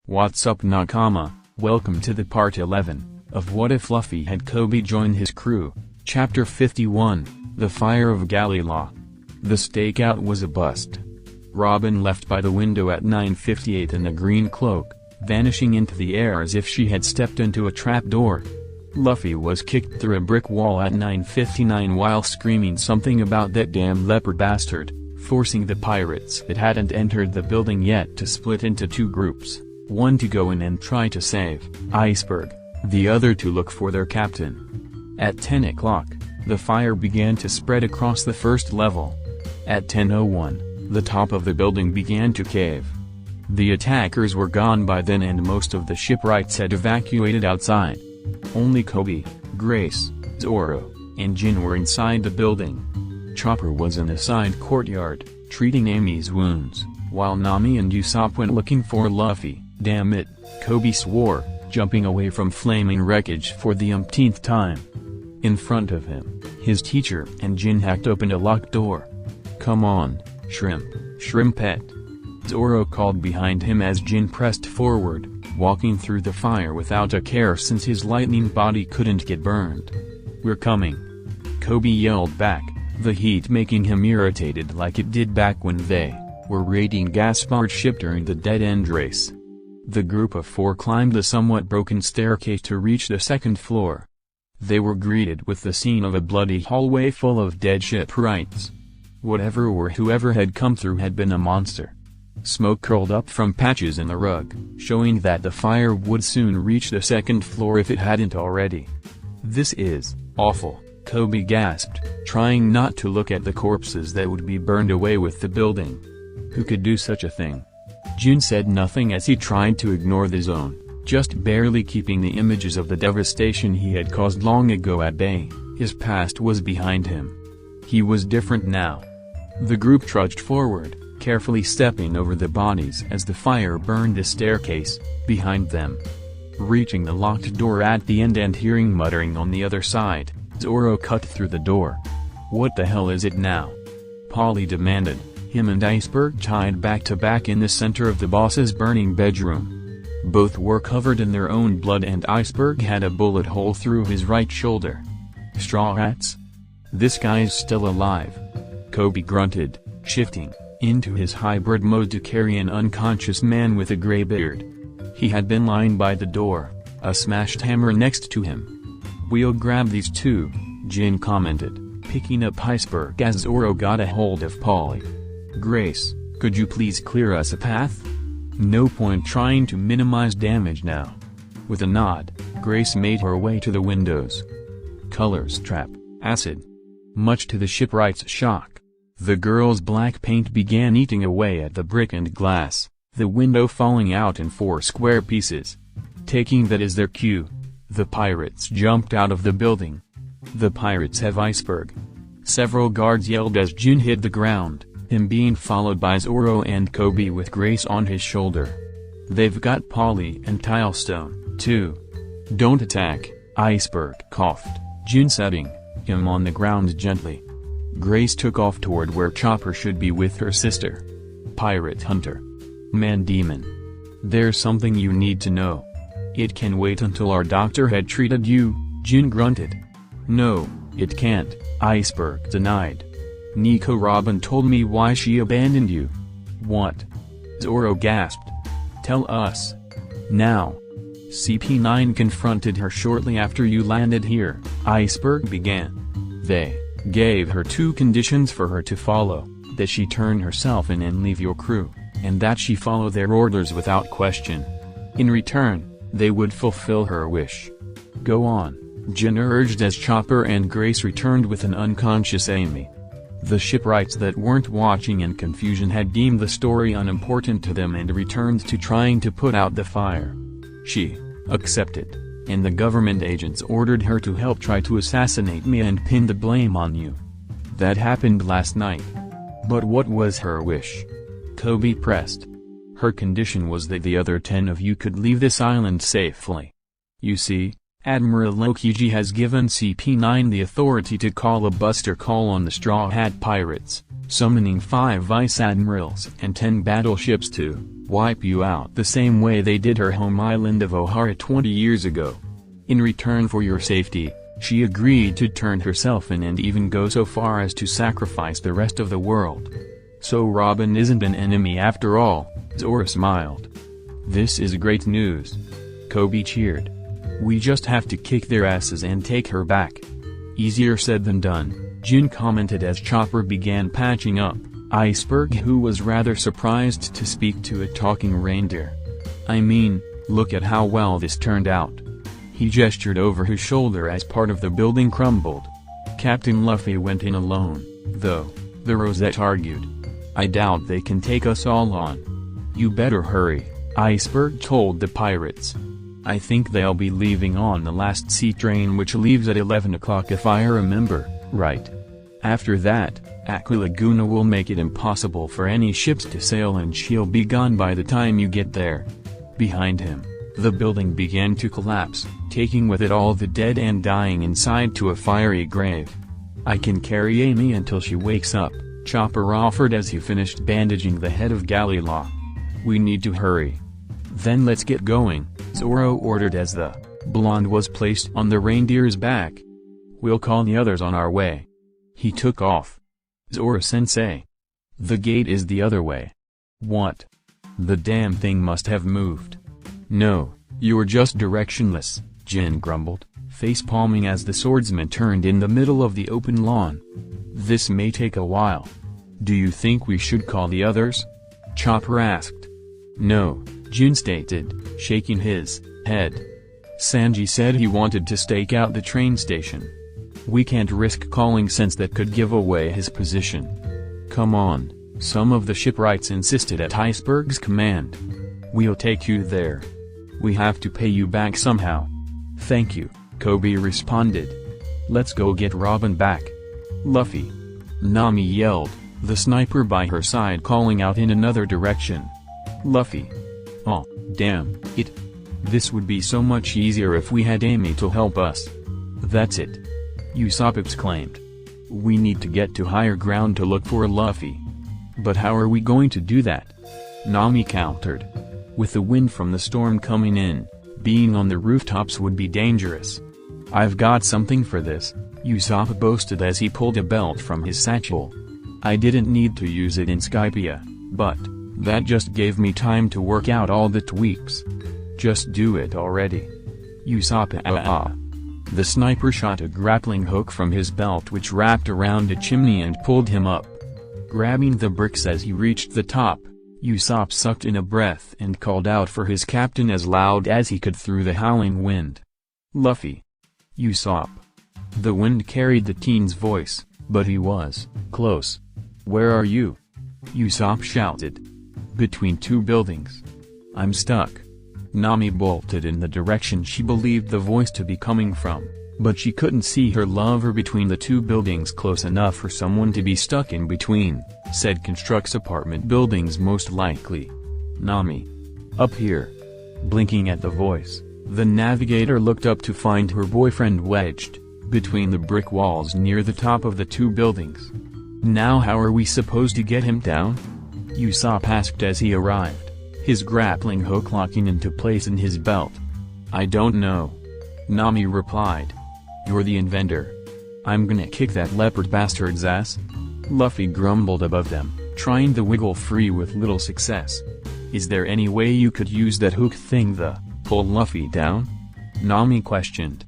What's up Nakama, welcome to the part 11, of What If Luffy Had CoBy Join His Crew, Chapter 51, The Fire of Galilah. The stakeout was a bust. Robin left by the window at 9:58 in a green cloak, vanishing into the air as if she had stepped into a trapdoor. Luffy was kicked through a brick wall at 9:59 while screaming something about that damn leper bastard, forcing the pirates that hadn't entered the building yet to split into two groups, one to go in and try to save Iceberg, the other to look for their captain. At 10 o'clock, the fire began to spread across the first level. At 10:01, the top of the building began to cave. The attackers were gone by then and most of the shipwrights had evacuated outside. Only Koby, Grace, Zoro, and Jin were inside the building. Chopper was in a side courtyard, treating Amy's wounds, while Nami and Usopp went looking for Luffy. Damn it, Koby swore, jumping away from flaming wreckage for the umpteenth time. In front of him, his teacher and Jin hacked open a locked door. "Come on, Shrimpette," Zoro called behind him as Jin pressed forward, walking through the fire without a care since his lightning body couldn't get burned. "We're coming," Koby yelled back, the heat making him irritated like it did back when they were raiding Gaspar's ship during the dead-end race. The group of four climbed the somewhat broken staircase to reach the second floor. They were greeted with the scene of a bloody hallway full of dead shipwrights. Whatever or whoever had come through had been a monster. Smoke curled up from patches in the rug, showing that the fire would soon reach the second floor if it hadn't already. "This is awful," Koby gasped, trying not to look at the corpses that would be burned away with the building. "Who could do such a thing?" Jin said nothing as he tried to ignore the zone, just barely keeping the images of the devastation he had caused long ago at bay. His past was behind him. He was different now. The group trudged forward, carefully stepping over the bodies as the fire burned the staircase behind them. Reaching the locked door at the end and hearing muttering on the other side, Zoro cut through the door. "What the hell is it now?" Polly demanded, him and Iceberg tied back to back in the center of the boss's burning bedroom. Both were covered in their own blood and Iceberg had a bullet hole through his right shoulder. "Straw hats? This guy's still alive," Koby grunted, shifting into his hybrid mode to carry an unconscious man with a gray beard. He had been lying by the door, a smashed hammer next to him. "We'll grab these two," Jin commented, picking up Iceberg as Zoro got a hold of Polly. "Grace, could you please clear us a path? No point trying to minimize damage now." With a nod, Grace made her way to the windows. Colors trap, acid. Much to the shipwright's shock, the girl's black paint began eating away at the brick and glass, the window falling out in 4 square pieces. Taking that as their cue, the pirates jumped out of the building. "The pirates have Iceberg!" Several guards yelled as Jin hit the ground, him being followed by Zoro and Koby with Grace on his shoulder. "They've got Polly and Tilestone, too." "Don't attack," Iceberg coughed, Jin setting him on the ground gently. Grace took off toward where Chopper should be with her sister. "Pirate hunter. Man-demon. There's something you need to know." "It can wait until our doctor had treated you," Jin grunted. "No, it can't," Iceberg denied. "Nico Robin told me why she abandoned you." "What?" Zoro gasped. "Tell us. Now." "CP9 confronted her shortly after you landed here," Iceberg began. "They gave her 2 conditions for her to follow, that she turn herself in and leave your crew, and that she follow their orders without question. In return, they would fulfill her wish." "Go on," Jin urged as Chopper and Grace returned with an unconscious Amy. The shipwrights that weren't watching in confusion had deemed the story unimportant to them and returned to trying to put out the fire. "She accepted, and the government agents ordered her to help try to assassinate me and pin the blame on you. That happened last night." "But what was her wish?" Koby pressed. "Her condition was that the other 10 of you could leave this island safely. You see, Admiral Lokiji has given CP9 the authority to call a buster call on the Straw Hat Pirates, summoning 5 vice admirals and 10 battleships to wipe you out the same way they did her home island of Ohara 20 years ago. In return for your safety, she agreed to turn herself in and even go so far as to sacrifice the rest of the world. So Robin isn't an enemy after all, Zoro smiled. This is great news. Koby cheered. We just have to kick their asses and take her back. Easier said than done, Jin commented as Chopper began patching up Iceberg, who was rather surprised to speak to a talking reindeer. I mean, look at how well this turned out. He gestured over his shoulder as part of the building crumbled. Captain Luffy went in alone, though, the Rosette argued. I doubt they can take us all on. You better hurry, Iceberg told the pirates. I think they'll be leaving on the last sea train, which leaves at 11 o'clock if I remember right. After that, Aquilaguna will make it impossible for any ships to sail and she'll be gone by the time you get there. Behind him, the building began to collapse, taking with it all the dead and dying inside to a fiery grave. I can carry Amy until she wakes up, Chopper offered as he finished bandaging the head of Galilaw. We need to hurry. Then let's get going, Zoro ordered as the blonde was placed on the reindeer's back. We'll call the others on our way. He took off. Zoro-sensei. The gate is the other way. What? The damn thing must have moved. No, you're just directionless, Jin grumbled, face-palming as the swordsman turned in the middle of the open lawn. This may take a while. Do you think we should call the others? Chopper asked. No, Jin stated, shaking his head. Sanji said he wanted to stake out the train station. We can't risk calling since that could give away his position. Come on, some of the shipwrights insisted at Iceberg's command. We'll take you there. We have to pay you back somehow. Thank you, Koby responded. Let's go get Robin back. Luffy. Nami yelled, the sniper by her side calling out in another direction. Luffy. Oh, damn it. This would be so much easier if we had Amy to help us. That's it. Usopp exclaimed. We need to get to higher ground to look for Luffy. But how are we going to do that? Nami countered. With the wind from the storm coming in, being on the rooftops would be dangerous. I've got something for this, Usopp boasted as he pulled a belt from his satchel. I didn't need to use it in Skypiea, but that just gave me time to work out all the tweaks. Just do it already. Usopp The sniper shot a grappling hook from his belt which wrapped around a chimney and pulled him up. Grabbing the bricks as he reached the top, Usopp sucked in a breath and called out for his captain as loud as he could through the howling wind. Luffy. Usopp. The wind carried the teen's voice, but he was close. Where are you? Usopp shouted. Between two buildings. I'm stuck. Nami bolted in the direction she believed the voice to be coming from, but she couldn't see her lover between the two buildings close enough for someone to be stuck in between, said constructs apartment buildings most likely. Nami. Up here. Blinking at the voice, the navigator looked up to find her boyfriend wedged between the brick walls near the top of the two buildings. Now how are we supposed to get him down? Usopp asked as he arrived, his grappling hook locking into place in his belt. I don't know. Nami replied. You're the inventor. I'm gonna kick that leopard bastard's ass. Luffy grumbled above them, trying to wiggle free with little success. Is there any way you could use that hook thing to pull Luffy down? Nami questioned.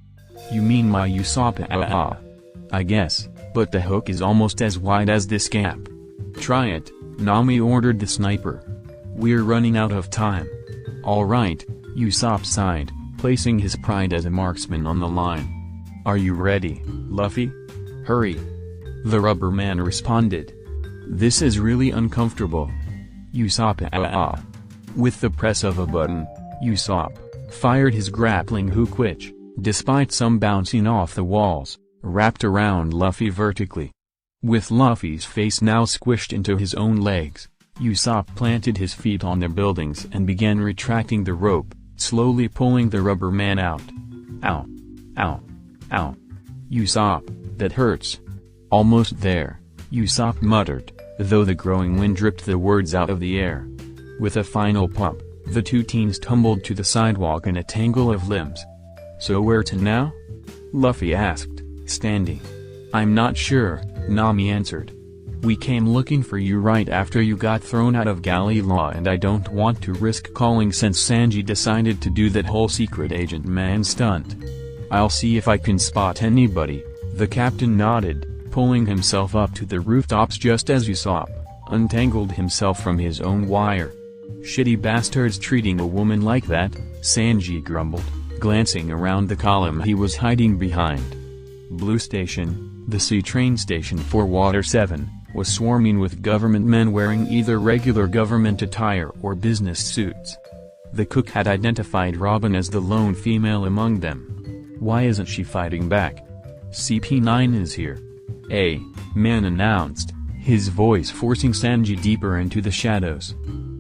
You mean my Usopp? I guess, but the hook is almost as wide as this gap. Try it, Nami ordered the sniper. We're running out of time. Alright, Usopp sighed, placing his pride as a marksman on the line. Are you ready, Luffy? Hurry. The rubber man responded. This is really uncomfortable. Usopp. With the press of a button, Usopp fired his grappling hook which, despite some bouncing off the walls, wrapped around Luffy vertically. With Luffy's face now squished into his own legs, Usopp planted his feet on the buildings and began retracting the rope, slowly pulling the rubber man out. Ow. Ow. Ow. Usopp, that hurts. Almost there, Usopp muttered, though the growing wind dripped the words out of the air. With a final pump, the two teens tumbled to the sidewalk in a tangle of limbs. "So where to now?" Luffy asked, standing. "I'm not sure," Nami answered. "We came looking for you right after you got thrown out of Galley Law, and I don't want to risk calling since Sanji decided to do that whole secret agent man stunt. I'll see if I can spot anybody." The captain nodded, pulling himself up to the rooftops just as Usopp untangled himself from his own wire. "Shitty bastards treating a woman like that," Sanji grumbled, glancing around the column he was hiding behind. Blue Station, the sea train station for Water 7, was swarming with government men wearing either regular government attire or business suits. The cook had identified Robin as the lone female among them. "Why isn't she fighting back?" "CP9 is here," a man announced, his voice forcing Sanji deeper into the shadows.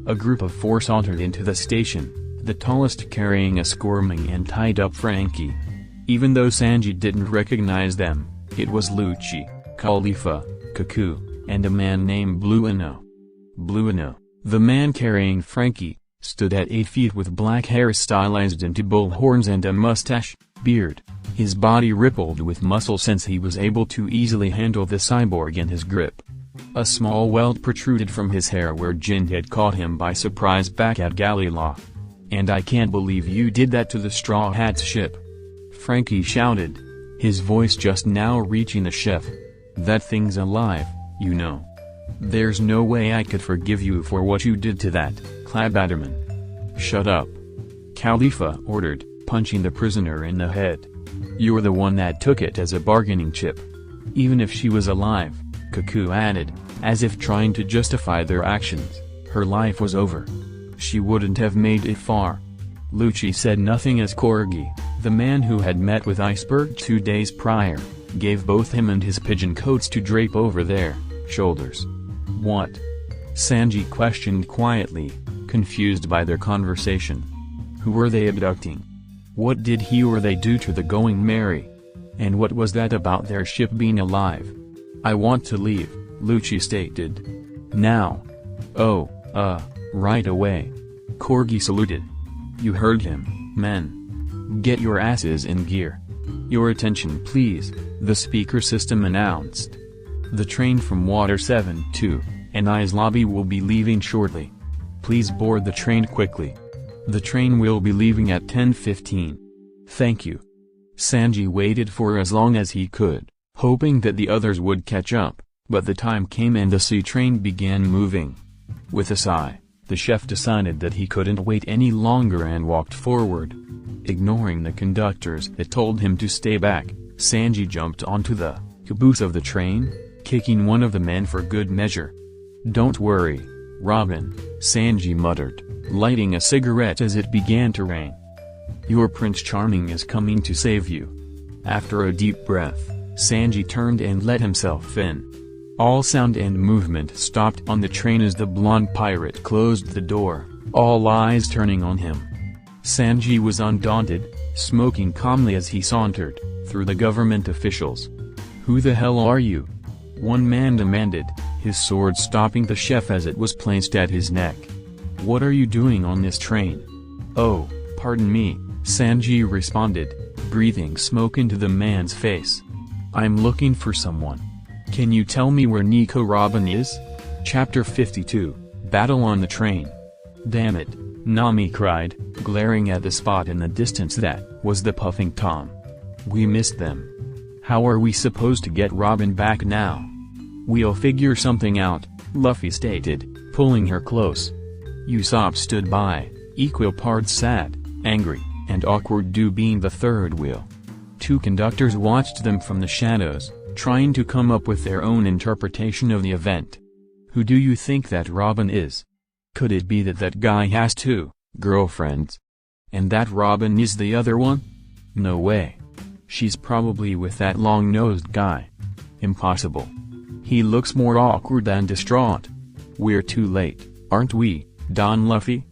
A group of four sauntered into the station, the tallest carrying a squirming and tied-up Frankie. Even though Sanji didn't recognize them, it was Lucci, Khalifa, Kaku, and a man named Blueno. Blueno, the man carrying Frankie, stood at 8 feet with black hair stylized into bull horns and a mustache, beard. His body rippled with muscle since he was able to easily handle the cyborg in his grip. A small welt protruded from his hair where Jin had caught him by surprise back at Galley Law. "And I can't believe you did that to the Straw Hats ship," Frankie shouted, his voice just now reaching the chef. "That thing's alive, you know. There's no way I could forgive you for what you did to that, Clabbatterman." "Shut up," Khalifa ordered, punching the prisoner in the head. "You're the one that took it as a bargaining chip." "Even if she was alive," Kaku added, as if trying to justify their actions, "her life was over. She wouldn't have made it far." Lucci said nothing as Corgi, the man who had met with Iceberg 2 days prior, gave both him and his pigeon coats to drape over their shoulders. "What?" Sanji questioned quietly, confused by their conversation. Who were they abducting? What did he or they do to the Going Merry? And what was that about their ship being alive? "I want to leave," Lucci stated. "Now?" "Oh, right away." Corgi saluted. "You heard him, men. Get your asses in gear." "Your attention please," the speaker system announced. "The train from Water 7 to Anai's lobby will be leaving shortly. Please board the train quickly. The train will be leaving at 10:15. Thank you." Sanji waited for as long as he could, hoping that the others would catch up, but the time came and the sea train began moving. With a sigh, the chef decided that he couldn't wait any longer and walked forward. Ignoring the conductors that told him to stay back, Sanji jumped onto the caboose of the train, kicking one of the men for good measure. "Don't worry, Robin," Sanji muttered, lighting a cigarette as it began to rain. "Your Prince Charming is coming to save you." After a deep breath, Sanji turned and let himself in. All sound and movement stopped on the train as the blonde pirate closed the door, all eyes turning on him. Sanji was undaunted, smoking calmly as he sauntered through the government officials. "Who the hell are you?" one man demanded, his sword stopping the chef as it was placed at his neck. "What are you doing on this train?" "Oh, pardon me," Sanji responded, breathing smoke into the man's face. "I'm looking for someone. Can you tell me where Nico Robin is?" Chapter 52, Battle on the Train. "Damn it," Nami cried, glaring at the spot in the distance that was the puffing Tom. "We missed them. How are we supposed to get Robin back now?" "We'll figure something out," Luffy stated, pulling her close. Usopp stood by, equal parts sad, angry, and awkward due being the third wheel. Two conductors watched them from the shadows, trying to come up with their own interpretation of the event. "Who do you think that Robin is? Could it be that that guy has two girlfriends? And that Robin is the other one? No way. She's probably with that long-nosed guy. Impossible. He looks more awkward than distraught. We're too late, aren't we, Don Luffy?"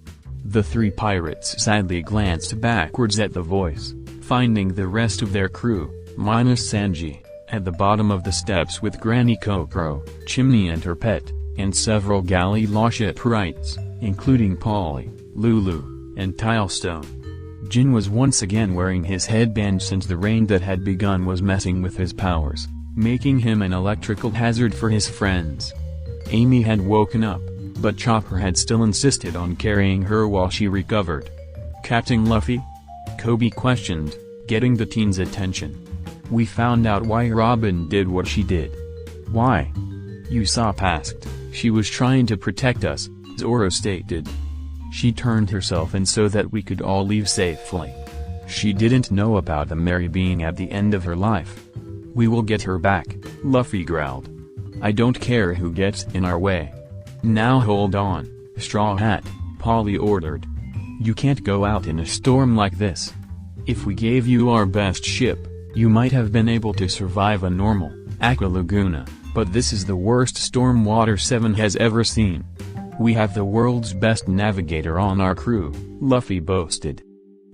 The three pirates sadly glanced backwards at the voice, finding the rest of their crew, minus Sanji, at the bottom of the steps with Granny Kokoro, Chimney and her pet, and several Galley Law shipwrights. including Polly, Lulu, and Tilestone. Jin was once again wearing his headband since the rain that had begun was messing with his powers, making him an electrical hazard for his friends. Amy had woken up, but Chopper had still insisted on carrying her while she recovered. "Captain Luffy?" Koby questioned, getting the teens' attention. "We found out why Robin did what she did." "Why?" Usopp asked. "She was trying to protect us," Zoro stated. "She turned herself in so that we could all leave safely. She didn't know about the Mary being at the end of her life." "We will get her back," Luffy growled. "I don't care who gets in our way." "Now hold on, Straw Hat," Polly ordered. "You can't go out in a storm like this. If we gave you our best ship, you might have been able to survive a normal Aqua Laguna, but this is the worst storm Water 7 has ever seen. We have the world's best navigator on our crew," Luffy boasted.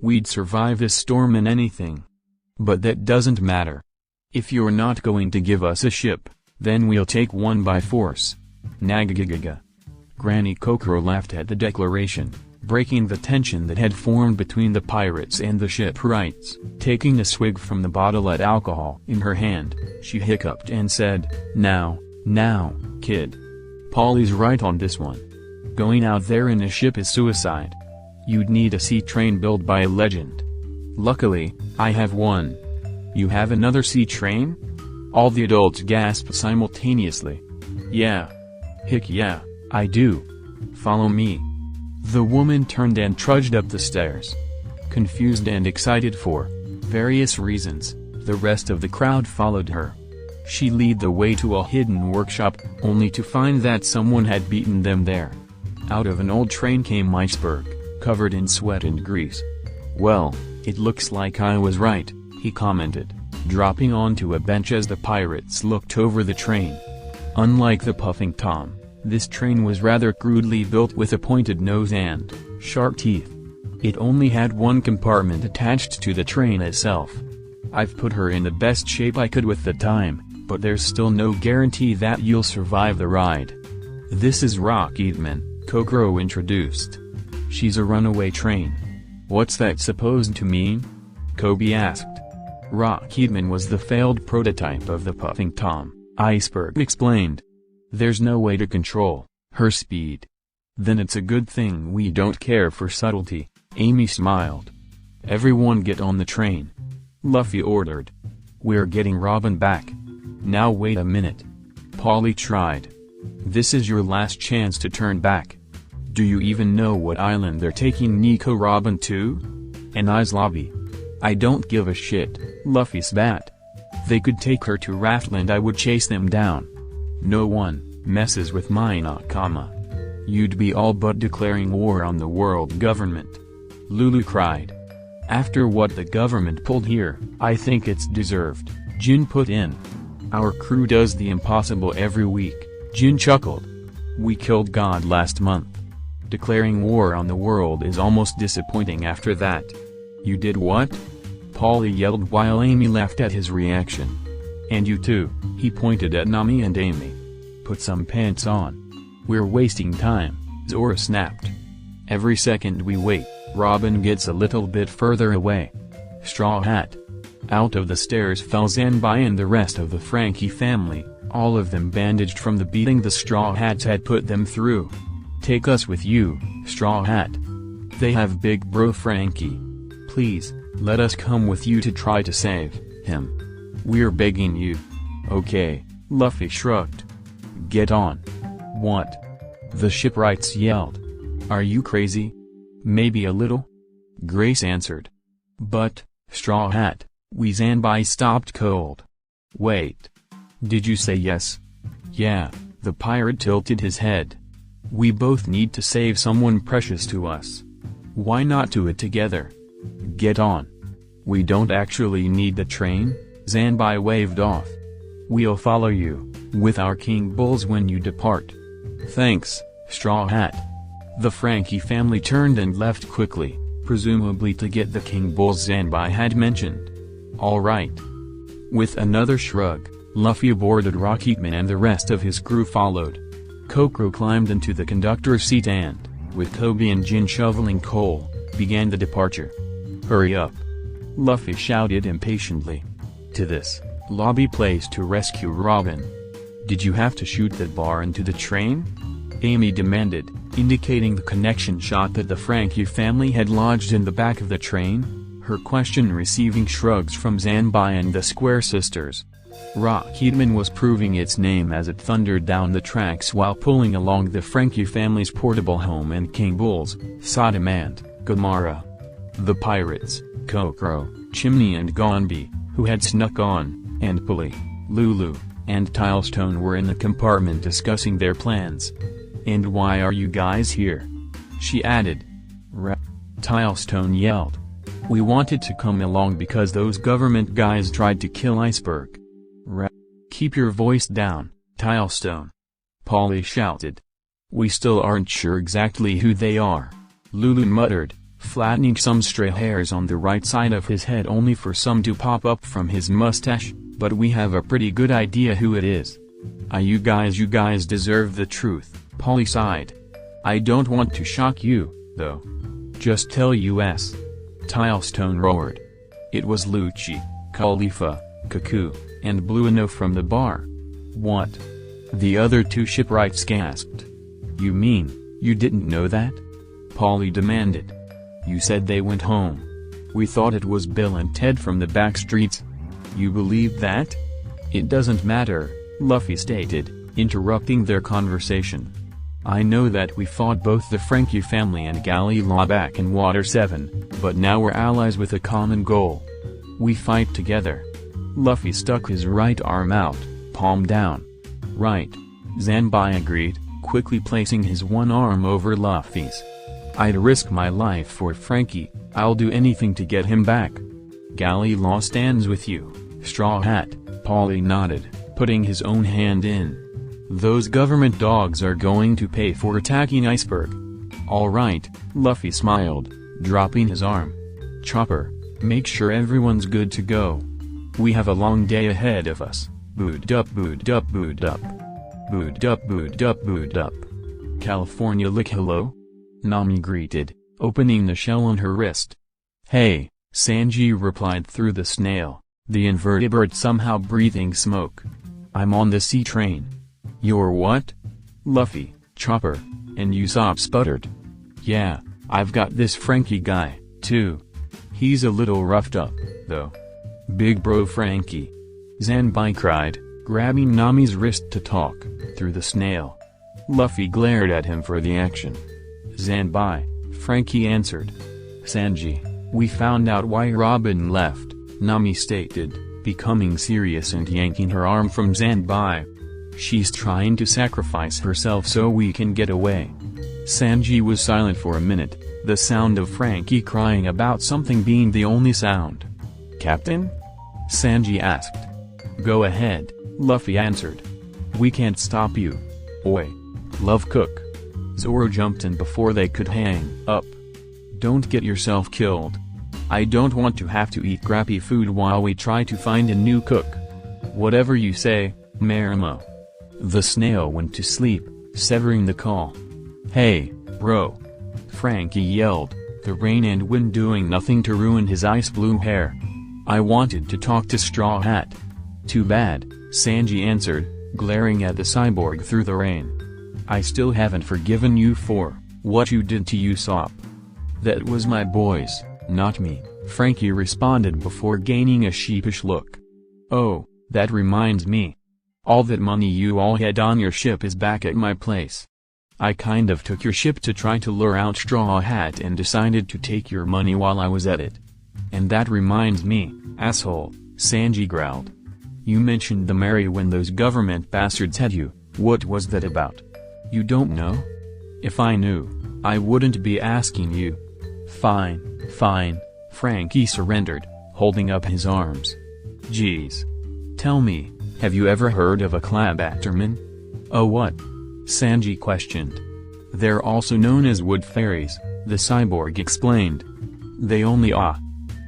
"We'd survive this storm in anything. But that doesn't matter. If you're not going to give us a ship, then we'll take one by force." Nagagaga. Granny Kokoro laughed at the declaration, breaking the tension that had formed between the pirates and the shipwrights. Taking a swig from the bottle of alcohol in her hand, she hiccuped and said, Now, kid. Polly's right on this one. Going out there in a ship is suicide. You'd need a sea train built by a legend. Luckily, I have one." "You have another sea train?" All the adults gasped simultaneously. "Yeah. Yeah, I do. Follow me." The woman turned and trudged up the stairs. Confused and excited for various reasons, the rest of the crowd followed her. She led the way to a hidden workshop, only to find that someone had beaten them there. Out of an old train came Iceberg, covered in sweat and grease. "Well, it looks like I was right," he commented, dropping onto a bench as the pirates looked over the train. Unlike the Puffing Tom, this train was rather crudely built with a pointed nose and sharp teeth. It only had one compartment attached to the train itself. "I've put her in the best shape I could with the time, but there's still no guarantee that you'll survive the ride. This is Rocketman," Kokoro introduced. "She's a runaway train." "What's that supposed to mean?" Koby asked. Rocketman was the failed prototype of the Puffing Tom, Iceberg explained. "There's no way to control her speed." "Then it's a good thing we don't care for subtlety," Amy smiled. "Everyone get on the train," Luffy ordered. "We're getting Robin back." "Now wait a minute." Polly tried. "This is your last chance to turn back. Do you even know what island they're taking Nico Robin to?" "An ice lobby." "I don't give a shit," Luffy spat. "They could take her to Raftland, I would chase them down. No one messes with my Nakama. You'd be all but declaring war on the world government." Lulu cried. "After what the government pulled here, I think it's deserved," Jin put in. "Our crew does the impossible every week," Jin chuckled. "We killed God last month. Declaring war on the world is almost disappointing after that." "You did what?" Polly yelled while Amy laughed at his reaction. "And you too," he pointed at Nami and Amy. "Put some pants on. We're wasting time," Zoro snapped. "Every second we wait, Robin gets a little bit further away." Straw Hat. Out of the stairs fell Zanbai and the rest of the Frankie family, all of them bandaged from the beating the Straw Hats had put them through. "Take us with you, Straw Hat." "They have Big Bro Frankie. Please, let us come with you to try to save him. We're begging you." "Okay," Luffy shrugged. "Get on." "What?" the shipwrights yelled. "Are you crazy?" "Maybe a little," Grace answered. "But, Straw Hat, we Zanbai stopped cold." "Wait. Did you say yes?" "Yeah," the pirate tilted his head. "We both need to save someone precious to us. Why not do it together?" "Get on." "We don't actually need the train," Zanbai waved off. "We'll follow you, with our king bulls when you depart." "Thanks, Straw Hat." The Frankie family turned and left quickly, presumably to get the king bulls Zanbai had mentioned. "All right." With another shrug, Luffy boarded Rocketman and the rest of his crew followed. Kokoro climbed into the conductor's seat and with Koby and Jin shoveling coal, began the departure. "Hurry up!" Luffy shouted impatiently. "To this lobby place to rescue Robin." "Did you have to shoot that bar into the train?" Amy demanded, indicating the connection shot that the Frankie family had lodged in the back of the train, her question receiving shrugs from Zanbai and the Square Sisters. Rocketman was proving its name as it thundered down the tracks while pulling along the Frankie family's portable home and King Bulls, Sodom and Gomorrah. The pirates, Kokoro, Chimney and Gonbi, who had snuck on, and Pulley, Lulu, and Tilestone were in the compartment discussing their plans. "And why are you guys here?" she added. Tilestone yelled. "We wanted to come along because those government guys tried to kill Iceberg." "Keep your voice down, Tilestone," Polly shouted. "We still aren't sure exactly who they are," Lulu muttered, flattening some stray hairs on the right side of his head only for some to pop up from his mustache, "but we have a pretty good idea who it is." You guys deserve the truth," Polly sighed. "I don't want to shock you, though. Just tell us." Tilestone roared. It was Lucci, Khalifa, Kaku, and Blueno from the bar. "What?" The other two shipwrights gasped. "You mean, you didn't know that?" Polly demanded. "You said they went home. We thought it was Bill and Ted from the back streets." "You believe that?" "It doesn't matter," Luffy stated, interrupting their conversation. "I know that we fought both the Frankie family and Galley Law back in Water 7, but now we're allies with a common goal. We fight together." Luffy stuck his right arm out, palm down. "Right," Zanbai agreed, quickly placing his one arm over Luffy's. "I'd risk my life for Frankie, I'll do anything to get him back." "Galley Law stands with you, Straw Hat," Polly nodded, putting his own hand in. "Those government dogs are going to pay for attacking Iceberg." "All right," Luffy smiled, dropping his arm. "Chopper, make sure everyone's good to go. We have a long day ahead of us." Booed up, booed up, booed up. Booed up, booed up, booed up. "California lick hello?" Nami greeted, opening the shell on her wrist. "Hey," Sanji replied through the snail, the invertebrate somehow breathing smoke. "I'm on the sea train." "You're what?" Luffy, Chopper, and Usopp sputtered. "Yeah, I've got this Frankie guy, too. He's a little roughed up, though." "Big bro Frankie," Zanbai cried, grabbing Nami's wrist to talk, through the snail. Luffy glared at him for the action. "Zanbai," Frankie answered. "Sanji, we found out why Robin left," Nami stated, becoming serious and yanking her arm from Zanbai. "She's trying to sacrifice herself so we can get away." Sanji was silent for a minute, the sound of Frankie crying about something being the only sound. "Captain?" Sanji asked. "Go ahead," Luffy answered. "We can't stop you. Oi. Love cook." Zoro jumped in before they could hang up. "Don't get yourself killed. I don't want to have to eat crappy food while we try to find a new cook." "Whatever you say, Marimo." The snail went to sleep, severing the call. "Hey, bro!" Frankie yelled, the rain and wind doing nothing to ruin his ice blue hair. "I wanted to talk to Straw Hat." "Too bad," Sanji answered, glaring at the cyborg through the rain. "I still haven't forgiven you for what you did to Usopp." "That was my boys, not me," Frankie responded before gaining a sheepish look. "Oh, that reminds me. All that money you all had on your ship is back at my place. I kind of took your ship to try to lure out Straw Hat and decided to take your money while I was at it. And that reminds me, asshole," Sanji growled. "You mentioned the Mary when those government bastards had you. What was that about?" "You don't know?" "If I knew, I wouldn't be asking you." Fine, Frankie surrendered, holding up his arms. "Geez. Tell me, have you ever heard of a Clabatterman?" "A what?" Sanji questioned. "They're also known as wood fairies," the cyborg explained. "They only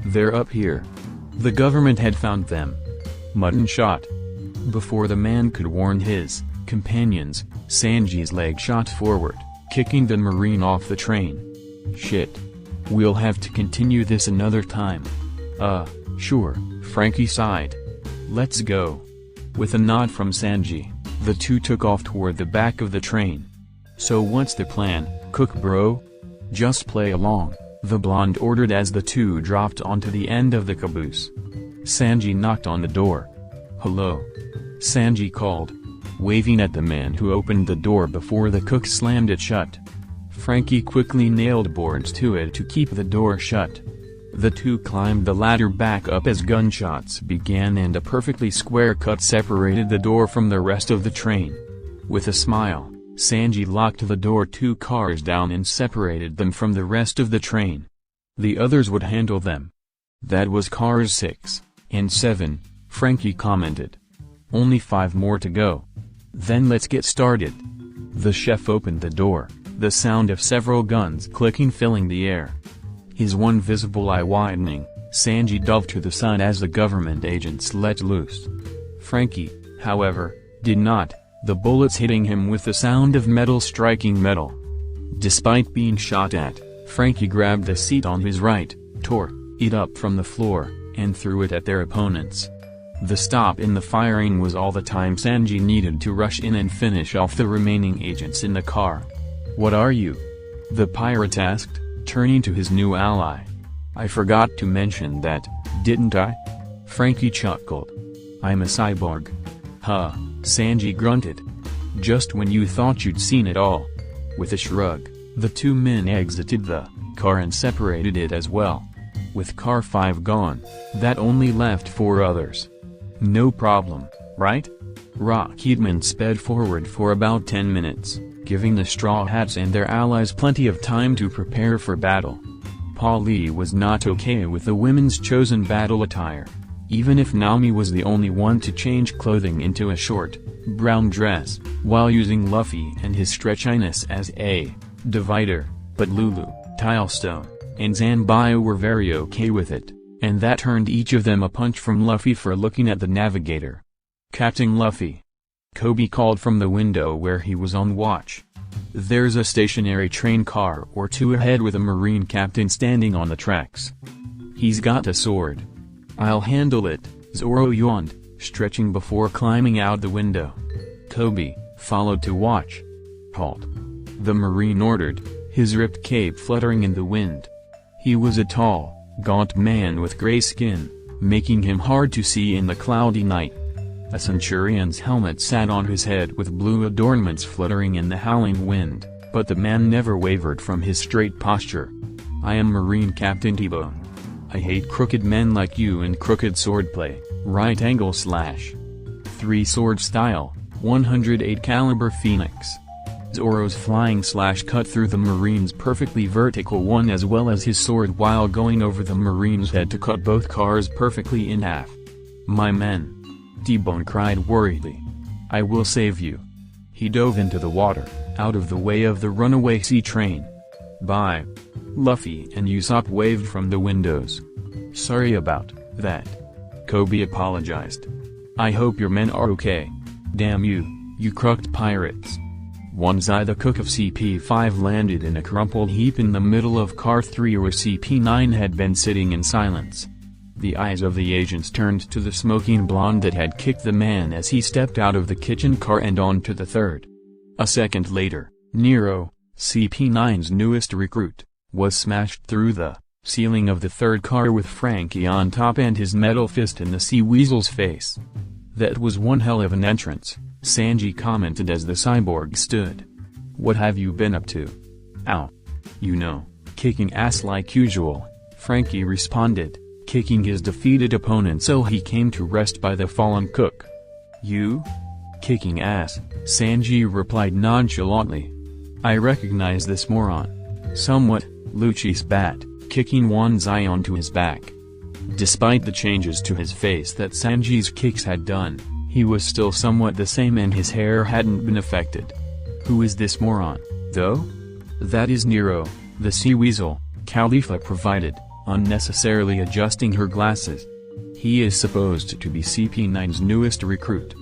They're up here. The government had found them." Mutton shot. Before the man could warn his companions, Sanji's leg shot forward, kicking the Marine off the train. Shit. We'll have to continue this another time. Sure, Franky sighed. Let's go. With a nod from Sanji, the two took off toward the back of the train. So what's the plan, Cook bro? Just play along, the blonde ordered as the two dropped onto the end of the caboose. Sanji knocked on the door. Hello? Sanji called, waving at the man who opened the door before the cook slammed it shut. Franky quickly nailed boards to it to keep the door shut. The two climbed the ladder back up as gunshots began and a perfectly square cut separated the door from the rest of the train. With a smile, Sanji locked the door 2 cars down and separated them from the rest of the train. The others would handle them. That was cars 6 and 7, Franky commented. Only 5 more to go. Then let's get started. The chef opened the door, the sound of several guns clicking filling the air. His one visible eye widening, Sanji dove to the side as the government agents let loose. Franky, however, did not, the bullets hitting him with the sound of metal striking metal. Despite being shot at, Franky grabbed the seat on his right, tore it up from the floor, and threw it at their opponents. The stop in the firing was all the time Sanji needed to rush in and finish off the remaining agents in the car. What are you? The pirate asked, turning to his new ally. I forgot to mention that, didn't I? Franky chuckled. I'm a cyborg. Huh, Sanji grunted. Just when you thought you'd seen it all. With a shrug, the two men exited the car and separated it as well. With car 5 gone, that only left 4 others. No problem, right? Rocketman sped forward for about 10 minutes, giving the Straw Hats and their allies plenty of time to prepare for battle. Polly was not okay with the women's chosen battle attire. Even if Nami was the only one to change clothing into a short, brown dress, while using Luffy and his stretchiness as a divider, but Lulu, Tilestone, and Zanbai were very okay with it, and that earned each of them a punch from Luffy for looking at the navigator. Captain Luffy. Koby called from the window where he was on watch. There's a stationary train car or 2 ahead with a marine captain standing on the tracks. He's got a sword. I'll handle it, Zoro yawned, stretching before climbing out the window. Koby followed to watch. Halt. The marine ordered, his ripped cape fluttering in the wind. He was a tall, gaunt man with gray skin, making him hard to see in the cloudy night. A centurion's helmet sat on his head with blue adornments fluttering in the howling wind, but the man never wavered from his straight posture. I am Marine Captain T-Bone. I hate crooked men like you and crooked swordplay, right angle slash. 3 sword style, 108 caliber Phoenix. Zoro's flying slash cut through the Marine's perfectly vertical one as well as his sword while going over the Marine's head to cut both cars perfectly in half. My men. T-Bone cried worriedly. I will save you. He dove into the water, out of the way of the runaway sea train. Bye. Luffy and Usopp waved from the windows. Sorry about that. Koby apologized. I hope your men are okay. Damn you, you crooked pirates. Onzai the cook of CP5 landed in a crumpled heap in the middle of car 3 where CP9 had been sitting in silence. The eyes of the agents turned to the smoking blonde that had kicked the man as he stepped out of the kitchen car and onto the third. A second later, Nero, CP9's newest recruit, was smashed through the ceiling of the third car with Franky on top and his metal fist in the sea weasel's face. That was one hell of an entrance, Sanji commented as the cyborg stood. What have you been up to? Ow. You know, kicking ass like usual, Franky responded, kicking his defeated opponent so he came to rest by the fallen cook. You? Kicking ass, Sanji replied nonchalantly. I recognize this moron. Somewhat, Lucci spat, kicking Wanzai onto his back. Despite the changes to his face that Sanji's kicks had done, he was still somewhat the same and his hair hadn't been affected. Who is this moron, though? That is Nero, the sea weasel, Khalifa provided, unnecessarily adjusting her glasses. He is supposed to be CP9's newest recruit.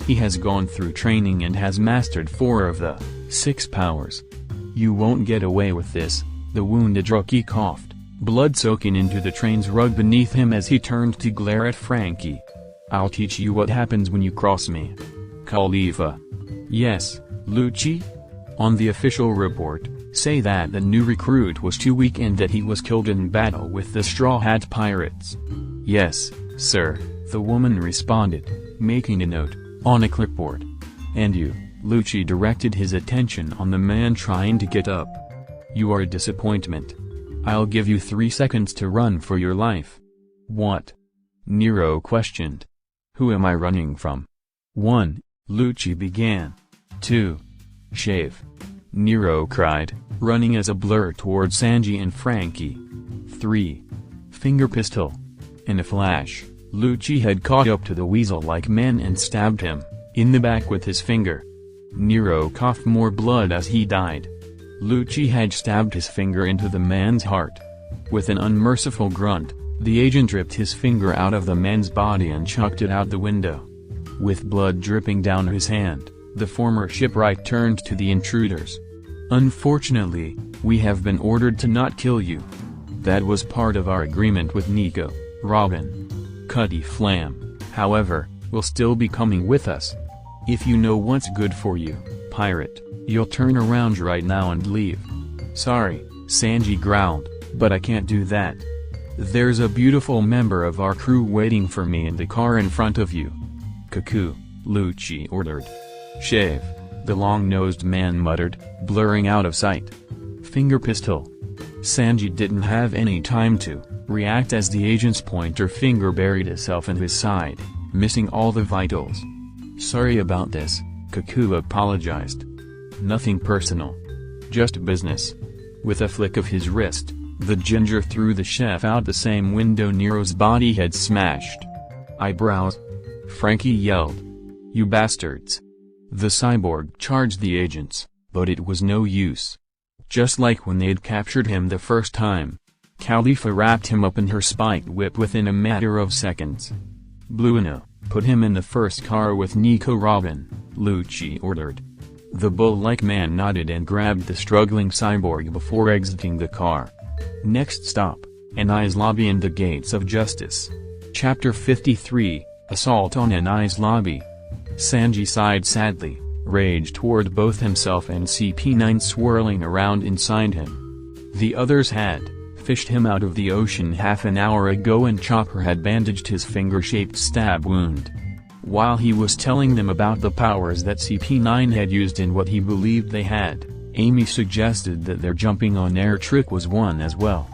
He has gone through training and has mastered 4 of the 6 powers. You won't get away with this, the wounded rookie coughed, blood soaking into the train's rug beneath him as he turned to glare at Franky. I'll teach you what happens when you cross me. Khalifa. Yes, Lucci? On the official report, say that the new recruit was too weak and that he was killed in battle with the Straw Hat Pirates. Yes, sir, the woman responded, making a note on a clipboard. And you, Lucci directed his attention on the man trying to get up. You are a disappointment. I'll give you 3 seconds to run for your life. What? Nero questioned. Who am I running from? 1. Lucci began. 2. Shave. Nero cried, running as a blur toward Sanji and Franky. 3. Finger pistol. In a flash, Lucci had caught up to the weasel-like man and stabbed him, in the back with his finger. Nero coughed more blood as he died. Lucci had stabbed his finger into the man's heart. With an unmerciful grunt, the agent ripped his finger out of the man's body and chucked it out the window. With blood dripping down his hand, the former shipwright turned to the intruders. Unfortunately, we have been ordered to not kill you. That was part of our agreement with Nico, Robin. Cutty Flam, however, will still be coming with us. If you know what's good for you, pirate, you'll turn around right now and leave. Sorry, Sanji growled, but I can't do that. There's a beautiful member of our crew waiting for me in the car in front of you. Cuckoo, Lucci ordered. Shave, the long-nosed man muttered, blurring out of sight. Finger pistol. Sanji didn't have any time to react as the agent's pointer finger buried itself in his side, missing all the vitals. Sorry about this, Cuckoo apologized. Nothing personal. Just business. With a flick of his wrist, the ginger threw the chef out the same window Nero's body had smashed. Eyebrows. Franky yelled. You bastards. The cyborg charged the agents, but it was no use. Just like when they'd captured him the first time. Khalifa wrapped him up in her spiked whip within a matter of seconds. Blueno, put him in the first car with Nico Robin, Lucci ordered. The bull-like man nodded and grabbed the struggling cyborg before exiting the car. Next stop, Anai's Lobby and the Gates of Justice. Chapter 53, Assault on Anai's Lobby. Sanji sighed sadly, rage toward both himself and CP9 swirling around inside him. The others had fished him out of the ocean half an hour ago and Chopper had bandaged his finger-shaped stab wound. While he was telling them about the powers that CP9 had used and what he believed they had, Amy suggested that their jumping on air trick was one as well.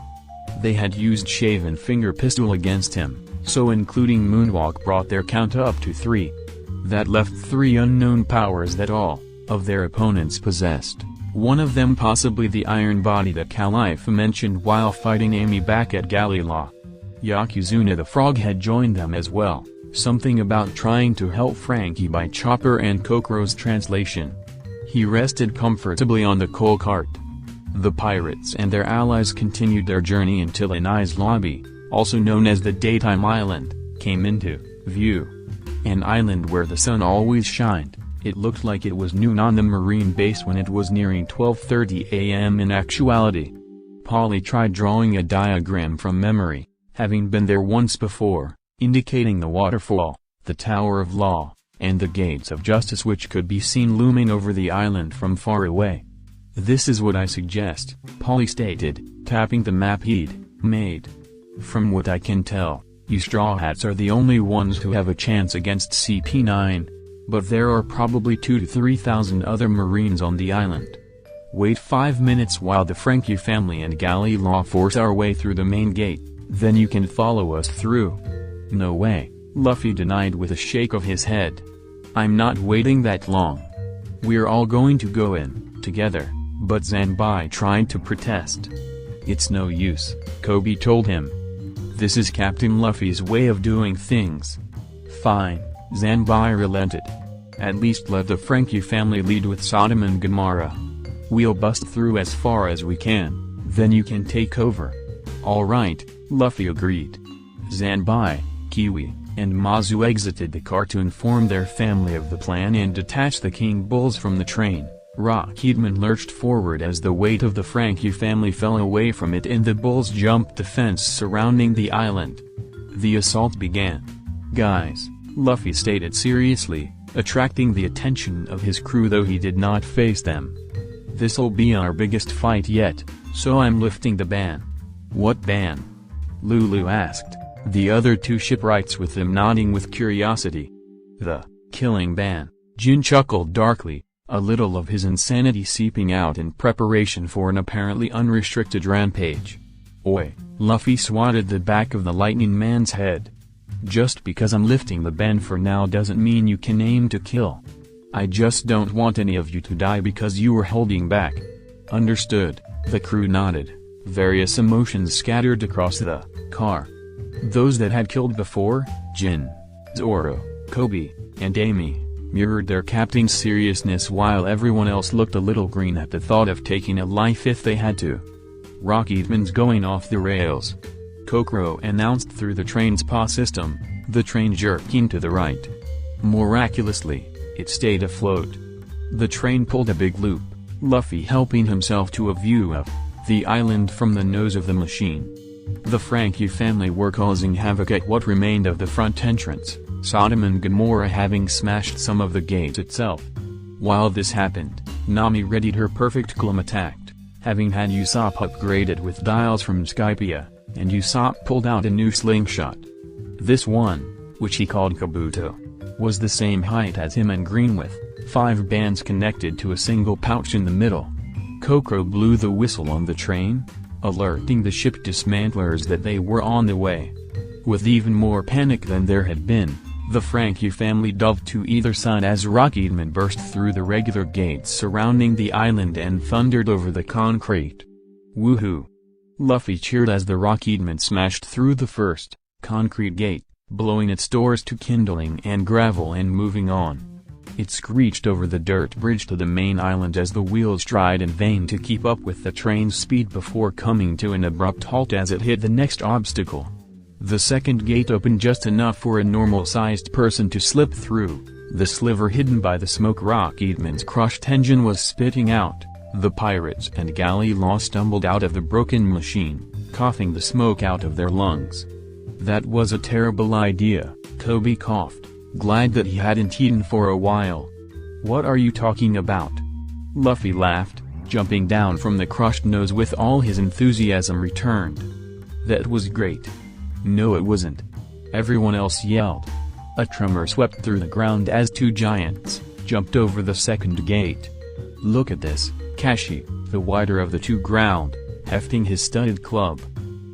They had used Shave and Finger Pistol against him, so including Moonwalk brought their count up to 3. That left 3 unknown powers that all of their opponents possessed, one of them possibly the iron body that Khalifa mentioned while fighting Amy back at Galley-La. Yokozuna the Frog had joined them as well, something about trying to help Franky by Chopper and Kokoro's translation. He rested comfortably on the coal cart. The pirates and their allies continued their journey until Anai's Lobby, also known as the Daytime Island, came into view. An island where the sun always shined. It looked like it was noon on the marine base when it was nearing 12:30 a.m. in actuality. Polly tried drawing a diagram from memory, having been there once before, indicating the waterfall, the Tower of Law, and the Gates of Justice which could be seen looming over the island from far away. This is what I suggest, Polly stated, tapping the map he'd made. From what I can tell, you Straw Hats are the only ones who have a chance against CP9. But there are probably 2,000 to 3,000 other Marines on the island. Wait 5 minutes while the Franky family and Galley-La force our way through the main gate, then you can follow us through. No way, Luffy denied with a shake of his head. I'm not waiting that long. We're all going to go in, together, but Zanbai tried to protest. It's no use, Koby told him. This is Captain Luffy's way of doing things. Fine, Zanbai relented. At least let the Franky family lead with Sodom and Gomorrah. We'll bust through as far as we can, then you can take over. Alright, Luffy agreed. Zanbai, Kiwi, and Mazu exited the car to inform their family of the plan and detach the King Bulls from the train. Rocketman lurched forward as the weight of the Frankie family fell away from it and the bulls jumped the fence surrounding the island. The assault began. "Guys," Luffy stated seriously, attracting the attention of his crew though he did not face them. "This'll be our biggest fight yet, so I'm lifting the ban." "What ban?" Lulu asked, the other two shipwrights with them nodding with curiosity. "The killing ban," Jin chuckled darkly, a little of his insanity seeping out in preparation for an apparently unrestricted rampage. "Oi," Luffy swatted the back of the lightning man's head. "Just because I'm lifting the ban for now doesn't mean you can aim to kill. I just don't want any of you to die because you were holding back." "Understood," the crew nodded, various emotions scattered across the car. Those that had killed before, Jin, Zoro, Koby, and Amy, mirrored their captain's seriousness while everyone else looked a little green at the thought of taking a life if they had to. "Rocketman's going off the rails," Kokoro announced through the train's PA system, the train jerking to the right. Miraculously, it stayed afloat. The train pulled a big loop, Luffy helping himself to a view of the island from the nose of the machine. The Frankie family were causing havoc at what remained of the front entrance, Sodom and Gomorrah having smashed some of the gates itself. While this happened, Nami readied her perfect Glum attack, having had Usopp upgraded with dials from Skypiea, and Usopp pulled out a new slingshot. This one, which he called Kabuto, was the same height as him and green with 5 bands connected to a single pouch in the middle. Kokoro blew the whistle on the train, alerting the ship dismantlers that they were on the way. With even more panic than there had been, the Frankie family dove to either side as Rocketman burst through the regular gates surrounding the island and thundered over the concrete. "Woohoo!" Luffy cheered as the Rocketman smashed through the first concrete gate, blowing its doors to kindling and gravel and moving on. It screeched over the dirt bridge to the main island as the wheels tried in vain to keep up with the train's speed before coming to an abrupt halt as it hit the next obstacle. The second gate opened just enough for a normal-sized person to slip through, the sliver hidden by the smoke Rocketman's crushed engine was spitting out. The pirates and galley law stumbled out of the broken machine, coughing the smoke out of their lungs. "That was a terrible idea," Koby coughed, glad that he hadn't eaten for a while. "What are you talking about?" Luffy laughed, jumping down from the crushed nose with all his enthusiasm returned. "That was great." "No it wasn't," everyone else yelled. A tremor swept through the ground as 2 giants jumped over the second gate. "Look at this," Kashi, the wider of the 2 growled, hefting his studded club.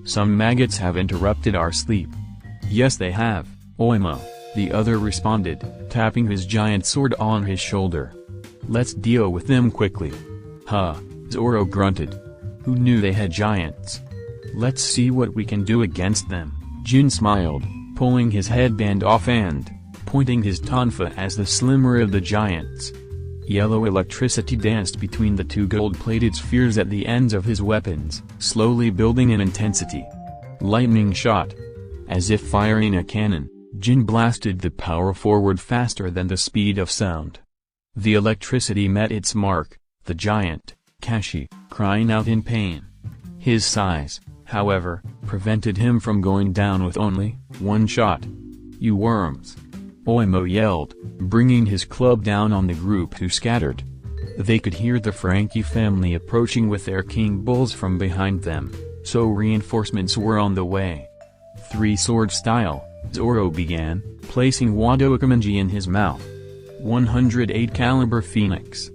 "Some maggots have interrupted our sleep." "Yes they have, Oimo," the other responded, tapping his giant sword on his shoulder. "Let's deal with them quickly." "Huh," Zoro grunted. "Who knew they had giants?" "Let's see what we can do against them," Jin smiled, pulling his headband off and pointing his tonfa as the slimmer of the giants. Yellow electricity danced between the 2 gold-plated spheres at the ends of his weapons, slowly building in intensity. Lightning shot. As if firing a cannon, Jin blasted the power forward faster than the speed of sound. The electricity met its mark, the giant, Kashi, crying out in pain. His size, however, prevented him from going down with only 1 shot. "You worms!" Oimo yelled, bringing his club down on the group who scattered. They could hear the Frankie family approaching with their king bulls from behind them, so reinforcements were on the way. 3-sword style, Zoro began, placing Wado Akamanji in his mouth. 108 caliber Phoenix.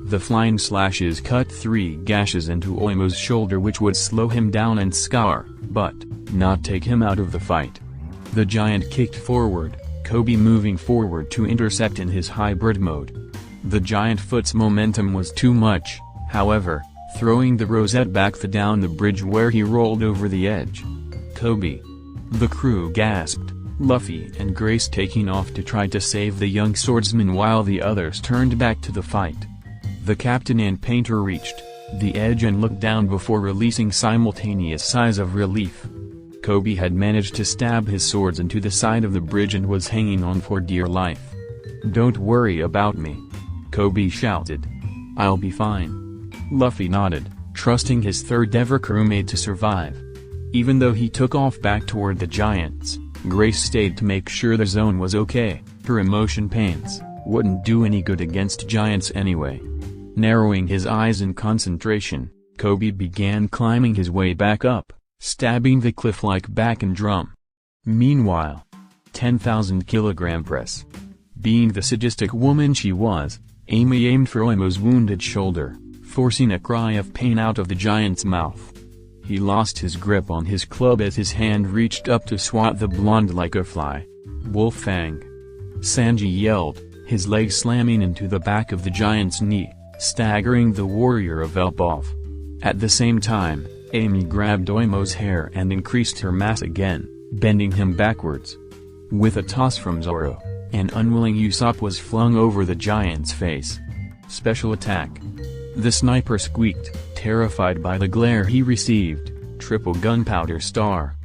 The flying slashes cut 3 gashes into Oimo's shoulder which would slow him down and scar, but not take him out of the fight. The giant kicked forward, Koby moving forward to intercept in his hybrid mode. The giant foot's momentum was too much, however, throwing the rosette back down the bridge where he rolled over the edge. "Koby!" The crew gasped, Luffy and Grace taking off to try to save the young swordsman while the others turned back to the fight. The captain and painter reached the edge and looked down before releasing simultaneous sighs of relief. Koby had managed to stab his swords into the side of the bridge and was hanging on for dear life. "Don't worry about me," Koby shouted. I'll be fine. Luffy nodded, trusting his third-ever crewmate to survive. Even though he took off back toward the giants, Grace stayed to make sure the zone was okay. Her emotion paints wouldn't do any good against giants anyway. Narrowing his eyes in concentration, Koby began climbing his way back up, stabbing the cliff like back and drum. Meanwhile, 10,000 kilogram press. Being the sadistic woman she was, Amy aimed for Oimo's wounded shoulder, forcing a cry of pain out of the giant's mouth. He lost his grip on his club as his hand reached up to swat the blonde like a fly. Wolf Fang. Sanji yelled, his leg slamming into the back of the giant's knee, staggering the warrior of Elbaf. At the same time, Amy grabbed Oimo's hair and increased her mass again, bending him backwards. With a toss from Zoro, an unwilling Usopp was flung over the giant's face. Special attack. The sniper squeaked, terrified by the glare he received. Triple gunpowder star.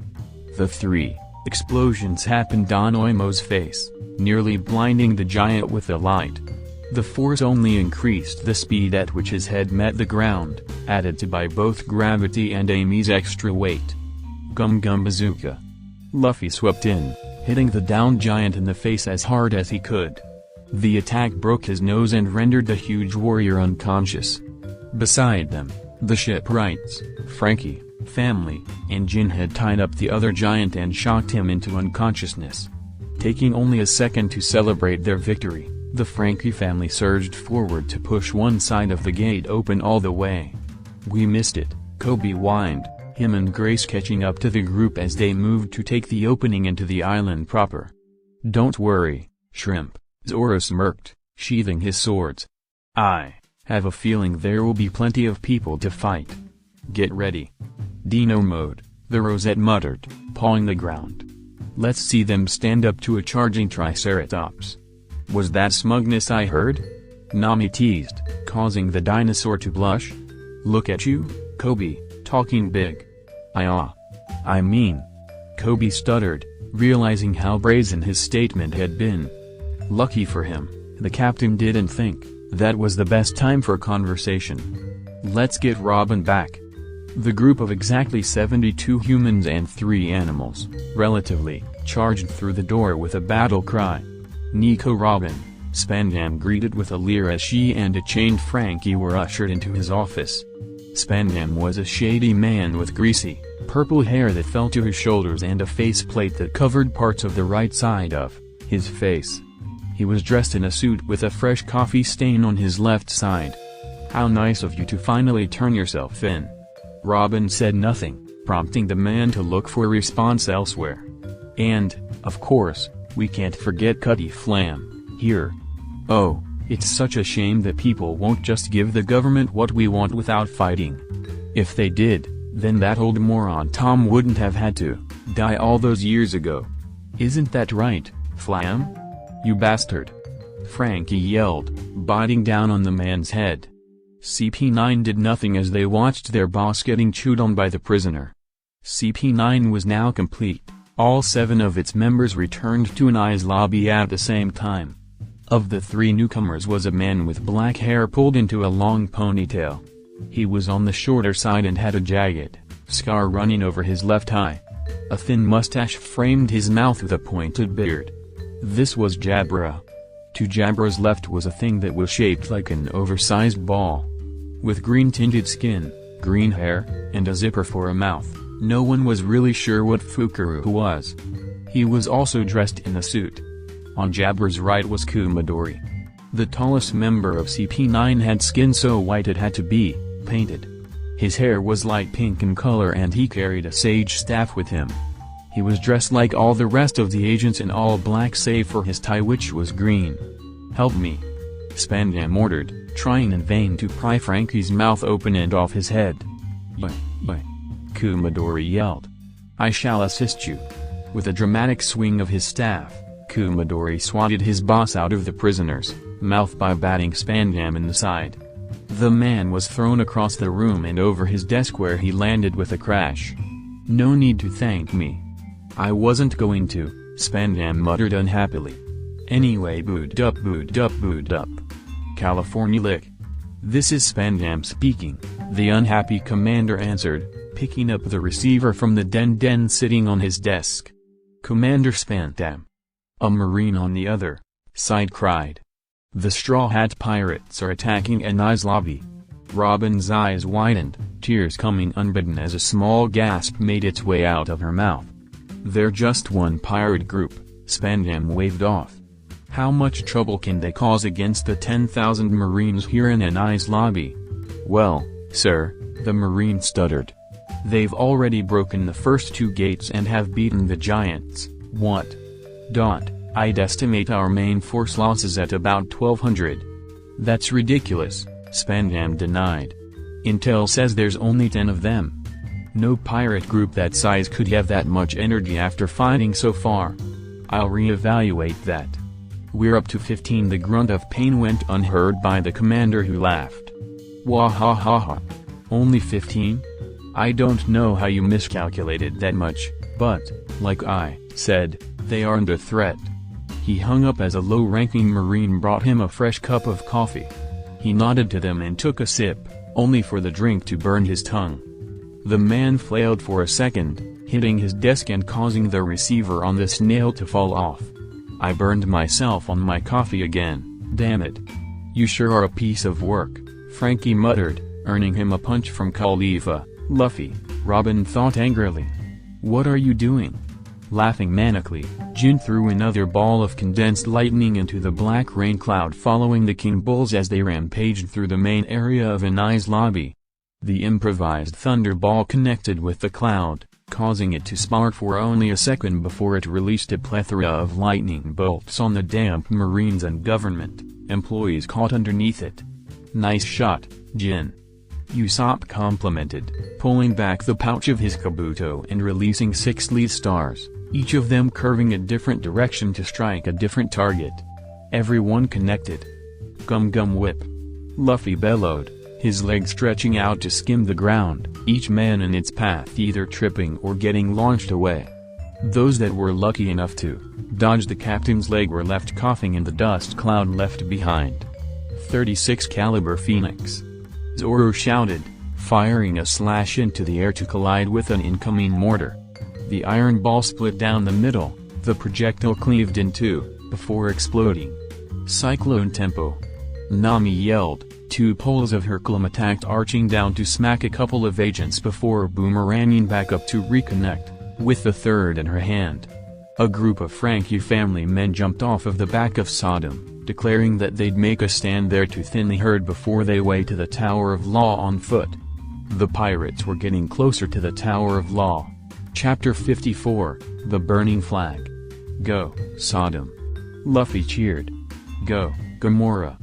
The 3 explosions happened on Oimo's face, nearly blinding the giant with the light. The force only increased the speed at which his head met the ground, added to by both gravity and Amy's extra weight. Gum Gum Bazooka. Luffy swept in, hitting the downed giant in the face as hard as he could. The attack broke his nose and rendered the huge warrior unconscious. Beside them, the shipwrights, Frankie, family, and Jin had tied up the other giant and shocked him into unconsciousness. Taking only a second to celebrate their victory, the Frankie family surged forward to push one side of the gate open all the way. "We missed it," Koby whined, him and Grace catching up to the group as they moved to take the opening into the island proper. "Don't worry, Shrimp," Zoro smirked, sheathing his swords. "I have a feeling there will be plenty of people to fight. Get ready." "Dino mode," the Rosette muttered, pawing the ground. "Let's see them stand up to a charging Triceratops." "Was that smugness I heard?" Nami teased, causing the dinosaur to blush. "Look at you, Koby, talking big." I mean," Koby stuttered, realizing how brazen his statement had been. Lucky for him, the captain didn't think that was the best time for conversation. "Let's get Robin back." The group of exactly 72 humans and 3 animals, relatively, charged through the door with a battle cry. "Nico Robin," Spandam greeted with a leer as she and a chained Frankie were ushered into his office. Spandam was a shady man with greasy, purple hair that fell to his shoulders and a faceplate that covered parts of the right side of his face. He was dressed in a suit with a fresh coffee stain on his left side. "How nice of you to finally turn yourself in." Robin said nothing, prompting the man to look for a response elsewhere. "And, of course, we can't forget Cutty Flam, here. Oh, it's such a shame that people won't just give the government what we want without fighting. If they did, then that old moron Tom wouldn't have had to die all those years ago. Isn't that right, Flam? You bastard!" Frankie yelled, biting down on the man's head. CP9 did nothing as they watched their boss getting chewed on by the prisoner. CP9 was now complete. All 7 of its members returned to Nai's lobby at the same time. Of the 3 newcomers was a man with black hair pulled into a long ponytail. He was on the shorter side and had a jagged scar running over his left eye. A thin mustache framed his mouth with a pointed beard. This was Jabra. To Jabra's left was a thing that was shaped like an oversized ball. With green-tinted skin, green hair, and a zipper for a mouth, no one was really sure what Fukuru was. He was also dressed in a suit. On Jabra's right was Kumadori. The tallest member of CP9 had skin so white it had to be painted. His hair was light pink in color and he carried a sage staff with him. He was dressed like all the rest of the agents in all black save for his tie, which was green. "Help me," Spandam ordered, trying in vain to pry Frankie's mouth open and off his head. "Bye," Kumadori yelled. "I shall assist you." With a dramatic swing of his staff, Kumadori swatted his boss out of the prisoners, mouth by batting Spandam in the side. The man was thrown across the room and over his desk where he landed with a crash. "No need to thank me. I wasn't going to," Spandam muttered unhappily. "Anyway, booed up. California lick." "This is Spandam speaking," the unhappy commander answered, picking up the receiver from the den sitting on his desk. "Commander Spandam." A Marine on the other side cried. "The Straw Hat Pirates are attacking Anai's lobby." Robin's eyes widened, tears coming unbidden as a small gasp made its way out of her mouth. "They're just one pirate group," Spandam waved off. "How much trouble can they cause against the 10,000 Marines here in Anai's lobby?" "Well, sir," the Marine stuttered. "They've already broken the first 2 gates and have beaten the giants." "What?" "I'd estimate our main force losses at about 1,200. "That's ridiculous," Spandam denied. "Intel says there's only 10 of them. No pirate group that size could have that much energy after fighting so far. I'll reevaluate that." "We're up to 15." The grunt of pain went unheard by the commander, who laughed. "Wahahaha. Only 15? I don't know how you miscalculated that much, but, like I said, they are under threat." He hung up as a low-ranking Marine brought him a fresh cup of coffee. He nodded to them and took a sip, only for the drink to burn his tongue. The man flailed for a second, hitting his desk and causing the receiver on this nail to fall off. "I burned myself on my coffee again, damn it." "You sure are a piece of work," Frankie muttered, earning him a punch from Khalifa. "Luffy," Robin thought angrily. "What are you doing?" Laughing manically, Jin threw another ball of condensed lightning into the black rain cloud following the King Bulls as they rampaged through the main area of Anai's lobby. The improvised thunder ball connected with the cloud, causing it to spark for only a second before it released a plethora of lightning bolts on the damp Marines and government employees caught underneath it. "Nice shot, Jin," Usopp complimented, pulling back the pouch of his kabuto and releasing 6 lead stars, each of them curving a different direction to strike a different target. Everyone connected. "Gum Gum Whip," Luffy bellowed, his legs stretching out to skim the ground, each man in its path either tripping or getting launched away. Those that were lucky enough to dodge the captain's leg were left coughing in the dust cloud left behind. "36 caliber Phoenix," Zoro shouted, firing a slash into the air to collide with an incoming mortar. The iron ball split down the middle, the projectile cleaved in two, before exploding. "Cyclone tempo," Nami yelled, 2 poles of her clum attacked, arching down to smack a couple of agents before boomeranging back up to reconnect, with the third in her hand. A group of Frankie family men jumped off of the back of Sodom, declaring that they'd make a stand there to thin the herd before they way to the Tower of Law on foot. The pirates were getting closer to the Tower of Law. Chapter 54, The Burning Flag. "Go, Sodom!" Luffy cheered. "Go, Gamora!"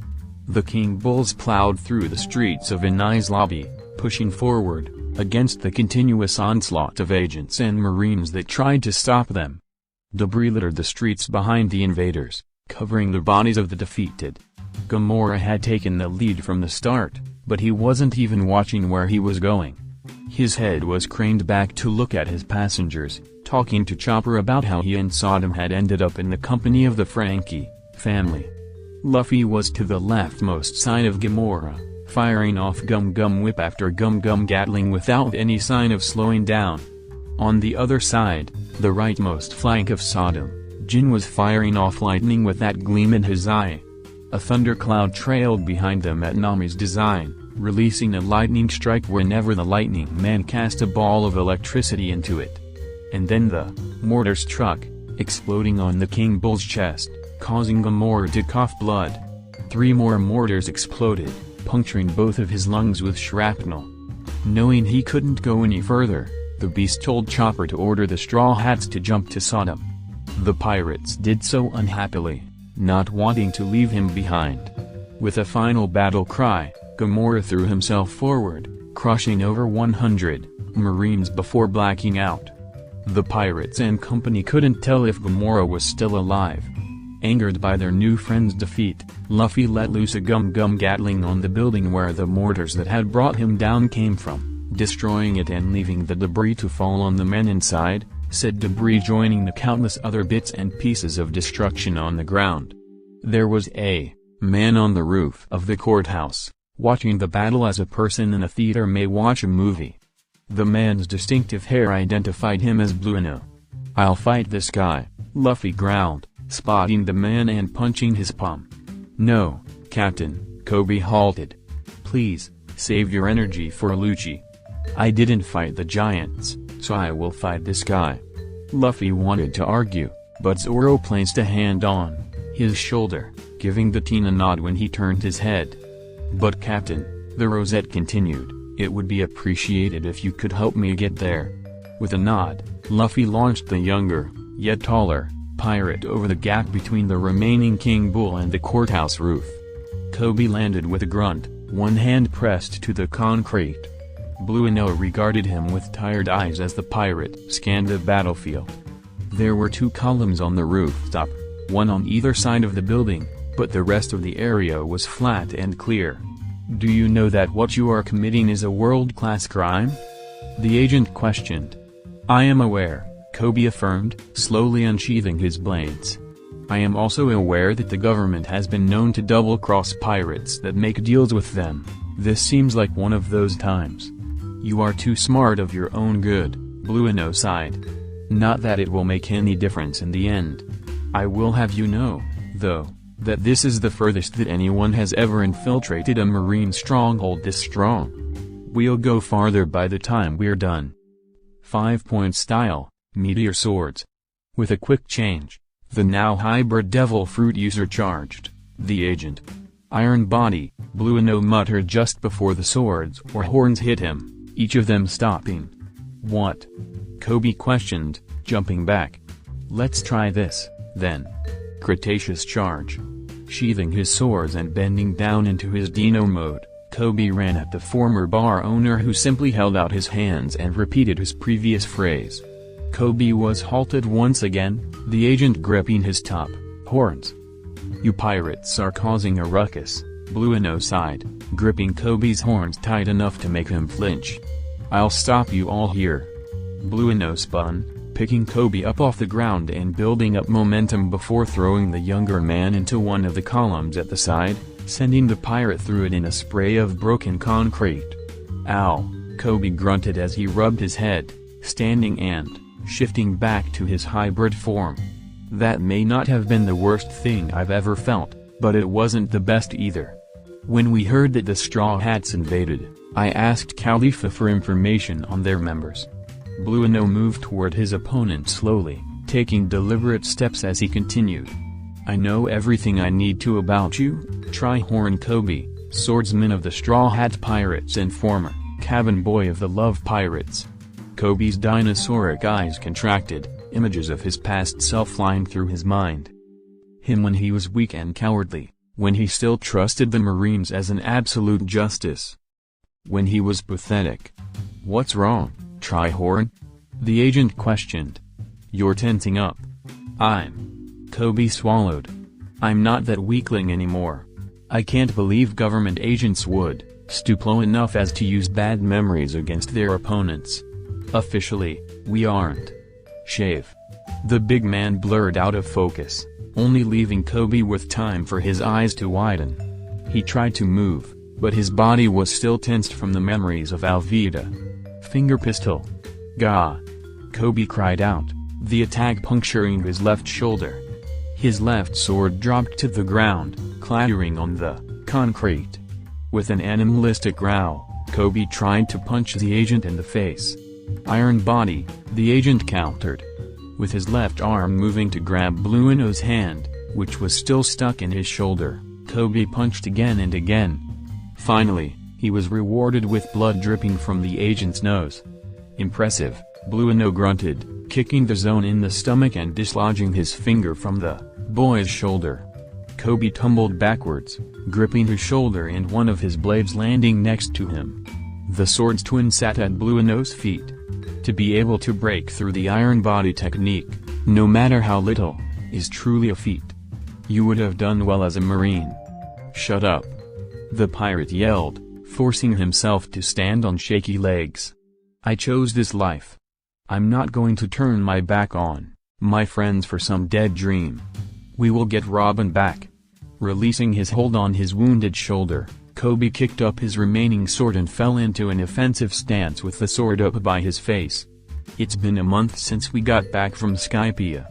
The King Bulls plowed through the streets of Anai's lobby, pushing forward, against the continuous onslaught of agents and Marines that tried to stop them. Debris littered the streets behind the invaders, covering the bodies of the defeated. Gamora had taken the lead from the start, but he wasn't even watching where he was going. His head was craned back to look at his passengers, talking to Chopper about how he and Sodom had ended up in the company of the Frankie family. Luffy was to the leftmost side of Gamora, firing off Gum Gum Whip after Gum Gum Gatling without any sign of slowing down. On the other side, the rightmost flank of Sodom, Jin was firing off lightning with that gleam in his eye. A thundercloud trailed behind them at Nami's design, releasing a lightning strike whenever the lightning man cast a ball of electricity into it. And then the mortar struck, exploding on the King Bull's chest, causing Gamora to cough blood. 3 more mortars exploded, puncturing both of his lungs with shrapnel. Knowing he couldn't go any further, the beast told Chopper to order the Straw Hats to jump to Sodom. The pirates did so unhappily, not wanting to leave him behind. With a final battle cry, Gamora threw himself forward, crushing over 100 Marines before blacking out. The pirates and company couldn't tell if Gamora was still alive. Angered by their new friend's defeat, Luffy let loose a Gum Gum Gatling on the building where the mortars that had brought him down came from, destroying it and leaving the debris to fall on the men inside, said debris joining the countless other bits and pieces of destruction on the ground. There was a man on the roof of the courthouse, watching the battle as a person in a theater may watch a movie. The man's distinctive hair identified him as Blueno. "I'll fight this guy," Luffy growled, spotting the man and punching his palm. "No, Captain," Koby halted. "Please, save your energy for Lucci. I didn't fight the giants, so I will fight this guy." Luffy wanted to argue, but Zoro placed a hand on his shoulder, giving the teen a nod when he turned his head. "But Captain," the Rosette continued, "it would be appreciated if you could help me get there." With a nod, Luffy launched the younger, yet taller, pirate over the gap between the remaining King Bull and the courthouse roof. Koby landed with a grunt, one hand pressed to the concrete. Blueno regarded him with tired eyes as the pirate scanned the battlefield. There were 2 columns on the rooftop, one on either side of the building, but the rest of the area was flat and clear. "Do you know that what you are committing is a world-class crime?" the agent questioned. "I am aware," Koby affirmed, slowly unsheathing his blades. "I am also aware that the government has been known to double-cross pirates that make deals with them. This seems like one of those times." "You are too smart of your own good," Blueno sighed. "Not that it will make any difference in the end. I will have you know, though, that this is the furthest that anyone has ever infiltrated a marine stronghold this strong. We'll go farther by the time we're done." 5-point style, meteor swords. With a quick change, the now hybrid DevilFruit user charged the agent. "Iron body," Blueno muttered just before the swords or horns hit him, each of them stopping. "What?" Koby questioned, jumping back. "Let's try this, then." Cretaceous charge. Sheathing his swords and bending down into his Dino mode, Koby ran at the former bar owner who simply held out his hands and repeated his previous phrase. Koby was halted once again, the agent gripping his top horns. "You pirates are causing a ruckus," Blueno sighed, gripping Koby's horns tight enough to make him flinch. "I'll stop you all here." Blueno spun, picking Koby up off the ground and building up momentum before throwing the younger man into one of the columns at the side, sending the pirate through it in a spray of broken concrete. "Ow," Koby grunted as he rubbed his head, standing and shifting back to his hybrid form. "That may not have been the worst thing I've ever felt, but it wasn't the best either. When we heard that the Straw Hats invaded, I asked Khalifa for information on their members." Blueno moved toward his opponent slowly, taking deliberate steps as he continued. "I know everything I need to about you, Tri-Horn Koby, swordsman of the Straw Hat Pirates and former cabin boy of the Love Pirates." Koby's dinosauric eyes contracted, images of his past self flying through his mind. Him when he was weak and cowardly, when he still trusted the Marines as an absolute justice. When he was pathetic. "What's wrong, Tri-Horn?" the agent questioned. "You're tensing up." Koby swallowed. "I'm not that weakling anymore. I can't believe government agents would stoop low enough as to use bad memories against their opponents. Officially, we aren't." "Shave." The big man blurred out of focus, only leaving Koby with time for his eyes to widen. He tried to move, but his body was still tensed from the memories of Alvida. "Finger pistol." "Gah!" Koby cried out, the attack puncturing his left shoulder. His left sword dropped to the ground, clattering on the concrete. With an animalistic growl, Koby tried to punch the agent in the face. "Iron body," the agent countered. With his left arm moving to grab Blueno's hand, which was still stuck in his shoulder, Koby punched again and again. Finally, he was rewarded with blood dripping from the agent's nose. "Impressive," Blueno grunted, kicking the zone in the stomach and dislodging his finger from the boy's shoulder. Koby tumbled backwards, gripping his shoulder and one of his blades landing next to him. The sword's twin sat at Blueno's feet. To be able to break through the iron body technique, no matter how little, is truly a feat. You would have done well as a marine. "Shut up!" the pirate yelled, forcing himself to stand on shaky legs. "I chose this life. I'm not going to turn my back on my friends for some dead dream. We will get Robin back." Releasing his hold on his wounded shoulder, Koby kicked up his remaining sword and fell into an offensive stance with the sword up by his face. It's been a month since we got back from Skypiea.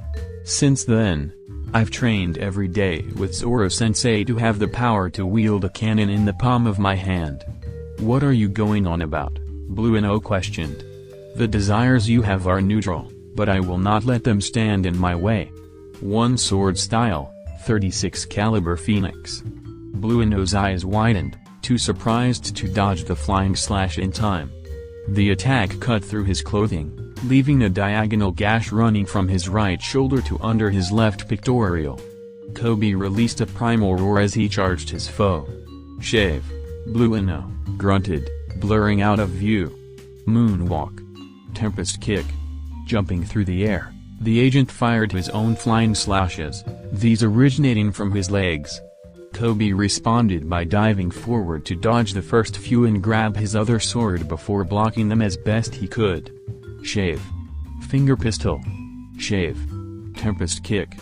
Since then, I've trained every day with Zoro-sensei to have the power to wield a cannon in the palm of my hand. What are you going on about? Blueno questioned. The desires you have are neutral, but I will not let them stand in my way. One sword style, 36 caliber Phoenix. Blueno's eyes widened, too surprised to dodge the flying slash in time. The attack cut through his clothing, leaving a diagonal gash running from his right shoulder to under his left pectoral. Koby released a primal roar as he charged his foe. Shave. Blueno grunted, blurring out of view. Moonwalk. Tempest kick. Jumping through the air, the agent fired his own flying slashes, these originating from his legs. Koby responded by diving forward to dodge the first few and grab his other sword before blocking them as best he could. Shave. Finger pistol. Shave. Tempest kick.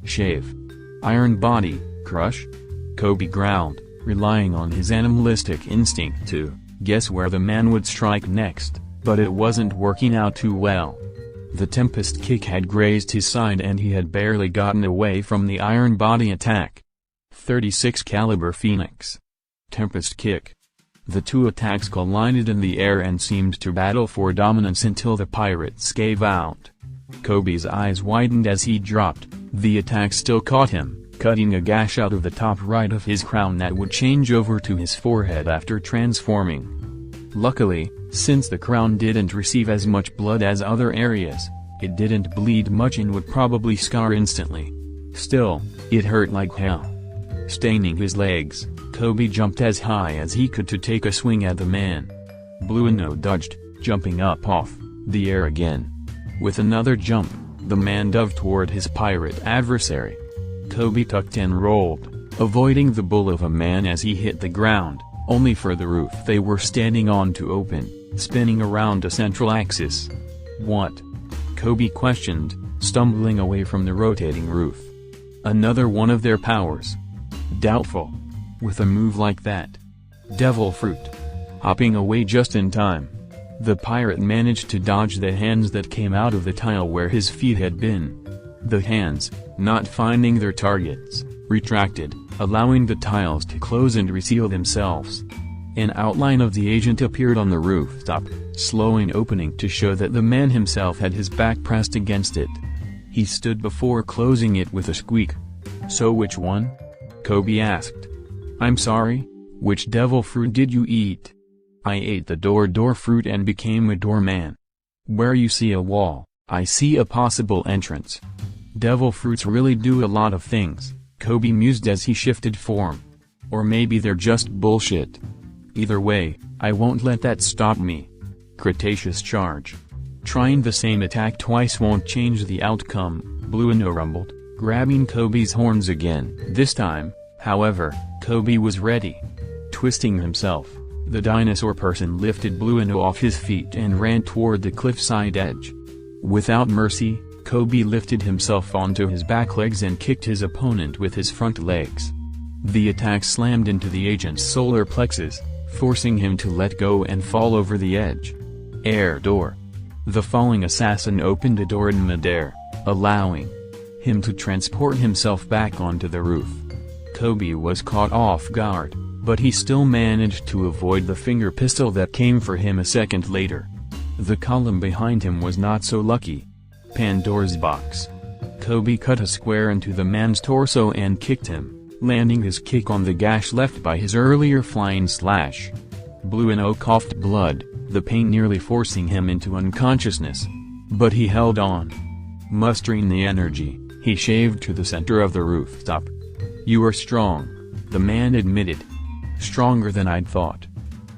Shave. Iron body, crush? Koby growled, relying on his animalistic instinct to guess where the man would strike next, but it wasn't working out too well. The Tempest kick had grazed his side and he had barely gotten away from the iron body attack. 36 caliber Phoenix. Tempest kick. The two attacks collided in the air and seemed to battle for dominance until the pirates gave out. Koby's eyes widened as he dropped, the attack still caught him, cutting a gash out of the top right of his crown that would change over to his forehead after transforming. Luckily, since the crown didn't receive as much blood as other areas, it didn't bleed much and would probably scar instantly. Still, it hurt like hell. Staining his legs, Koby jumped as high as he could to take a swing at the man. Blueno dodged, jumping up off the air again. With another jump, the man dove toward his pirate adversary. Koby tucked and rolled, avoiding the bull of a man as he hit the ground, only for the roof they were standing on to open, spinning around a central axis. What? Koby questioned, stumbling away from the rotating roof. Another one of their powers. Doubtful. With a move like that. DevilFruit. Hopping away just in time. The pirate managed to dodge the hands that came out of the tile where his feet had been. The hands, not finding their targets, retracted, allowing the tiles to close and reseal themselves. An outline of the agent appeared on the rooftop, slowing opening to show that the man himself had his back pressed against it. He stood before closing it with a squeak. So which one? Koby asked. I'm sorry, which devil fruit did you eat? I ate the door fruit and became a doorman. Where you see a wall, I see a possible entrance. Devil fruits really do a lot of things, Koby mused as he shifted form. Or maybe they're just bullshit. Either way, I won't let that stop me. Cretaceous charge. Trying the same attack twice won't change the outcome, Blueno rumbled, grabbing Koby's horns again. This time, however, Koby was ready. Twisting himself, the dinosaur person lifted Blueno off his feet and ran toward the cliffside edge. Without mercy, Koby lifted himself onto his back legs and kicked his opponent with his front legs. The attack slammed into the agent's solar plexus, forcing him to let go and fall over the edge. Air door. The falling assassin opened a door in midair, allowing him to transport himself back onto the roof. Koby was caught off guard, but he still managed to avoid the finger pistol that came for him a second later. The column behind him was not so lucky. Pandora's box. Koby cut a square into the man's torso and kicked him, landing his kick on the gash left by his earlier flying slash. Blueno coughed blood, the pain nearly forcing him into unconsciousness. But he held on. Mustering the energy, he shaved to the center of the rooftop. You are strong, the man admitted. Stronger than I'd thought.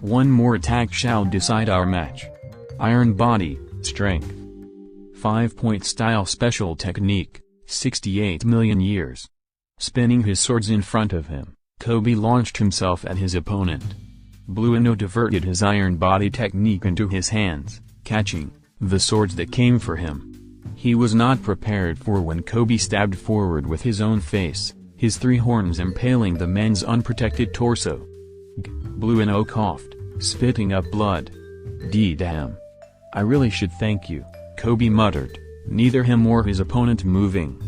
One more attack shall decide our match. Iron body, strength. 5-point style special technique, 68 million years. Spinning his swords in front of him, Koby launched himself at his opponent. Blueno diverted his iron body technique into his hands, catching the swords that came for him. He was not prepared for when Koby stabbed forward with his own face, his three horns impaling the man's unprotected torso. Blueno coughed, spitting up blood. Damn. I really should thank you, Koby muttered, neither him or his opponent moving.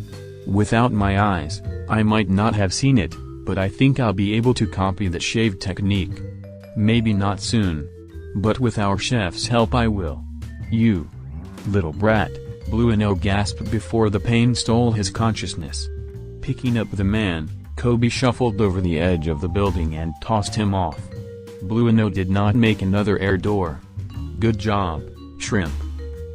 Without my eyes, I might not have seen it, but I think I'll be able to copy that shave technique. Maybe not soon. But with our chef's help I will. You little brat, Blueno gasped before the pain stole his consciousness. Picking up the man, Koby shuffled over the edge of the building and tossed him off. Blueno did not make another air door. Good job, shrimp.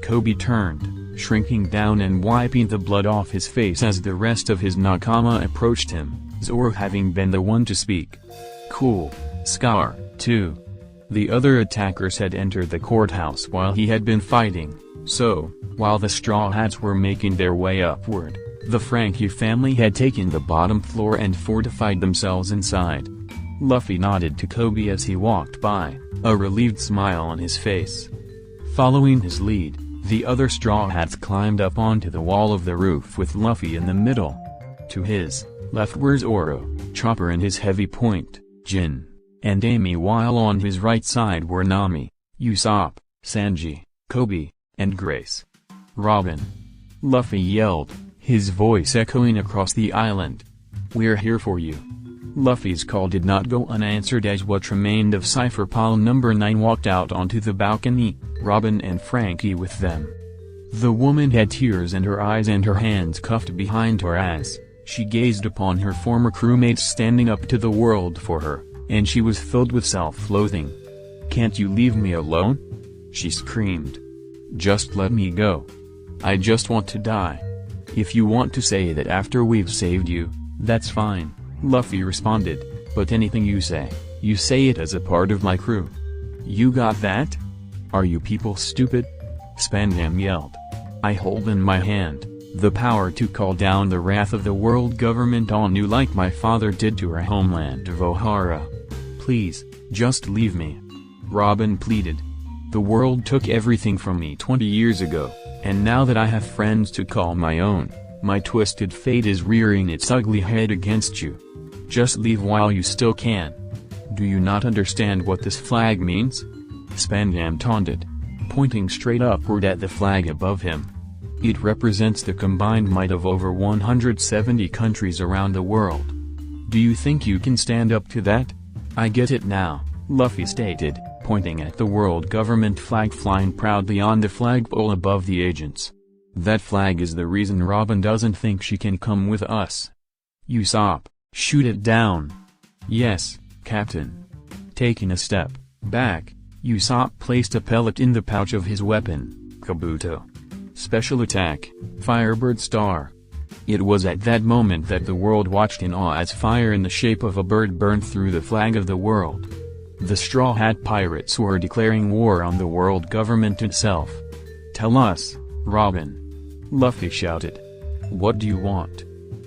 Koby turned, shrinking down and wiping the blood off his face as the rest of his nakama approached him, Zoro having been the one to speak. Cool, Scar, too. The other attackers had entered the courthouse while he had been fighting, so, while the Straw Hats were making their way upward, the Frankie family had taken the bottom floor and fortified themselves inside. Luffy nodded to Koby as he walked by, a relieved smile on his face. Following his lead, the other Straw Hats climbed up onto the wall of the roof with Luffy in the middle. To his left were Zoro, Chopper and his heavy point, Jin, and Amy, while on his right side were Nami, Usopp, Sanji, Koby, and Grace. Robin! Luffy yelled, his voice echoing across the island. We're here for you. Luffy's call did not go unanswered as what remained of Cypher Pile number 9 walked out onto the balcony, Robin and Frankie with them. The woman had tears in her eyes and her hands cuffed behind her as she gazed upon her former crewmates standing up to the world for her, and she was filled with self-loathing. Can't you leave me alone? She screamed. Just let me go. I just want to die. If you want to say that after we've saved you, that's fine, Luffy responded, but anything you say it as a part of my crew. You got that? Are you people stupid? Spandam yelled. I hold in my hand the power to call down the wrath of the world government on you like my father did to our homeland of Ohara. Please, just leave me. Robin pleaded. The world took everything from me 20 years ago, and now that I have friends to call my own, my twisted fate is rearing its ugly head against you. Just leave while you still can. Do you not understand what this flag means? Spandam taunted, pointing straight upward at the flag above him. It represents the combined might of over 170 countries around the world. Do you think you can stand up to that? I get it now, Luffy stated, pointing at the world government flag flying proudly on the flagpole above the agents. That flag is the reason Robin doesn't think she can come with us. Usopp, shoot it down. Yes, Captain. Taking a step back, Usopp placed a pellet in the pouch of his weapon, Kabuto. Special attack, Firebird Star. It was at that moment that the world watched in awe as fire in the shape of a bird burned through the flag of the world. The Straw Hat Pirates were declaring war on the world government itself. Tell us, Robin. Luffy shouted. What do you want?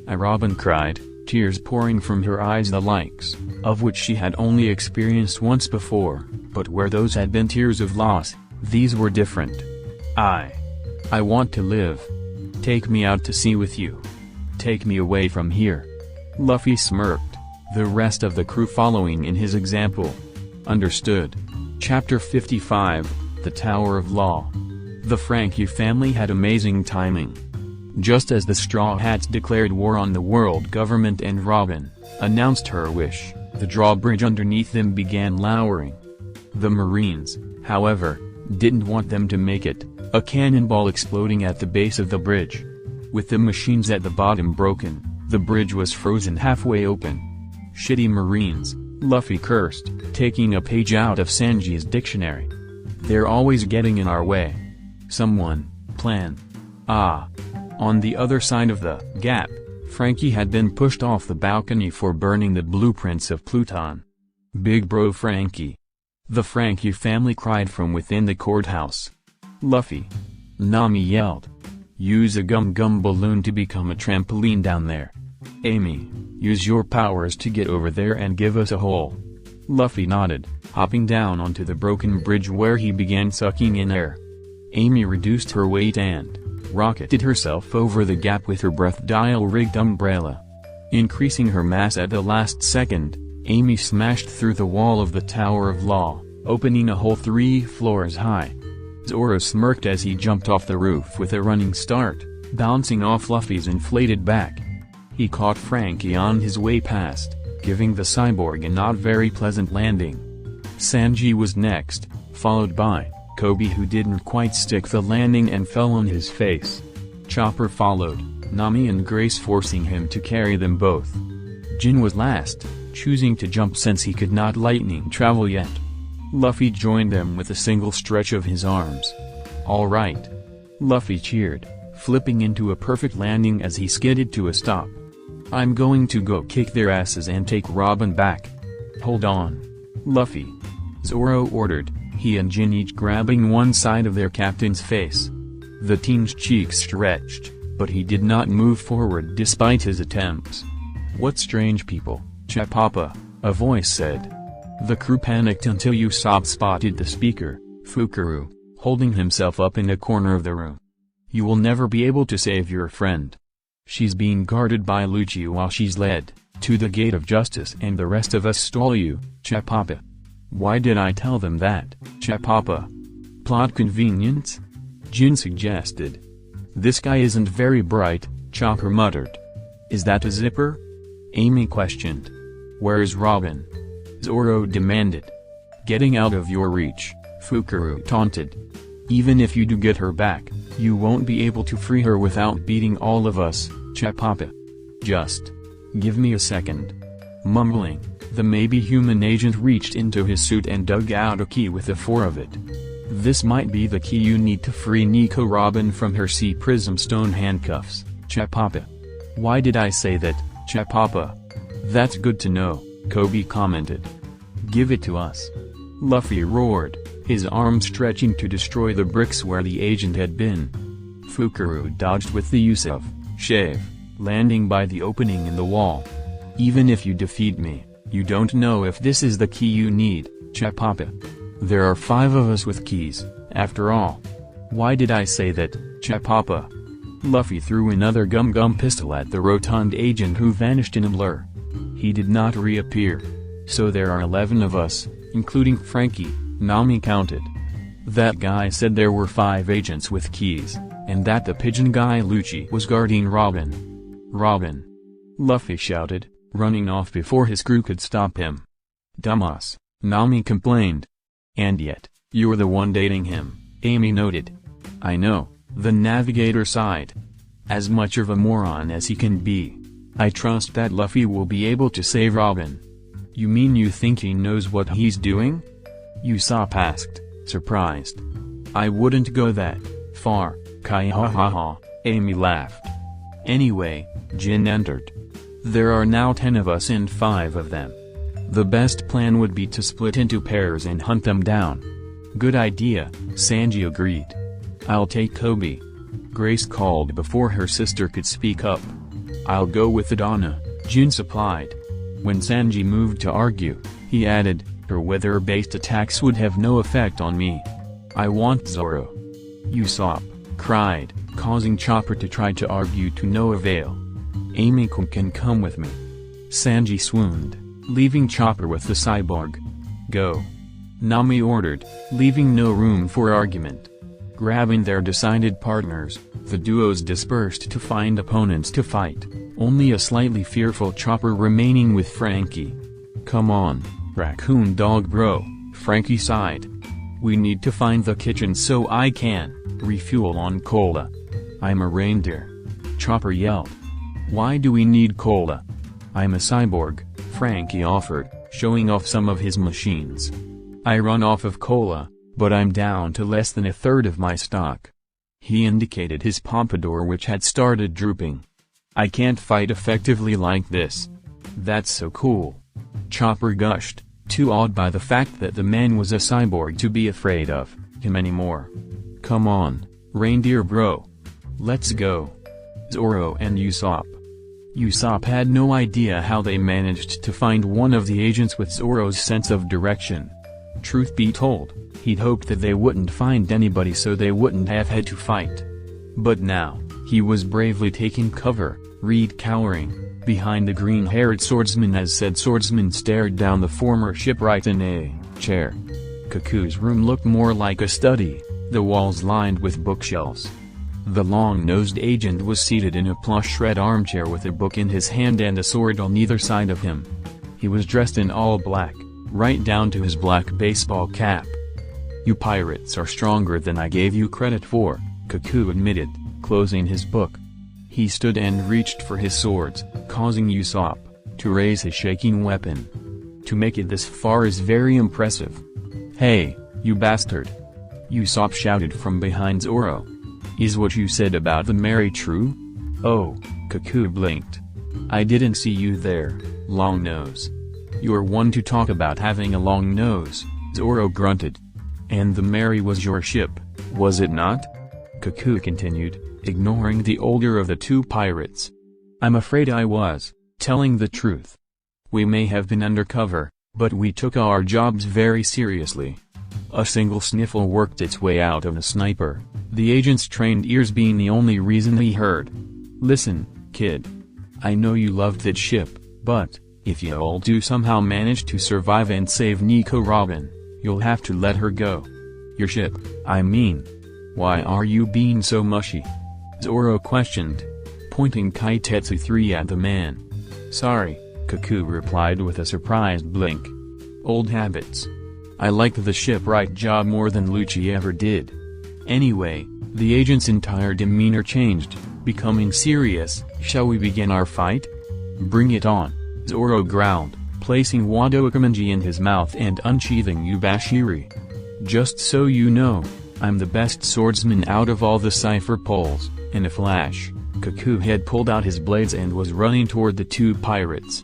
Robin cried, tears pouring from her eyes, the likes of which she had only experienced once before, but where those had been tears of loss, these were different. I want to live. Take me out to sea with you. Take me away from here. Luffy smirked, the rest of the crew following in his example. Understood. Chapter 55, The Tower of Law. The Frankie family had amazing timing. Just as the Straw Hats declared war on the world government and Robin announced her wish, the drawbridge underneath them began lowering. The Marines, however, didn't want them to make it, a cannonball exploding at the base of the bridge. With the machines at the bottom broken, the bridge was frozen halfway open. Shitty Marines, Luffy cursed, taking a page out of Sanji's dictionary. They're always getting in our way. Someone, plan. On the other side of the gap, Frankie had been pushed off the balcony for burning the blueprints of Pluton. Big bro Frankie. The Frankie family cried from within the courthouse. Luffy. Nami yelled. Use a gum-gum balloon to become a trampoline down there. Amy, use your powers to get over there and give us a hole. Luffy nodded, hopping down onto the broken bridge where he began sucking in air. Amy reduced her weight and rocketed herself over the gap with her breath dial-rigged umbrella. Increasing her mass at the last second, Amy smashed through the wall of the Tower of Law, opening a hole 3 floors high. Zoro smirked as he jumped off the roof with a running start, bouncing off Luffy's inflated back. He caught Franky on his way past, giving the cyborg a not very pleasant landing. Sanji was next, followed by Koby, who didn't quite stick the landing and fell on his face. Chopper followed, Nami and Grace forcing him to carry them both. Jin was last, choosing to jump since he could not lightning travel yet. Luffy joined them with a single stretch of his arms. "All right." Luffy cheered, flipping into a perfect landing as he skidded to a stop. "I'm going to go kick their asses and take Robin back." "Hold on, Luffy," Zoro ordered, he and Jin each grabbing one side of their captain's face. The teen's cheeks stretched, but he did not move forward despite his attempts. "What strange people, Chapapa," a voice said. The crew panicked until Usopp spotted the speaker, Fukuru, holding himself up in a corner of the room. "You will never be able to save your friend. She's being guarded by Lucci while she's led to the gate of justice, and the rest of us stole you, Chapapa." "Why did I tell them that, Chapapa?" "Plot convenience?" Jin suggested. "This guy isn't very bright," Chopper muttered. "Is that a zipper?" Amy questioned. "Where's Robin?" Zoro demanded. "Getting out of your reach," Fukuru taunted. "Even if you do get her back, you won't be able to free her without beating all of us, Chapapa. Just give me a second." Mumbling, the maybe human agent reached into his suit and dug out a key with the 4 of it. "This might be the key you need to free Nico Robin from her sea prism stone handcuffs, Chapapa." "Why did I say that, Chapapa?" "That's good to know," Koby commented. "Give it to us," Luffy roared, his arm stretching to destroy the bricks where the agent had been. Fukuru dodged with the use of shave, landing by the opening in the wall. "Even if you defeat me, you don't know if this is the key you need, Chapapa. There are 5 of us with keys, after all." "Why did I say that, Chapapa?" Luffy threw another gum pistol at the rotund agent, who vanished in a blur. He did not reappear. "So there are 11 of us, including Franky," Nami counted. "That guy said there were 5 agents with keys, and that the pigeon guy Lucci was guarding Robin." "Robin!" Luffy shouted, running off before his crew could stop him. "Dumbass," Nami complained. "And yet, you're the one dating him," Amy noted. "I know," the navigator sighed. "As much of a moron as he can be. I trust that Luffy will be able to save Robin." "You mean you think he knows what he's doing?" Usopp asked, surprised. "I wouldn't go that far, Kai ha ha ha," Amy laughed. Anyway, Jin entered. "There are now 10 of us and 5 of them. The best plan would be to split into pairs and hunt them down." "Good idea," Sanji agreed. "I'll take Koby," Grace called before her sister could speak up. "I'll go with Adana," Jin supplied. When Sanji moved to argue, he added, "Her weather-based attacks would have no effect on me. I want Zoro." Usopp cried, causing Chopper to try to argue to no avail. "Amy can come with me." Sanji swooned, leaving Chopper with the cyborg. "Go," Nami ordered, leaving no room for argument. Grabbing their decided partners, the duos dispersed to find opponents to fight, only a slightly fearful Chopper remaining with Franky. "Come on, raccoon dog bro," Franky sighed. "We need to find the kitchen so I can refuel on cola." "I'm a reindeer," Chopper yelled. "Why do we need cola?" "I'm a cyborg," Franky offered, showing off some of his machines. "I run off of cola, but I'm down to less than a third of my stock." He indicated his pompadour, which had started drooping. "I can't fight effectively like this." "That's so cool," Chopper gushed, too awed by the fact that the man was a cyborg to be afraid of him anymore. "Come on, reindeer bro. Let's go." Zoro and Usopp. Usopp had no idea how they managed to find one of the agents with Zoro's sense of direction. Truth be told, he'd hoped that they wouldn't find anybody so they wouldn't have had to fight. But now, he was bravely taking cover, Reed cowering. behind the green-haired swordsman. As said swordsman stared down the former shipwright in a chair. Koku's room looked more like a study, the walls lined with bookshelves. The long-nosed agent was seated in a plush red armchair with a book in his hand and a sword on either side of him. He was dressed in all black, right down to his black baseball cap. "You pirates are stronger than I gave you credit for," Koku admitted, closing his book. He stood and reached for his swords, causing Usopp to raise his shaking weapon. "To make it this far is very impressive." "Hey, you bastard!" Usopp shouted from behind Zoro. "Is what you said about the Mary true?" "Oh," Koku blinked. "I didn't see you there, long nose." "You're one to talk about having a long nose," Zoro grunted. "And the Mary was your ship, was it not?" Koku continued, ignoring the older of the two pirates. "I'm afraid I was, telling the truth. We may have been undercover, but we took our jobs very seriously." A single sniffle worked its way out of the sniper, the agent's trained ears being the only reason he heard. "Listen, kid. I know you loved that ship, but, if you all do somehow manage to survive and save Nico Robin, you'll have to let her go. Your ship, I mean. Why are you being so mushy?" Zoro questioned, pointing Kaitetsu 3 at the man. "Sorry," Koku replied with a surprised blink. "Old habits. I liked the shipwright job more than Lucci ever did." Anyway, the agent's entire demeanor changed, becoming serious. "Shall we begin our fight?" "Bring it on," Zoro growled, placing Wado Akamenji in his mouth and unsheathing Yubashiri. "Just so you know, I'm the best swordsman out of all the cipher poles." In a flash, Koku had pulled out his blades and was running toward the two pirates.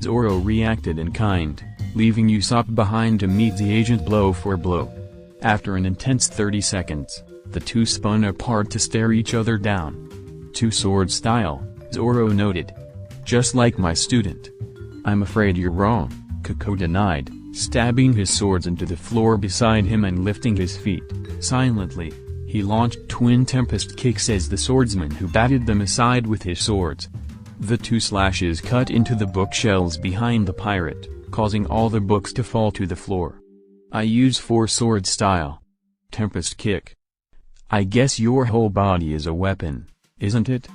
Zoro reacted in kind, leaving Usopp behind to meet the agent blow for blow. After an intense 30 seconds, the two spun apart to stare each other down. "Two-sword style," Zoro noted. "Just like my student." "I'm afraid you're wrong," Koku denied, stabbing his swords into the floor beside him and lifting his feet. Silently, he launched twin tempest kicks as the swordsman who batted them aside with his swords. The two slashes cut into the bookshelves behind the pirate, causing all the books to fall to the floor. "I use four-sword style. Tempest kick. I guess your whole body is a weapon, isn't it?"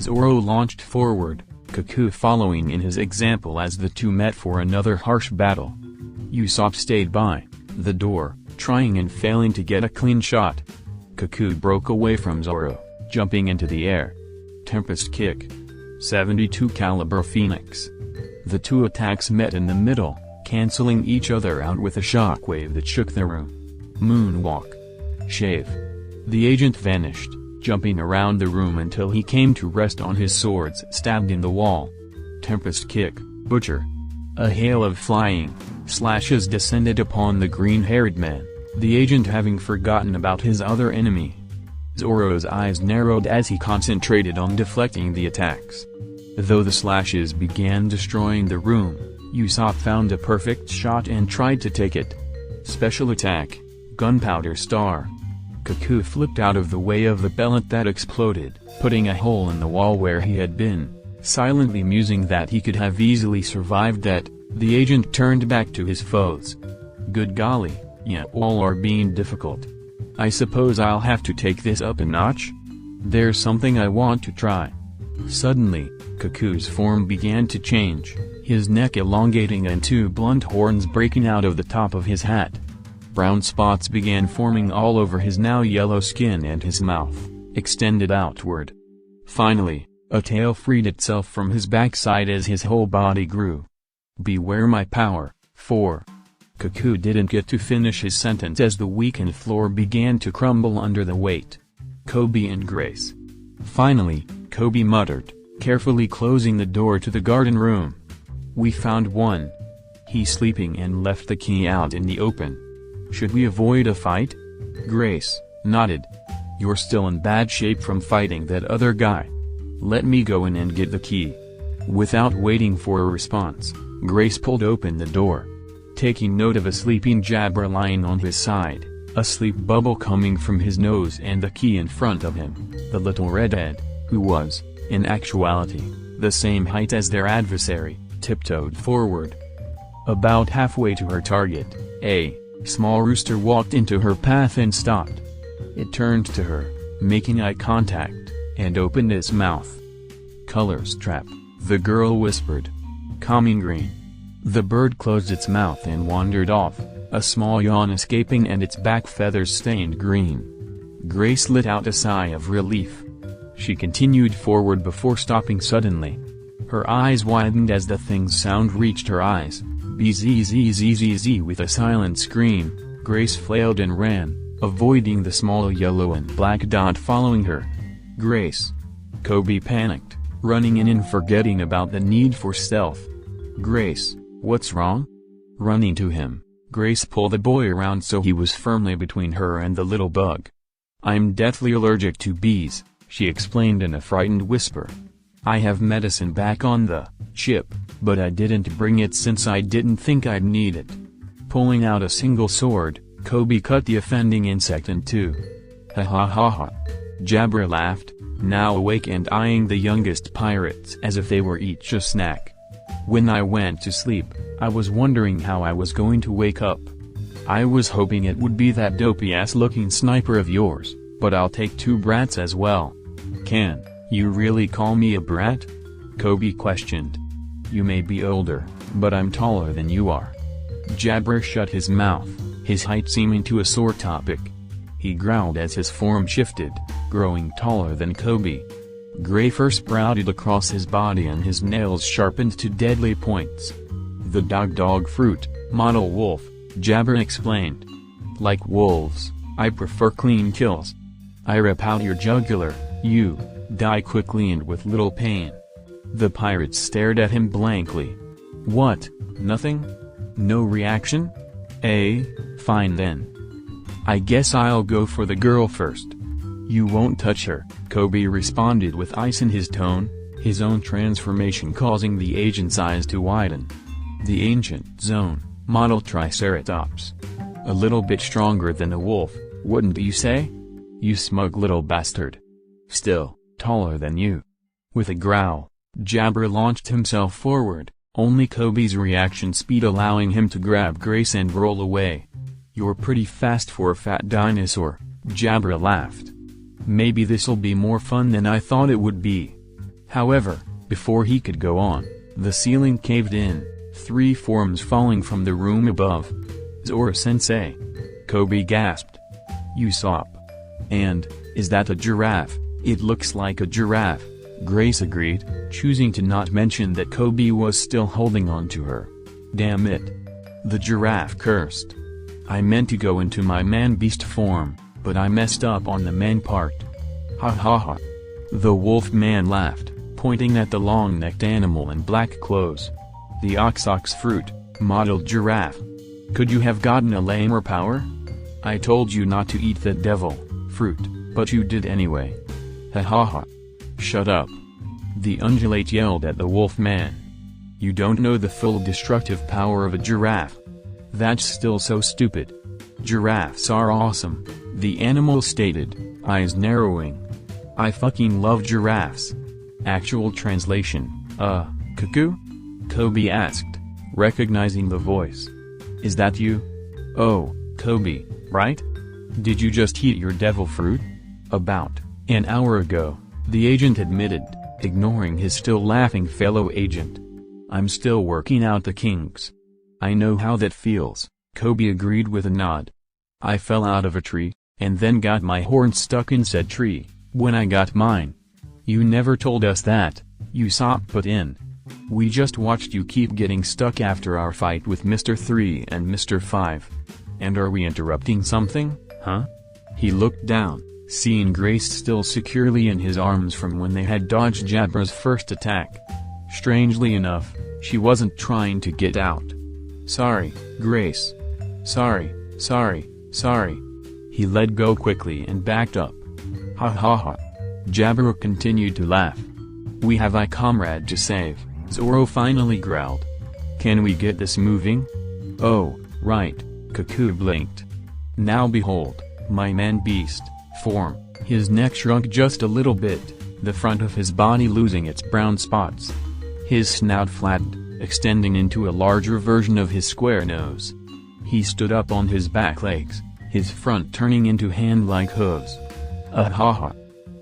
Zoro launched forward, Koku following in his example as the two met for another harsh battle. Usopp stayed by the door, trying and failing to get a clean shot. Koku broke away from Zoro, jumping into the air. Tempest kick. 72 caliber Phoenix. The two attacks met in the middle, canceling each other out with a shockwave that shook the room. Moonwalk. Shave. The agent vanished, jumping around the room until he came to rest on his swords stabbed in the wall. Tempest kick. Butcher. A hail of flying slashes descended upon the green-haired man, the agent having forgotten about his other enemy. Zoro's eyes narrowed as he concentrated on deflecting the attacks. Though the slashes began destroying the room, Usopp found a perfect shot and tried to take it. Special attack, Gunpowder Star. Koku flipped out of the way of the pellet that exploded, putting a hole in the wall where he had been, silently musing that he could have easily survived that. The agent turned back to his foes. "Good golly, yeah, all are being difficult. I suppose I'll have to take this up a notch? There's something I want to try." Suddenly, Koku's form began to change, his neck elongating and two blunt horns breaking out of the top of his hat. Brown spots began forming all over his now yellow skin and his mouth extended outward. Finally, a tail freed itself from his backside as his whole body grew. "Beware my power." 4. Koku didn't get to finish his sentence as the weakened floor began to crumble under the weight. "Koby and Grace." Finally, Koby muttered, carefully closing the door to the garden room. "We found one. He's sleeping and left the key out in the open. Should we avoid a fight?" Grace nodded. "You're still in bad shape from fighting that other guy. Let me go in and get the key." Without waiting for a response, Grace pulled open the door. Taking note of a sleeping Jabber lying on his side, a sleep bubble coming from his nose and the key in front of him, the little redhead, who was, in actuality, the same height as their adversary, tiptoed forward. About halfway to her target, a small rooster walked into her path and stopped. It turned to her, making eye contact, and opened its mouth. "Colors trap," the girl whispered. "Calming green." The bird closed its mouth and wandered off, a small yawn escaping and its back feathers stained green. Grace let out a sigh of relief. She continued forward before stopping suddenly. Her eyes widened as the thing's sound reached her eyes. Bzzzzzzz. With a silent scream, Grace flailed and ran, avoiding the small yellow and black dot following her. "Grace!" Koby panicked, running in and forgetting about the need for stealth. "Grace, what's wrong?" Running to him, Grace pulled the boy around so he was firmly between her and the little bug. "I'm deathly allergic to bees," she explained in a frightened whisper. "I have medicine back on the ship, but I didn't bring it since I didn't think I'd need it." Pulling out a single sword, Koby cut the offending insect in two. "Ha ha ha ha." Jabra laughed, now awake and eyeing the youngest pirates as if they were each a snack. "When I went to sleep, I was wondering how I was going to wake up. I was hoping it would be that dopey-ass looking sniper of yours, but I'll take 2 brats as well." "Can you really call me a brat?" Koby questioned. "You may be older, but I'm taller than you are." Jabra shut his mouth, his height seeming to a sore topic. He growled as his form shifted, growing taller than Koby. Gray fur sprouted across his body and his nails sharpened to deadly points. "The dog fruit, model wolf," Jabra explained. "Like wolves, I prefer clean kills. I rip out your jugular, you die quickly and with little pain." The pirates stared at him blankly. "What, nothing? No reaction? Fine then. I guess I'll go for the girl first." "You won't touch her," Koby responded with ice in his tone, his own transformation causing the agent's eyes to widen. The ancient zone, model Triceratops. A little bit stronger than a wolf, wouldn't you say? "You smug little bastard. Still, taller than you." With a growl, Jabra launched himself forward, only Koby's reaction speed allowing him to grab Grace and roll away. "You're pretty fast for a fat dinosaur," Jabra laughed. "Maybe this'll be more fun than I thought it would be." However, before he could go on, the ceiling caved in, 3 forms falling from the room above. "Zoro-sensei!" Koby gasped. "Usopp. And, is that a giraffe?" "It looks like a giraffe," Grace agreed, choosing to not mention that Koby was still holding on to her. "Damn it." The giraffe cursed. "I meant to go into my man-beast form, but I messed up on the man part." "Ha ha ha." The wolf man laughed, pointing at the long-necked animal in black clothes. "The ox fruit, modeled giraffe. Could you have gotten a lamer power? I told you not to eat the devil fruit, but you did anyway." "Ha ha ha." "Shut up." The undulate yelled at the wolf man. "You don't know the full destructive power of a giraffe. That's still so stupid." "Giraffes are awesome," the animal stated, eyes narrowing. "I fucking love giraffes." Actual translation, cuckoo? Koby asked, recognizing the voice. "Is that you?" "Oh, Koby, right? Did you just eat your devil fruit?" "About an hour ago," the agent admitted, ignoring his still laughing fellow agent. "I'm still working out the kinks." "I know how that feels," Koby agreed with a nod. "I fell out of a tree, and then got my horn stuck in said tree, when I got mine." "You never told us that," Usopp put in. "We just watched you keep getting stuck after our fight with Mr. 3 and Mr. 5. And are we interrupting something, huh?" He looked down, seeing Grace still securely in his arms from when they had dodged Jabra's first attack. Strangely enough, she wasn't trying to get out. "Sorry, Grace. Sorry. He let go quickly and backed up. "Ha ha ha." Jabra continued to laugh. "We have a comrade to save," Zoro finally growled. "Can we get this moving?" "Oh, right," Cuckoo blinked. "Now behold, my man-beast form." His neck shrunk just a little bit, the front of his body losing its brown spots. His snout flattened, extending into a larger version of his square nose. He stood up on his back legs, his front turning into hand-like hooves. Ha.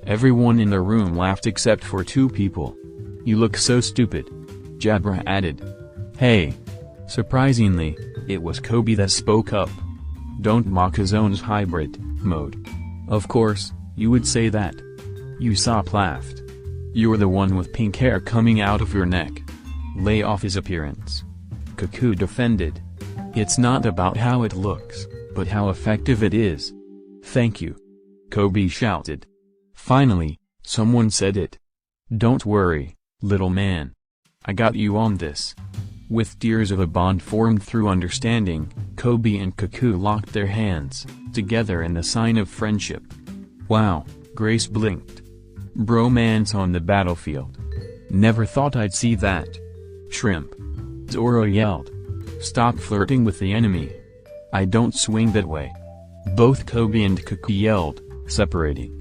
Everyone in the room laughed except for two people. "You look so stupid," Jabra added. "Hey." Surprisingly, it was Koby that spoke up. "Don't mock his own hybrid mode." "Of course, you would say that." Usopp laughed. "You're the one with pink hair coming out of your neck. Lay off his appearance." Koby defended. "It's not about how it looks, but how effective it is." "Thank you," Koby shouted. Finally, someone said it. "Don't worry, little man. I got you on this." With tears of a bond formed through understanding, Koby and Koby locked their hands, together in a sign of friendship. "Wow," Grace blinked. "Bromance on the battlefield. Never thought I'd see that." "Shrimp," Zoro yelled. "Stop flirting with the enemy. I don't swing that way." Both Koby and Koby yelled, separating.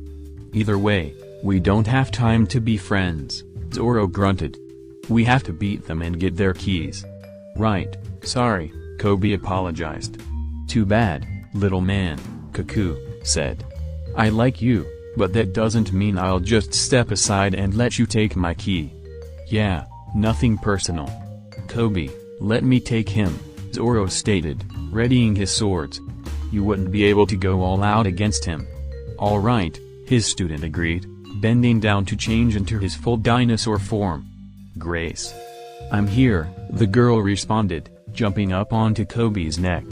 "Either way, we don't have time to be friends," Zoro grunted. "We have to beat them and get their keys." "Right, sorry," Koby apologized. "Too bad, little man," Koby said. "I like you, but that doesn't mean I'll just step aside and let you take my key." "Yeah, nothing personal." "Koby, let me take him," Zoro stated, readying his swords. "You wouldn't be able to go all out against him." "All right," his student agreed, bending down to change into his full dinosaur form. "Grace." "I'm here," the girl responded, jumping up onto Koby's neck.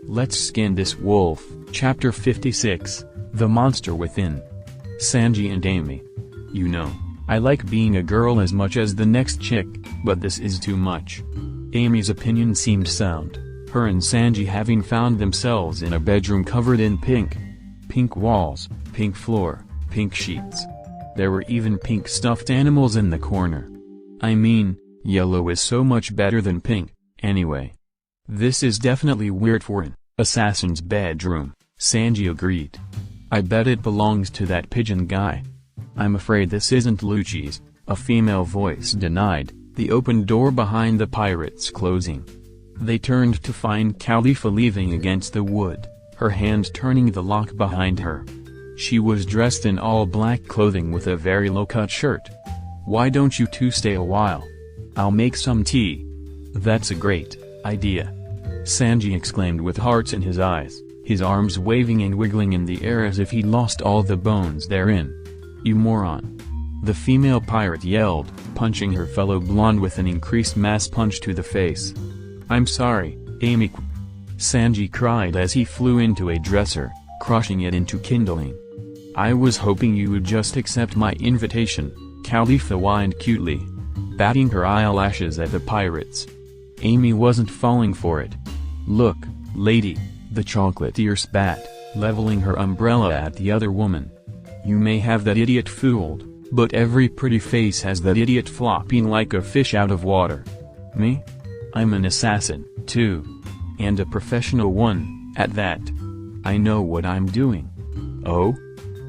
"Let's skin this wolf." Chapter 56, The Monster Within. Sanji and Amy. "You know, I like being a girl as much as the next chick, but this is too much." Amy's opinion seemed sound, her and Sanji having found themselves in a bedroom covered in pink. Pink walls, pink floor, pink sheets. There were even pink stuffed animals in the corner. I mean, yellow is so much better than pink, anyway. "This is definitely weird for an assassin's bedroom," Sanji agreed. "I bet it belongs to that pigeon guy." "I'm afraid this isn't Lucci's," a female voice denied, the open door behind the pirates closing. They turned to find Khalifa leaving against the wood, her hand turning the lock behind her. She was dressed in all black clothing with a very low-cut shirt. "Why don't you two stay a while? I'll make some tea." "That's a great idea," Sanji exclaimed with hearts in his eyes, his arms waving and wiggling in the air as if he'd lost all the bones therein. "You moron," the female pirate yelled, punching her fellow blonde with an increased mass punch to the face. "I'm sorry, Amy," Sanji cried as he flew into a dresser, crushing it into kindling. "I was hoping you would just accept my invitation," Khalifa whined cutely, batting her eyelashes at the pirates. Amy wasn't falling for it. "Look, lady," the chocolatier spat, leveling her umbrella at the other woman. "You may have that idiot fooled, but every pretty face has that idiot flopping like a fish out of water." "Me? I'm an assassin, too. And a professional one, at that. I know what I'm doing." "Oh?"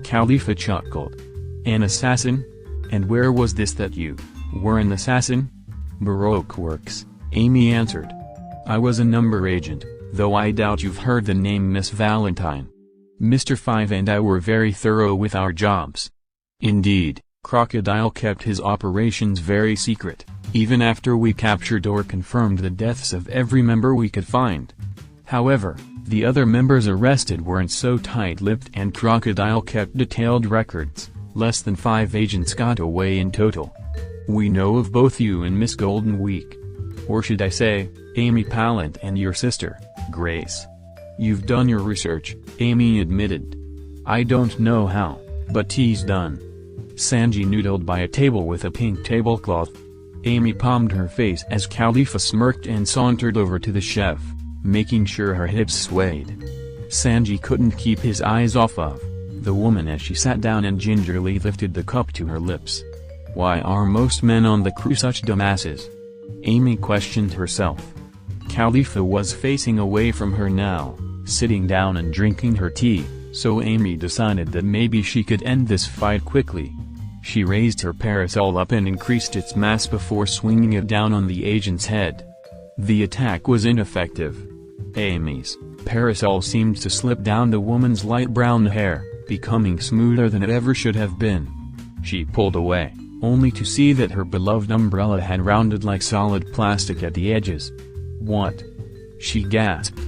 Khalifa chuckled. "An assassin? And where was this that you were an assassin?" "Baroque works," Amy answered. "I was a number agent, though I doubt you've heard the name Miss Valentine. Mr. Five and I were very thorough with our jobs." Indeed, Crocodile kept his operations very secret, even after we captured or confirmed the deaths of every member we could find. However, the other members arrested weren't so tight-lipped and Crocodile kept detailed records. Less than 5 agents got away in total. We know of both you and Miss Golden Week. Or should I say, Amy Pallant and your sister, Grace. You've done your research, Amy admitted. I don't know how, but tea's done. Sanji noodled by a table with a pink tablecloth. Amy palmed her face as Khalifa smirked and sauntered over to the chef, making sure her hips swayed. Sanji couldn't keep his eyes off of the woman as she sat down and gingerly lifted the cup to her lips. Why are most men on the crew such dumbasses? Amy questioned herself. Khalifa was facing away from her now, sitting down and drinking her tea, so Amy decided that maybe she could end this fight quickly. She raised her parasol up and increased its mass before swinging it down on the agent's head. The attack was ineffective. Amy's parasol seemed to slip down the woman's light brown hair, becoming smoother than it ever should have been. She pulled away, only to see that her beloved umbrella had rounded like solid plastic at the edges. "What?" she gasped.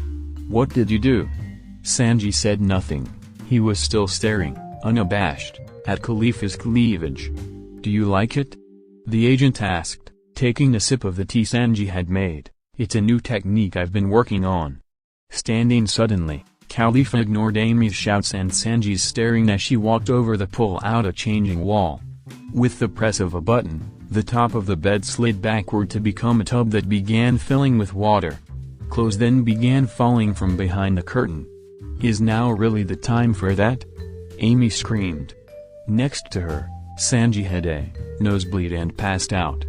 "What did you do?" Sanji said nothing. He was still staring, unabashed, at Khalifa's cleavage. "Do you like it?" the agent asked, taking a sip of the tea Sanji had made. "It's a new technique I've been working on." Standing suddenly, Khalifa ignored Amy's shouts and Sanji's staring as she walked over the pull-out a changing wall. With the press of a button, the top of the bed slid backward to become a tub that began filling with water. Clothes then began falling from behind the curtain. "Is now really the time for that?" Amy screamed. Next to her, Sanji had a nosebleed and passed out.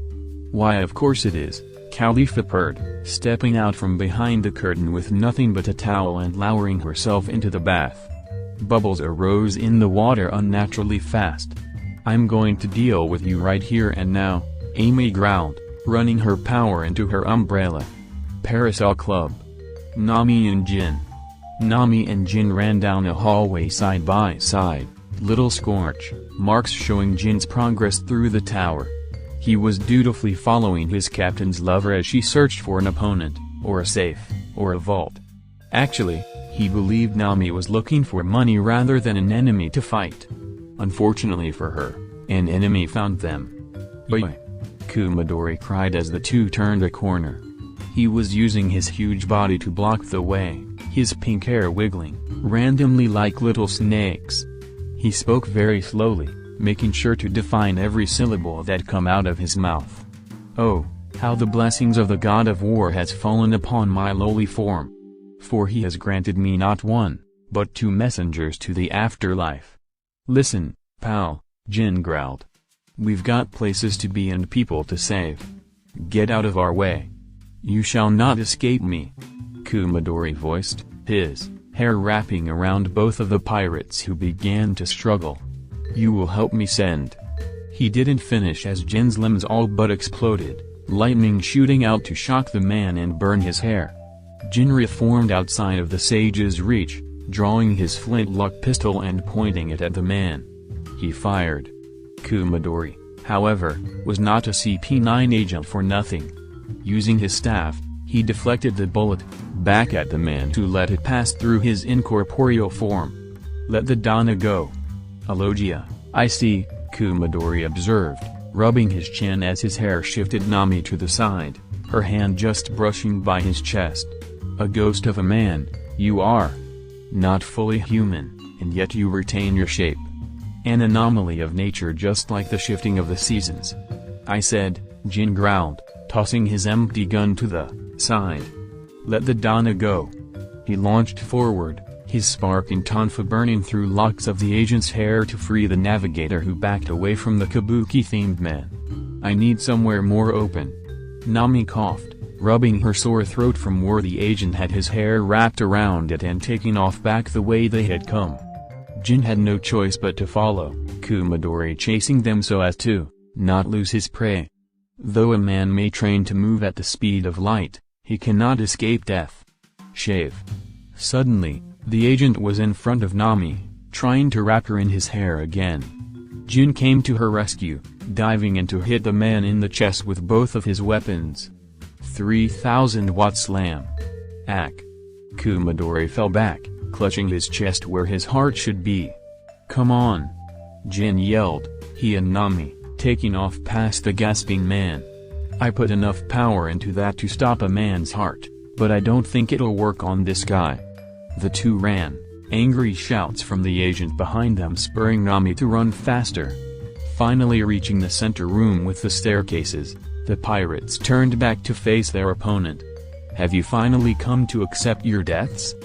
"Why, of course it is," Khalifa purred, stepping out from behind the curtain with nothing but a towel and lowering herself into the bath. Bubbles arose in the water unnaturally fast. "I'm going to deal with you right here and now," Amy growled, running her power into her umbrella. Parasol Club. Nami and Jin. Nami and Jin ran down a hallway side by side, little scorch marks showing Jin's progress through the tower. He was dutifully following his captain's lover as she searched for an opponent, or a safe, or a vault. Actually, he believed Nami was looking for money rather than an enemy to fight. Unfortunately for her, an enemy found them. "Oi!" Kumadori cried as the two turned a corner. He was using his huge body to block the way, his pink hair wiggling, randomly like little snakes. He spoke very slowly, making sure to define every syllable that come out of his mouth. "Oh, how the blessings of the god of war has fallen upon my lowly form. For he has granted me not one, but two messengers to the afterlife." "Listen, pal," Jin growled. "We've got places to be and people to save. Get out of our way." "You shall not escape me," Kumadori voiced, his hair wrapping around both of the pirates who began to struggle. "You will help me send." He didn't finish as Jin's limbs all but exploded, lightning shooting out to shock the man and burn his hair. Jin reformed outside of the sage's reach, drawing his flintlock pistol and pointing it at the man. He fired. Kumadori, however, was not a CP9 agent for nothing. Using his staff, he deflected the bullet, back at the man to let it pass through his incorporeal form. "Let the Donna go." "Alogia, I see," Kumadori observed, rubbing his chin as his hair shifted Nami to the side, her hand just brushing by his chest. "A ghost of a man, you are. Not fully human, and yet you retain your shape. An anomaly of nature just like the shifting of the seasons." "I said," Jin growled, tossing his empty gun to the side. "Let the Donna go." He launched forward, his sparking tonfa burning through locks of the agent's hair to free the navigator who backed away from the kabuki-themed man. "I need somewhere more open." Nami coughed, rubbing her sore throat from where the agent had his hair wrapped around it and taking off back the way they had come. Jin had no choice but to follow, Kumadori chasing them so as to not lose his prey. Though a man may train to move at the speed of light, he cannot escape death. Shave. Suddenly, the agent was in front of Nami, trying to wrap her in his hair again. Jin came to her rescue, diving in to hit the man in the chest with both of his weapons. 3000-watt slam. Ack. Kumadori fell back, clutching his chest where his heart should be. "Come on!" Jin yelled, he and Nami, taking off past the gasping man. "I put enough power into that to stop a man's heart, but I don't think it'll work on this guy." The two ran, angry shouts from the agent behind them spurring Nami to run faster. Finally reaching the center room with the staircases, the pirates turned back to face their opponent. "Have you finally come to accept your deaths?"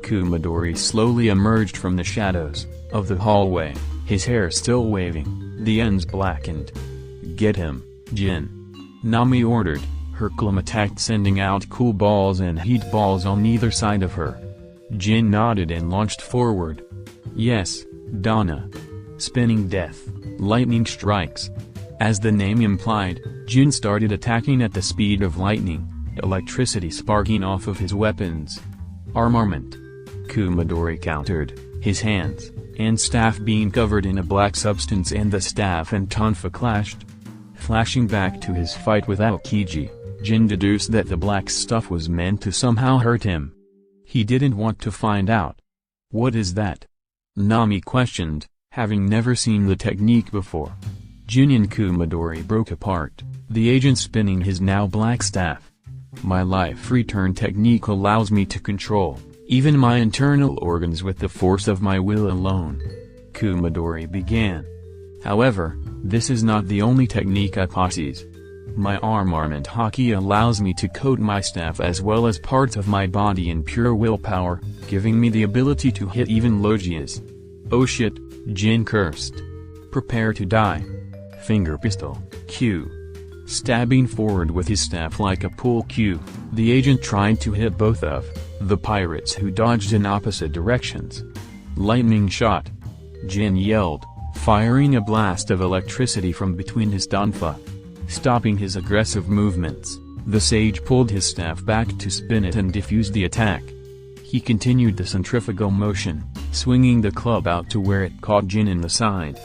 Kumadori slowly emerged from the shadows of the hallway, his hair still waving, the ends blackened. "Get him, Jin," Nami ordered, her clum attacked sending out cool balls and heat balls on either side of her. Jin nodded and launched forward. "Yes, Donna." Spinning death, Lightning strikes. As the name implied, Jin started attacking at the speed of lightning, electricity sparking off of his weapons. Armament. Kumadori countered, his hands and staff being covered in a black substance, and the staff and tonfa clashed. Flashing back to his fight with Aokiji, Jin deduced that the black stuff was meant to somehow hurt him. He didn't want to find out. What is that? Nami questioned, having never seen the technique before. Jin and Kumadori broke apart, the agent spinning his now black staff. My life return technique allows me to control even my internal organs with the force of my will alone. Kumadori began. However, this is not the only technique I possess. My armament haki allows me to coat my staff as well as parts of my body in pure willpower, giving me the ability to hit even Logias. Oh shit, Jin cursed. Prepare to die. Finger pistol, Q. Stabbing forward with his staff like a pool cue, the agent tried to hit both of the pirates, who dodged in opposite directions. Lightning shot. Jin yelled, firing a blast of electricity from between his tonfa. Stopping his aggressive movements, the sage pulled his staff back to spin it and defuse the attack. He continued the centrifugal motion, swinging the club out to where it caught Jin in the side.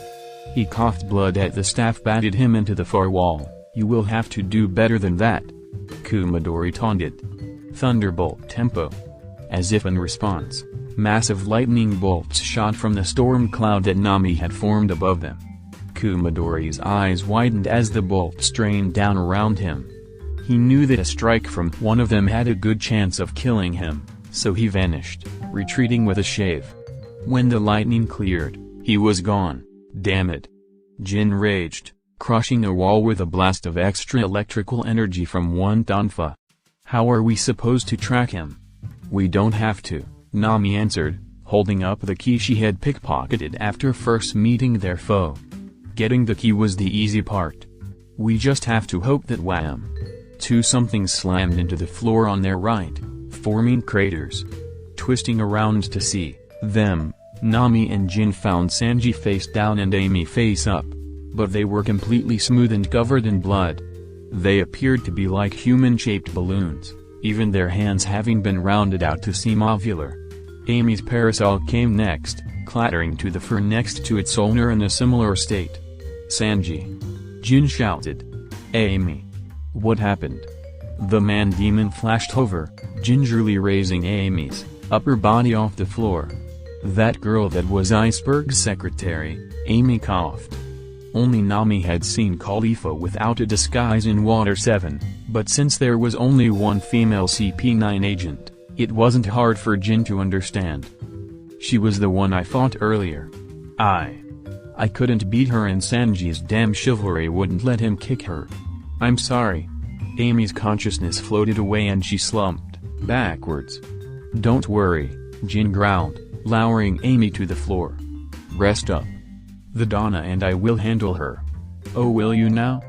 He coughed blood at the staff, batted him into the far wall. You will have to do better than that. Kumadori taunted. Thunderbolt tempo. As if in response, massive lightning bolts shot from the storm cloud that Nami had formed above them. Kumadori's eyes widened as the bolts rained down around him. He knew that a strike from one of them had a good chance of killing him, so he vanished, retreating with a shave. When the lightning cleared, he was gone. Damn it. Jin raged, crushing a wall with a blast of extra electrical energy from one tonfa. How are we supposed to track him? We don't have to, Nami answered, holding up the key she had pickpocketed after first meeting their foe. Getting the key was the easy part. We just have to hope that wham! Something slammed into the floor on their right, forming craters. Twisting around to see them, Nami and Jin found Sanji face down and Amy face up. But they were completely smooth and covered in blood. They appeared to be like human-shaped balloons, even their hands having been rounded out to seem ovular. Amy's parasol came next, clattering to the fur next to its owner in a similar state. Sanji! Jin shouted. Amy! What happened? The man-demon flashed over, gingerly raising Amy's upper body off the floor. That girl that was Iceberg's secretary, Amy coughed. Only Nami had seen Khalifa without a disguise in Water 7, but since there was only one female CP9 agent, it wasn't hard for Jin to understand. She was the one I fought earlier. I couldn't beat her and Sanji's damn chivalry wouldn't let him kick her. I'm sorry. Amy's consciousness floated away and she slumped backwards. Don't worry, Jin growled, lowering Amy to the floor. Rest up. The Donna and I will handle her. Oh, will you now?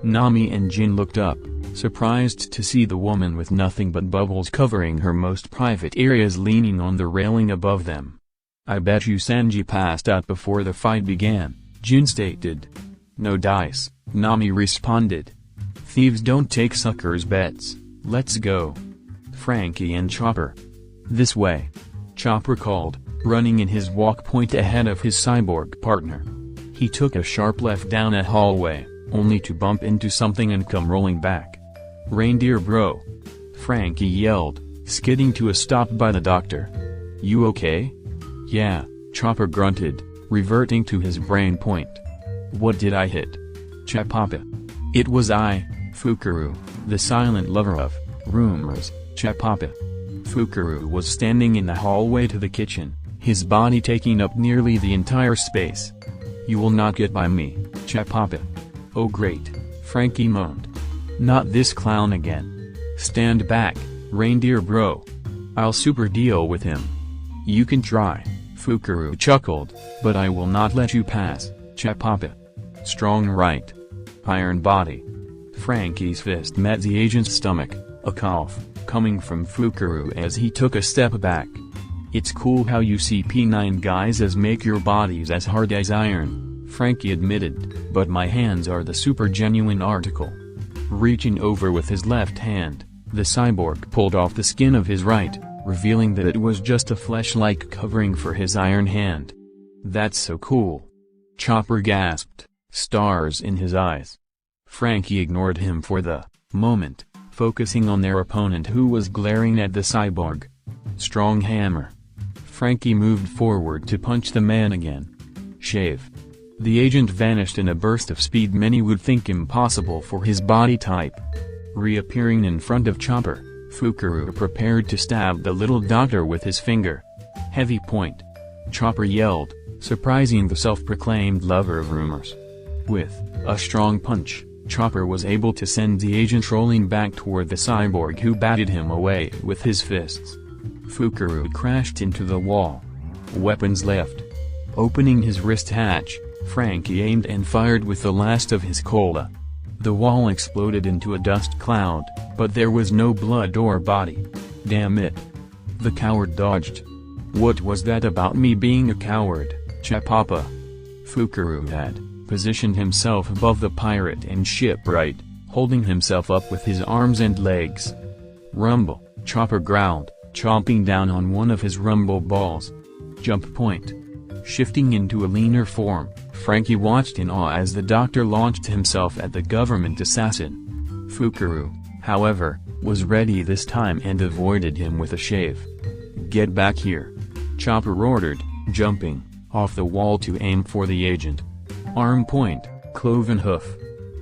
Nami and Jin looked up, surprised to see the woman with nothing but bubbles covering her most private areas leaning on the railing above them. I bet you Sanji passed out before the fight began, Jin stated. No dice, Nami responded. Thieves don't take suckers' bets, let's go. Frankie and Chopper. This way. Chopper called, running in his walk point ahead of his cyborg partner. He took a sharp left down a hallway, only to bump into something and come rolling back. Reindeer bro! Frankie yelled, skidding to a stop by the doctor. You okay? Yeah, Chopper grunted, reverting to his brain point. What did I hit? Chapapa. It was I, Fukuru, the silent lover of rumors, Chapapa. Fukuru was standing in the hallway to the kitchen, his body taking up nearly the entire space. You will not get by me, Chapapa. Oh great, Frankie moaned. Not this clown again. Stand back, reindeer bro. I'll super deal with him. You can try, Fukuru chuckled, but I will not let you pass, Chapapa. Strong right. Iron body. Frankie's fist met the agent's stomach, a cough coming from Fukuru as he took a step back. It's cool how you CP9 guys as make your bodies as hard as iron, Franky admitted, but my hands are the super genuine article. Reaching over with his left hand, the cyborg pulled off the skin of his right, revealing that it was just a flesh-like covering for his iron hand. That's so cool. Chopper gasped, stars in his eyes. Franky ignored him for the moment, focusing on their opponent who was glaring at the cyborg. Strong hammer. Franky moved forward to punch the man again. Shave. The agent vanished in a burst of speed many would think impossible for his body type. Reappearing in front of Chopper, Fukuro prepared to stab the little doctor with his finger. Heavy point. Chopper yelled, surprising the self-proclaimed lover of rumors. With a strong punch, Chopper was able to send the agent rolling back toward the cyborg who batted him away with his fists. Fukuro crashed into the wall. Weapons left. Opening his wrist hatch, Franky aimed and fired with the last of his cola. The wall exploded into a dust cloud, but there was no blood or body. Damn it. The coward dodged. What was that about me being a coward, Chapapa? Fukuro had positioned himself above the pirate and shipwright, holding himself up with his arms and legs. Rumble, Chopper growled, chomping down on one of his rumble balls. Jump point. Shifting into a leaner form, Franky watched in awe as the doctor launched himself at the government assassin. Fukuro, however, was ready this time and avoided him with a shave. Get back here. Chopper ordered, jumping off the wall to aim for the agent. Arm point, cloven hoof.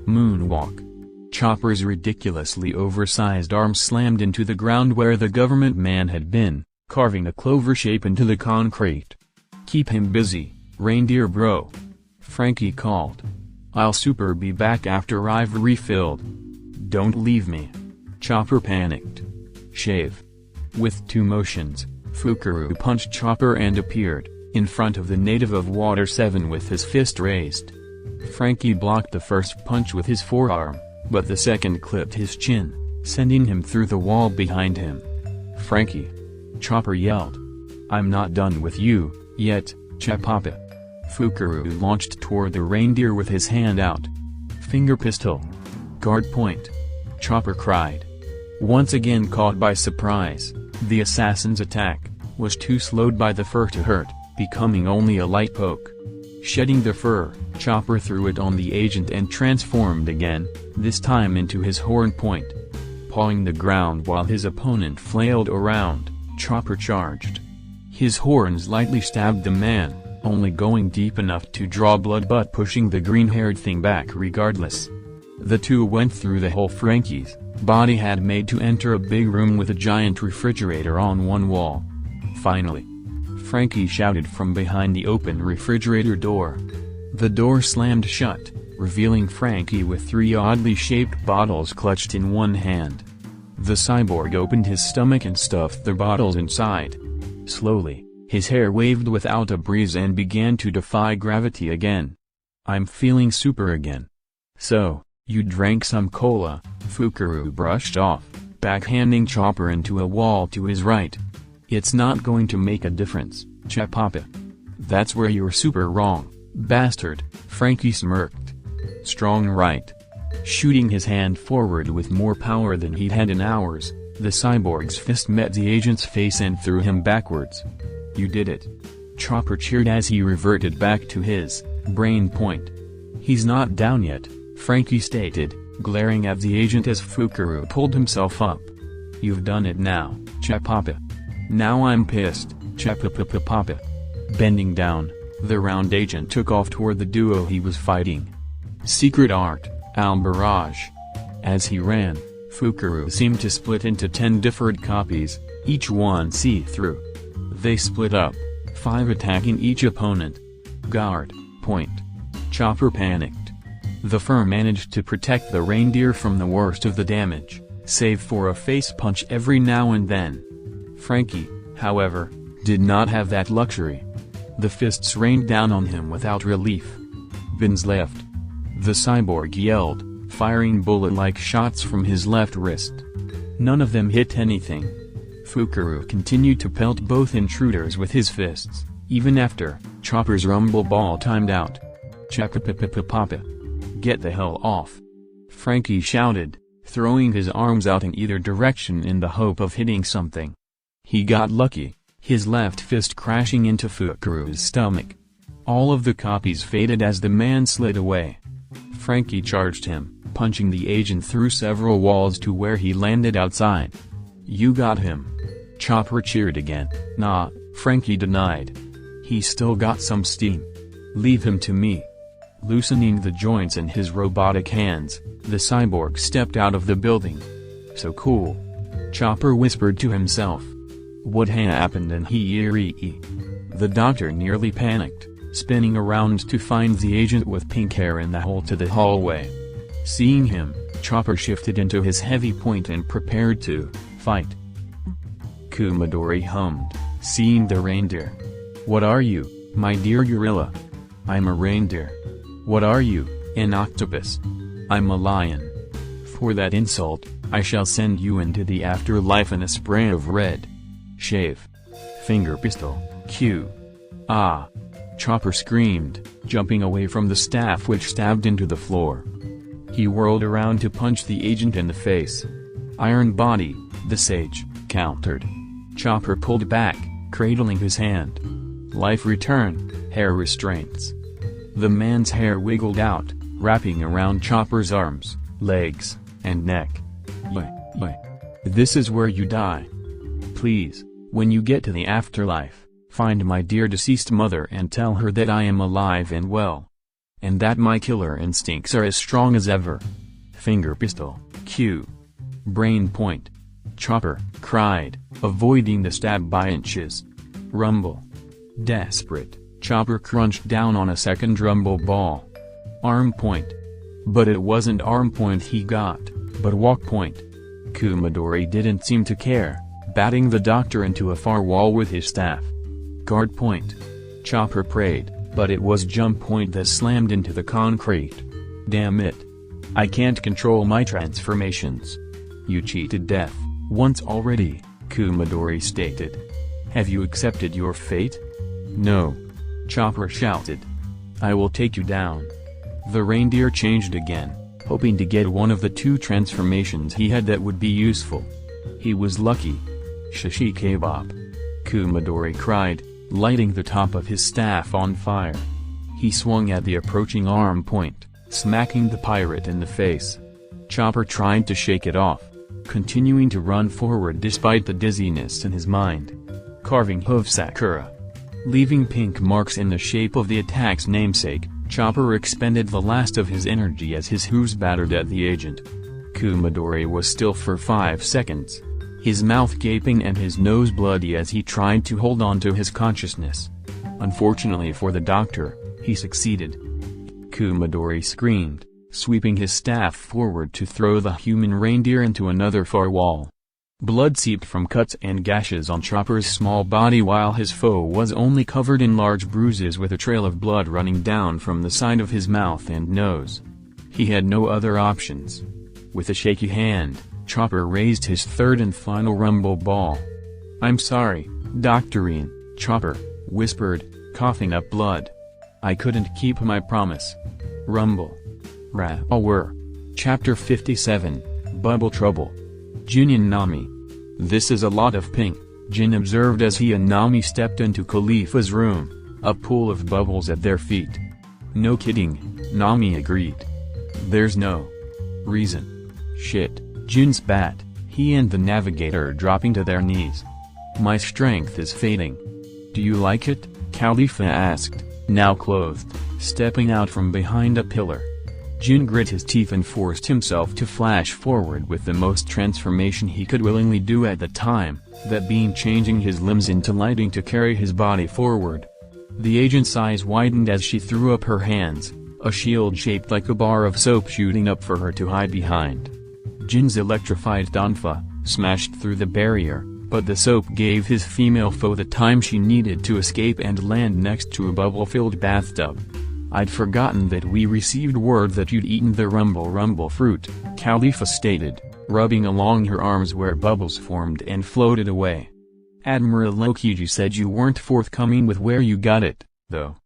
Moonwalk. Chopper's ridiculously oversized arm slammed into the ground where the government man had been, carving a clover shape into the concrete. Keep him busy, reindeer bro. Franky called. I'll super be back after I've refilled. Don't leave me. Chopper panicked. Shave. With 2 motions, Fukuro punched Chopper and appeared in front of the native of Water 7 with his fist raised. Franky blocked the first punch with his forearm, but the second clipped his chin, sending him through the wall behind him. Franky. Chopper yelled. I'm not done with you, yet, Chapapa. Fukuro launched toward the reindeer with his hand out. Finger pistol. Guard point. Chopper cried. Once again caught by surprise, the assassin's attack was too slowed by the fur to hurt, becoming only a light poke. Shedding the fur, Chopper threw it on the agent and transformed again, this time into his horn point. Pawing the ground while his opponent flailed around, Chopper charged. His horns lightly stabbed the man, only going deep enough to draw blood but pushing the green-haired thing back regardless. The two went through the hole Franky's body had made to enter a big room with a giant refrigerator on one wall. Finally, Franky shouted from behind the open refrigerator door. The door slammed shut, revealing Franky with 3 oddly shaped bottles clutched in one hand. The cyborg opened his stomach and stuffed the bottles inside. Slowly, his hair waved without a breeze and began to defy gravity again. I'm feeling super again. So, you drank some cola, Fukuro brushed off, backhanding Chopper into a wall to his right. It's not going to make a difference, Chapapa. That's where you're super wrong, bastard, Franky smirked. Strong right. Shooting his hand forward with more power than he'd had in hours, the cyborg's fist met the agent's face and threw him backwards. You did it. Chopper cheered as he reverted back to his brain point. He's not down yet, Franky stated, glaring at the agent as Fukuro pulled himself up. You've done it now, Chapapa. Now I'm pissed, Chapapapapapa. Bending down, the round agent took off toward the duo he was fighting. Secret art, Al-Barrage. As he ran, Fukuro seemed to split into 10 different copies, each one see-through. They split up, 5 attacking each opponent. Guard, point. Chopper panicked. The fur managed to protect the reindeer from the worst of the damage, save for a face punch every now and then. Franky, however, did not have that luxury. The fists rained down on him without relief. Bins left. The cyborg yelled, firing bullet-like shots from his left wrist. None of them hit anything. Fukuro continued to pelt both intruders with his fists, even after Chopper's rumble ball timed out. Papa. Get the hell off. Franky shouted, throwing his arms out in either direction in the hope of hitting something. He got lucky, his left fist crashing into Fukuru's stomach. All of the copies faded as the man slid away. Franky charged him, punching the agent through several walls to where he landed outside. You got him. Chopper cheered again. Nah, Franky denied. He still got some steam. Leave him to me. Loosening the joints in his robotic hands, the cyborg stepped out of the building. So cool. Chopper whispered to himself. What happened in here? The doctor nearly panicked, spinning around to find the agent with pink hair in the hole to the hallway. Seeing him, Chopper shifted into his heavy point and prepared to fight. Kumadori hummed, seeing the reindeer. What are you, my dear gorilla? I'm a reindeer. What are you, an octopus? I'm a lion. For that insult, I shall send you into the afterlife in a spray of red. Shave. Finger pistol, Q. Ah! Chopper screamed, jumping away from the staff which stabbed into the floor. He whirled around to punch the agent in the face. Iron Body, the sage, countered. Chopper pulled back, cradling his hand. Life return, hair restraints. The man's hair wiggled out, wrapping around Chopper's arms, legs, and neck. This is where you die. Please, when you get to the afterlife, find my dear deceased mother and tell her that I am alive and well. And that my killer instincts are as strong as ever. Finger pistol, Q. Brain point. Chopper cried, avoiding the stab by inches. Rumble. Desperate, Chopper crunched down on a second rumble ball. Arm point. But it wasn't arm point he got, but walk point. Kumadori didn't seem to care, batting the doctor into a far wall with his staff. Guard point. Chopper prayed, but it was jump point that slammed into the concrete. Damn it. I can't control my transformations. You cheated death, once already, Kumadori stated. Have you accepted your fate? No. Chopper shouted. I will take you down. The reindeer changed again, hoping to get one of the two transformations he had that would be useful. He was lucky. Shishi kebab. Kumadori cried, lighting the top of his staff on fire. He swung at the approaching arm point, smacking the pirate in the face. Chopper tried to shake it off, continuing to run forward despite the dizziness in his mind. Carving hoof Sakura. Leaving pink marks in the shape of the attack's namesake, Chopper expended the last of his energy as his hooves battered at the agent. Kumadori was still for 5 seconds, his mouth gaping and his nose bloody as he tried to hold on to his consciousness. Unfortunately for the doctor, he succeeded. Kumadori screamed, sweeping his staff forward to throw the human reindeer into another far wall. Blood seeped from cuts and gashes on Chopper's small body while his foe was only covered in large bruises with a trail of blood running down from the side of his mouth and nose. He had no other options. With a shaky hand, Chopper raised his third and final rumble ball. I'm sorry, Doctorine, Chopper whispered, coughing up blood. I couldn't keep my promise. Rumble. Ra-were. Chapter 57, Bubble Trouble. Jin and Nami. This is a lot of pink, Jin observed as he and Nami stepped into Khalifa's room, a pool of bubbles at their feet. No kidding, Nami agreed. There's no reason. Shit, Jin spat, he and the navigator dropping to their knees. My strength is fading. Do you like it? Khalifa asked, now clothed, stepping out from behind a pillar. Jin grit his teeth and forced himself to flash forward with the most transformation he could willingly do at the time, that being changing his limbs into lighting to carry his body forward. The agent's eyes widened as she threw up her hands, a shield shaped like a bar of soap shooting up for her to hide behind. Jin's electrified Danfa smashed through the barrier, but the soap gave his female foe the time she needed to escape and land next to a bubble-filled bathtub. I'd forgotten that we received word that you'd eaten the rumble fruit, Khalifa stated, rubbing along her arms where bubbles formed and floated away. Admiral Lokiji said you weren't forthcoming with where you got it, though.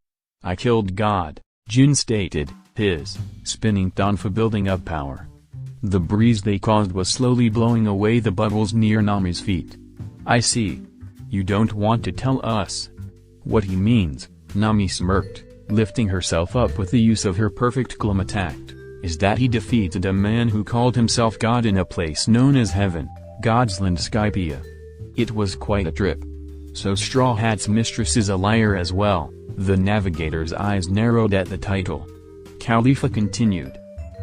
I killed God, Jin stated, his spinning tonfa building up power. The breeze they caused was slowly blowing away the bubbles near Nami's feet. I see. You don't want to tell us what he means, Nami smirked, lifting herself up with the use of her perfect climb attack. Is that he defeated a man who called himself God in a place known as Heaven, Godsland Skypia. It was quite a trip. So Straw Hat's mistress is a liar as well. The navigator's eyes narrowed at the title. Khalifa continued.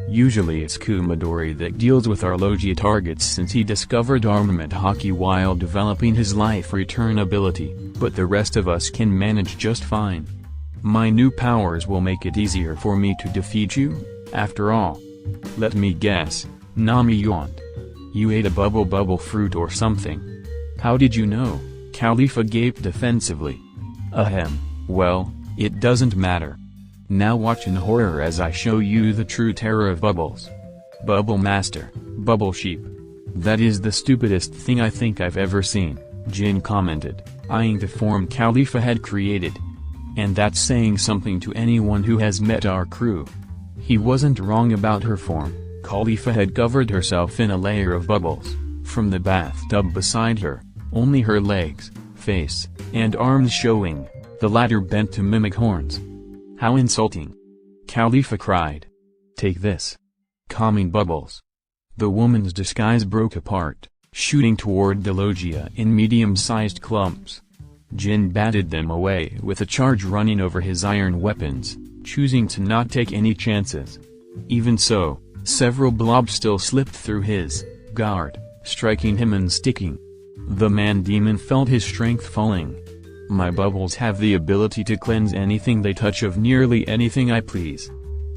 Usually it's Kumadori that deals with our Logia targets since he discovered armament hockey while developing his life return ability, but the rest of us can manage just fine. My new powers will make it easier for me to defeat you, after all. Let me guess, Nami yawned. You ate a bubble fruit or something. How did you know? Khalifa gaped defensively. Ahem, well, it doesn't matter. Now watch in horror as I show you the true terror of bubbles. Bubble Master, Bubble Sheep. That is the stupidest thing I think I've ever seen, Jin commented, eyeing the form Khalifa had created. And that's saying something to anyone who has met our crew. He wasn't wrong about her form. Khalifa had covered herself in a layer of bubbles. From the bathtub beside her, only her legs, face, and arms showing, the latter bent to mimic horns. How insulting! Khalifa cried. Take this. Calming bubbles. The woman's disguise broke apart, shooting toward the Logia in medium-sized clumps. Jin batted them away with a charge running over his iron weapons, choosing to not take any chances. Even so, several blobs still slipped through his guard, striking him and sticking. The man-demon felt his strength falling. My bubbles have the ability to cleanse anything they touch of nearly anything I please.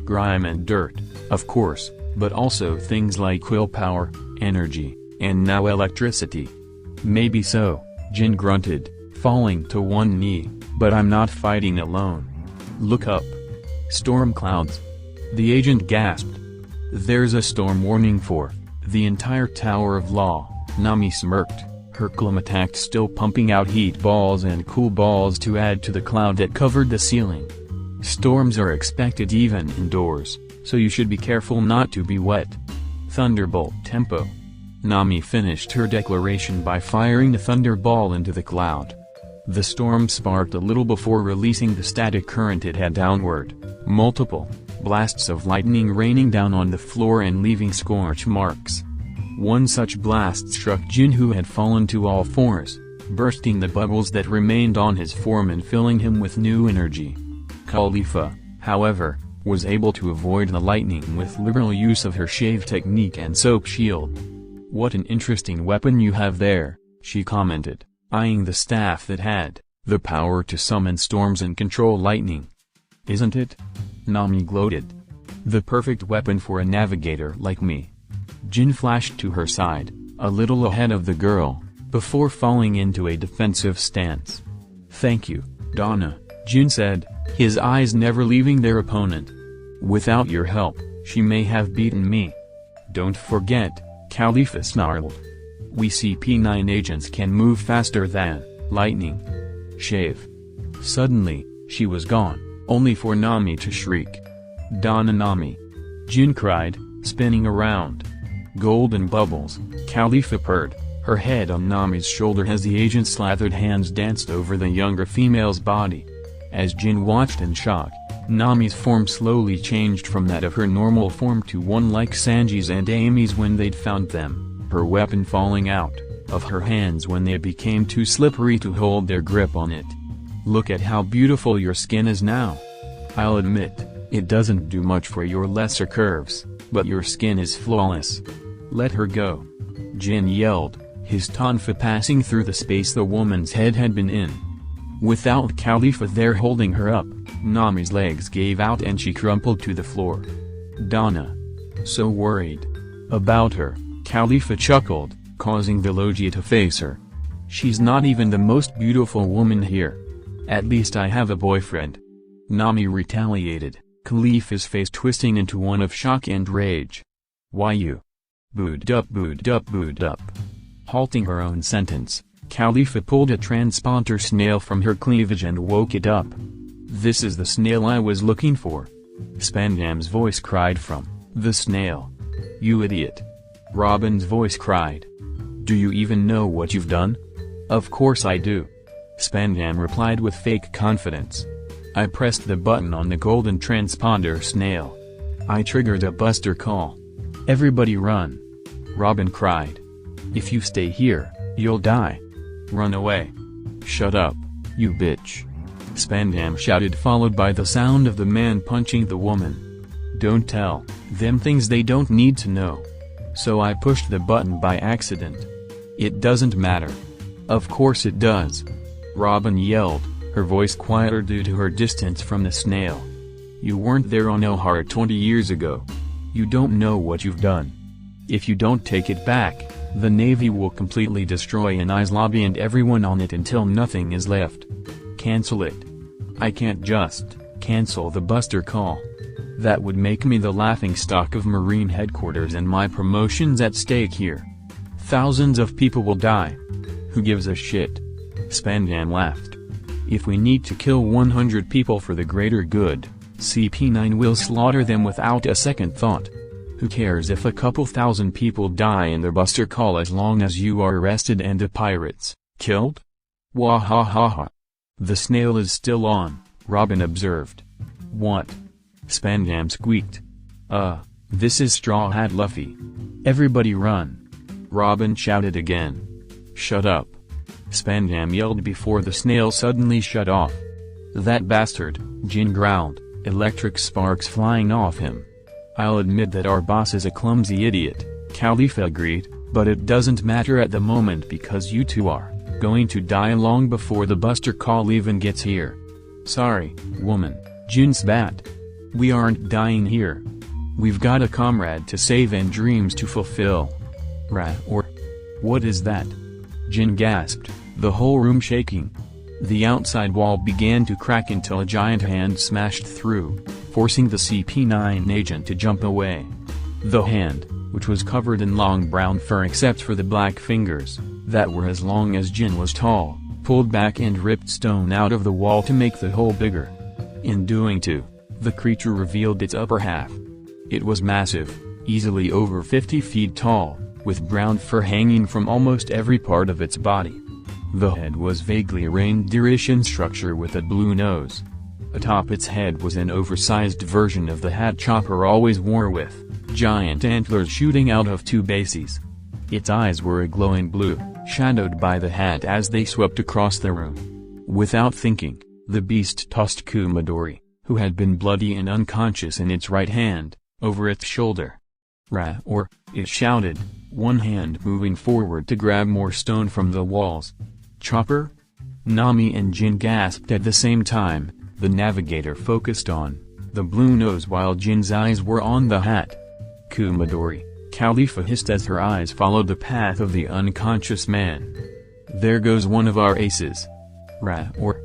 Grime and dirt, of course, but also things like willpower, energy, and now electricity. Maybe so, Jin grunted, falling to one knee, but I'm not fighting alone. Look up. Storm clouds. The agent gasped. There's a storm warning for the entire Tower of Law, Nami smirked, her climb attack still pumping out heat balls and cool balls to add to the cloud that covered the ceiling. Storms are expected even indoors, so you should be careful not to be wet. Thunderbolt tempo. Nami finished her declaration by firing the thunderball into the cloud. The storm sparked a little before releasing the static current it had downward, multiple blasts of lightning raining down on the floor and leaving scorch marks. One such blast struck Jin, who had fallen to all fours, bursting the bubbles that remained on his form and filling him with new energy. Khalifa, however, was able to avoid the lightning with liberal use of her shave technique and soap shield. What an interesting weapon you have there, she commented, eyeing the staff that had the power to summon storms and control lightning. Isn't it? Nami gloated. The perfect weapon for a navigator like me. Jin flashed to her side, a little ahead of the girl, before falling into a defensive stance. Thank you, Donna, Jin said, his eyes never leaving their opponent. Without your help, she may have beaten me. Don't forget, Khalifa snarled. We CP9 agents can move faster than lightning. Shave. Suddenly, she was gone, only for Nami to shriek. Donna Nami! Jin cried, spinning around. Golden bubbles, Khalifa purred, her head on Nami's shoulder as the agent's slathered hands danced over the younger female's body. As Jin watched in shock, Nami's form slowly changed from that of her normal form to one like Sanji's and Amy's when they'd found them, her weapon falling out of her hands when they became too slippery to hold their grip on it. Look at how beautiful your skin is now. I'll admit, it doesn't do much for your lesser curves, but your skin is flawless. Let her go. Jin yelled, his tonfa passing through the space the woman's head had been in. Without Khalifa there holding her up, Nami's legs gave out and she crumpled to the floor. Donna. So worried about her, Khalifa chuckled, causing the Logia to face her. She's not even the most beautiful woman here. At least I have a boyfriend. Nami retaliated, Khalifa's face twisting into one of shock and rage. Why you? Booed up. Halting her own sentence, Khalifa pulled a transponder snail from her cleavage and woke it up. This is the snail I was looking for, Spandam's voice cried from the snail. You idiot. Robin's voice cried. Do you even know what you've done? Of course I do. Spandam replied with fake confidence. I pressed the button on the golden transponder snail. I triggered a buster call. Everybody run. Robin cried. If you stay here, you'll die. Run away. Shut up, you bitch. Spandam shouted, followed by the sound of the man punching the woman. Don't tell them things they don't need to know. So I pushed the button by accident. It doesn't matter. Of course it does. Robin yelled, her voice quieter due to her distance from the snail. You weren't there on Ohara 20 years ago. You don't know what you've done. If you don't take it back, the Navy will completely destroy Anai's lobby and everyone on it until nothing is left. Cancel it. I can't just cancel the buster call. That would make me the laughingstock of Marine headquarters and my promotion's at stake here. Thousands of people will die. Who gives a shit? Spandam laughed. If we need to kill 100 people for the greater good, CP9 will slaughter them without a second thought. Who cares if a couple thousand people die in the buster call as long as you are arrested and the pirates killed? Wahahaha. The snail is still on, Robin observed. What? Spandam squeaked. This is Straw Hat Luffy. Everybody run. Robin shouted again. Shut up. Spandam yelled before the snail suddenly shut off. That bastard, Jin growled, electric sparks flying off him. I'll admit that our boss is a clumsy idiot, Khalifa agreed, but it doesn't matter at the moment because you two are going to die long before the buster call even gets here. Sorry, woman, Jin spat. We aren't dying here. We've got a comrade to save and dreams to fulfill. Or what is that? Jin gasped, the whole room shaking. The outside wall began to crack until a giant hand smashed through, forcing the CP9 agent to jump away. The hand, which was covered in long brown fur except for the black fingers, that were as long as Jin was tall, pulled back and ripped stone out of the wall to make the hole bigger. In doing so, the creature revealed its upper half. It was massive, easily over 50 feet tall, with brown fur hanging from almost every part of its body. The head was vaguely reindeer-ish structure with a blue nose. Atop its head was an oversized version of the hat Chopper always wore with giant antlers shooting out of two bases. Its eyes were a glowing blue, shadowed by the hat as they swept across the room. Without thinking, the beast tossed Kumadori, who had been bloody and unconscious in its right hand, over its shoulder. Or, it shouted, one hand moving forward to grab more stone from the walls. Chopper? Nami and Jin gasped at the same time. The navigator focused on the blue nose while Jin's eyes were on the hat. Kumadori, Khalifa hissed as her eyes followed the path of the unconscious man. There goes one of our aces. Or,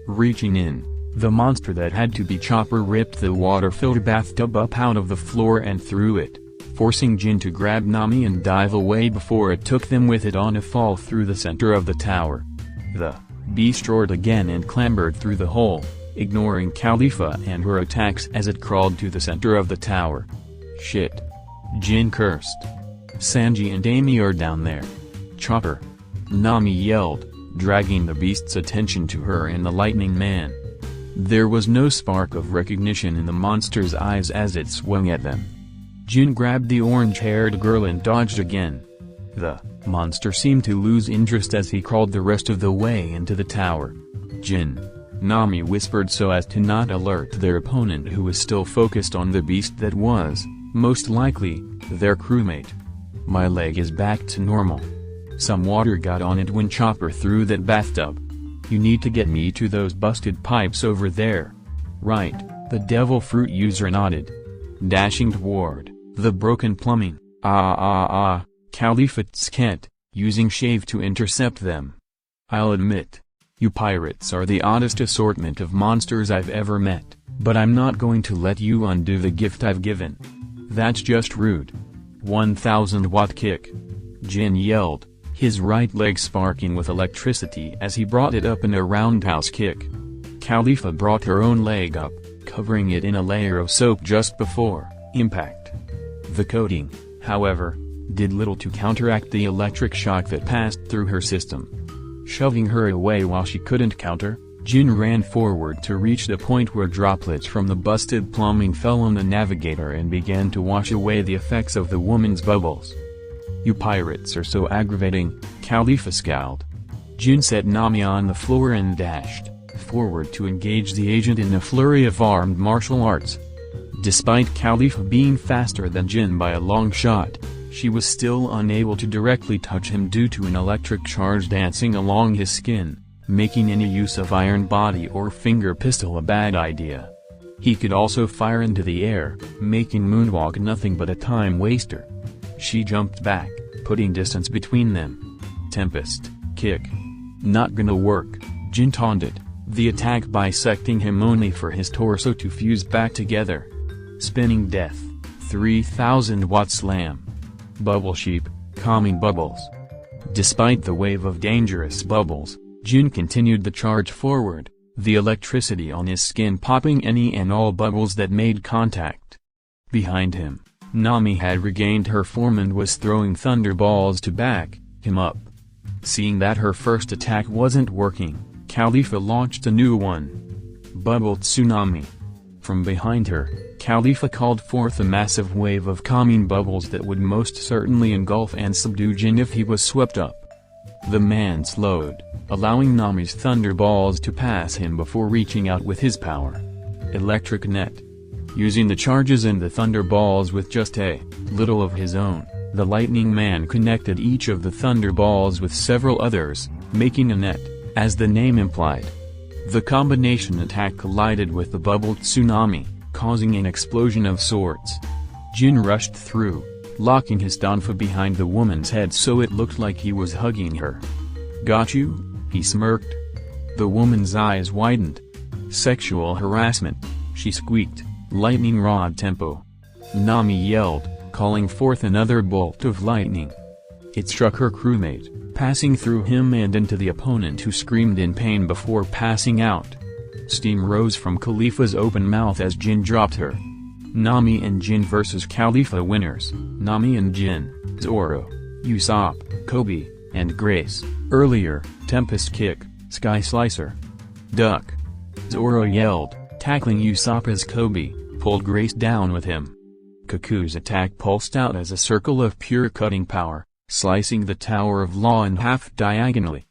reaching in, the monster that had to be Chopper ripped the water-filled bathtub up out of the floor and threw it, forcing Jin to grab Nami and dive away before it took them with it on a fall through the center of the tower. The beast roared again and clambered through the hole, ignoring Khalifa and her attacks as it crawled to the center of the tower. Shit. Jin cursed. Sanji and Amy are down there. Chopper. Nami yelled, dragging the beast's attention to her and the lightning man. There was no spark of recognition in the monster's eyes as it swung at them. Jin grabbed the orange-haired girl and dodged again. The monster seemed to lose interest as he crawled the rest of the way into the tower. Jin. Nami whispered so as to not alert their opponent, who was still focused on the beast that was, most likely, their crewmate. My leg is back to normal. Some water got on it when Chopper threw that bathtub. You need to get me to those busted pipes over there. Right, the DevilFruit user nodded. Dashing toward the broken plumbing. Khalifa skent, using shave to intercept them. I'll admit, you pirates are the oddest assortment of monsters I've ever met, but I'm not going to let you undo the gift I've given. That's just rude. 1000-watt kick. Jin yelled, his right leg sparking with electricity as he brought it up in a roundhouse kick. Khalifa brought her own leg up, covering it in a layer of soap just before impact. The coating, however, did little to counteract the electric shock that passed through her system. Shoving her away while she couldn't counter, Jin ran forward to reach the point where droplets from the busted plumbing fell on the navigator and began to wash away the effects of the woman's bubbles. "You pirates are so aggravating," Khalifa scowled. Jin set Nami on the floor and dashed forward to engage the agent in a flurry of armed martial arts. Despite Khalifa being faster than Jin by a long shot, she was still unable to directly touch him due to an electric charge dancing along his skin, making any use of iron body or finger pistol a bad idea. He could also fire into the air, making Moonwalk nothing but a time waster. She jumped back, putting distance between them. Tempest, kick. Not gonna work, Jin taunted, the attack bisecting him only for his torso to fuse back together. Spinning death, 3000 watt slam. Bubble sheep, calming bubbles. Despite the wave of dangerous bubbles, Jin continued the charge forward, the electricity on his skin popping any and all bubbles that made contact. Behind him, Nami had regained her form and was throwing thunderballs to back him up. Seeing that her first attack wasn't working, Khalifa launched a new one. Bubble tsunami. From behind her, Khalifa called forth a massive wave of calming bubbles that would most certainly engulf and subdue Jin if he was swept up. The man slowed, allowing Nami's thunderballs to pass him before reaching out with his power. Electric net. Using the charges and the thunderballs with just a little of his own, the lightning man connected each of the thunderballs with several others, making a net, as the name implied. The combination attack collided with the bubble tsunami, causing an explosion of sorts. Jin rushed through, locking his danfa behind the woman's head so it looked like he was hugging her. "Got you?" he smirked. The woman's eyes widened. "Sexual harassment," she squeaked, lightning rod tempo. Nami yelled, calling forth another bolt of lightning. It struck her crewmate, passing through him and into the opponent who screamed in pain before passing out. Steam rose from Khalifa's open mouth as Jin dropped her. Nami and Jin vs Khalifa winners, Nami and Jin, Zoro, Usopp, Koby, and Grace. Earlier, Tempest kick, Sky Slicer. Duck. Zoro yelled, tackling Usopp as Koby pulled Grace down with him. Kaku's attack pulsed out as a circle of pure cutting power, slicing the Tower of Law in half diagonally.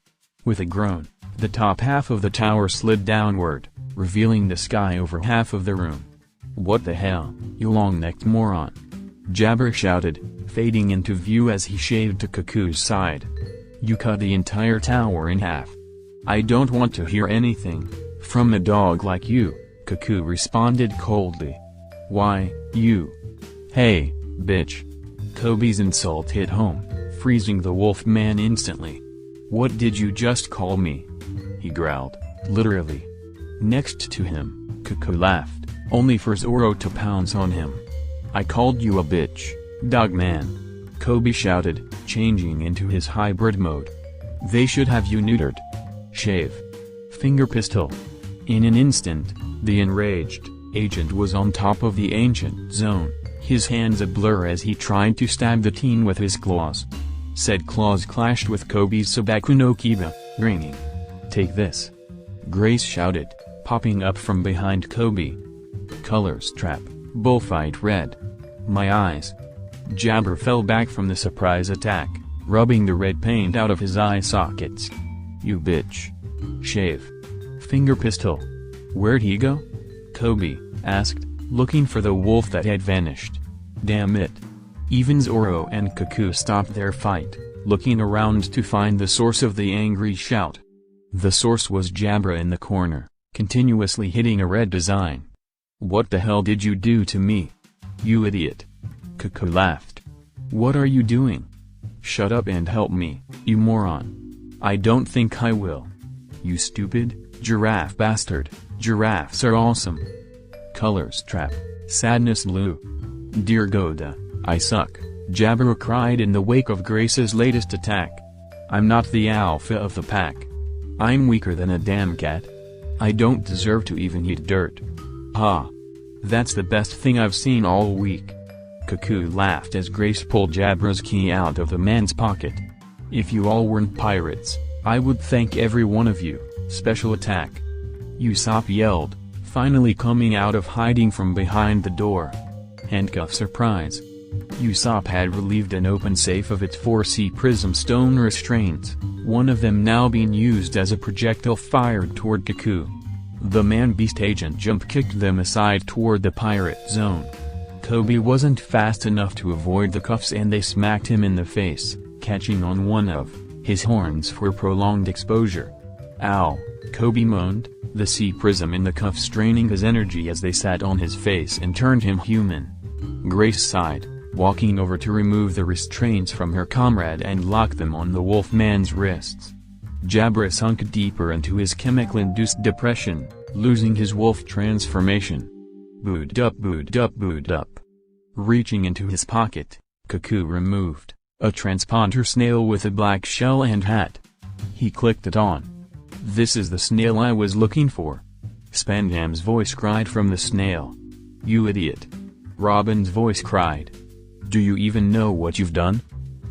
With a groan, the top half of the tower slid downward, revealing the sky over half of the room. "What the hell, you long-necked moron!" Jabber shouted, fading into view as he shaved to Kaku's side. "You cut the entire tower in half. I don't want to hear anything from a dog like you," Kaku responded coldly. "Why, you? Hey, bitch." Koby's insult hit home, freezing the wolf man instantly. "What did you just call me?" he growled, literally. Next to him, Kaku laughed, only for Zoro to pounce on him. "I called you a bitch, dog man," Koby shouted, changing into his hybrid mode. "They should have you neutered. Shave. Finger pistol." In an instant, the enraged agent was on top of the ancient zone, his hands a blur as he tried to stab the teen with his claws. Said claws clashed with Koby's Sabaku no Kiba, ringing. "Take this," Grace shouted, popping up from behind Koby. "Colors trap, bullfight red. My eyes." Jabber fell back from the surprise attack, rubbing the red paint out of his eye sockets. "You bitch. Shave. Finger pistol." "Where'd he go?" Koby asked, looking for the wolf that had vanished. "Damn it." Even Zoro and Kaku stopped their fight, looking around to find the source of the angry shout. The source was Jabra in the corner, continuously hitting a red design. "What the hell did you do to me? You idiot." Kaku laughed. "What are you doing? Shut up and help me, you moron." "I don't think I will." "You stupid, giraffe bastard, giraffes are awesome." Colors trap, sadness blue. "Dear Goda, I suck," Jabra cried in the wake of Grace's latest attack. "I'm not the alpha of the pack. I'm weaker than a damn cat. I don't deserve to even eat dirt." Ha! That's the best thing I've seen all week. Koby laughed as Grace pulled Jabra's key out of the man's pocket. If you all weren't pirates, I would thank every one of you. Special attack! Usopp yelled, finally coming out of hiding from behind the door. Handcuff surprise. Usopp had relieved an open safe of its 4C prism stone restraints, one of them now being used as a projectile fired toward Koby. The man-beast agent jump-kicked them aside toward the pirate zone. Koby wasn't fast enough to avoid the cuffs and they smacked him in the face, catching on one of his horns for prolonged exposure. Ow, Koby moaned, the C prism in the cuff straining his energy as they sat on his face and turned him human. Grace sighed, walking over to remove the restraints from her comrade and lock them on the wolfman's wrists. Jabra sunk deeper into his chemical-induced depression, losing his wolf transformation. Booed up, booed up, booed up. Reaching into his pocket, Koby removed a transponder snail with a black shell and hat. He clicked it on. This is the snail I was looking for. Spandam's voice cried from the snail. You idiot. Robin's voice cried. Do you even know what you've done?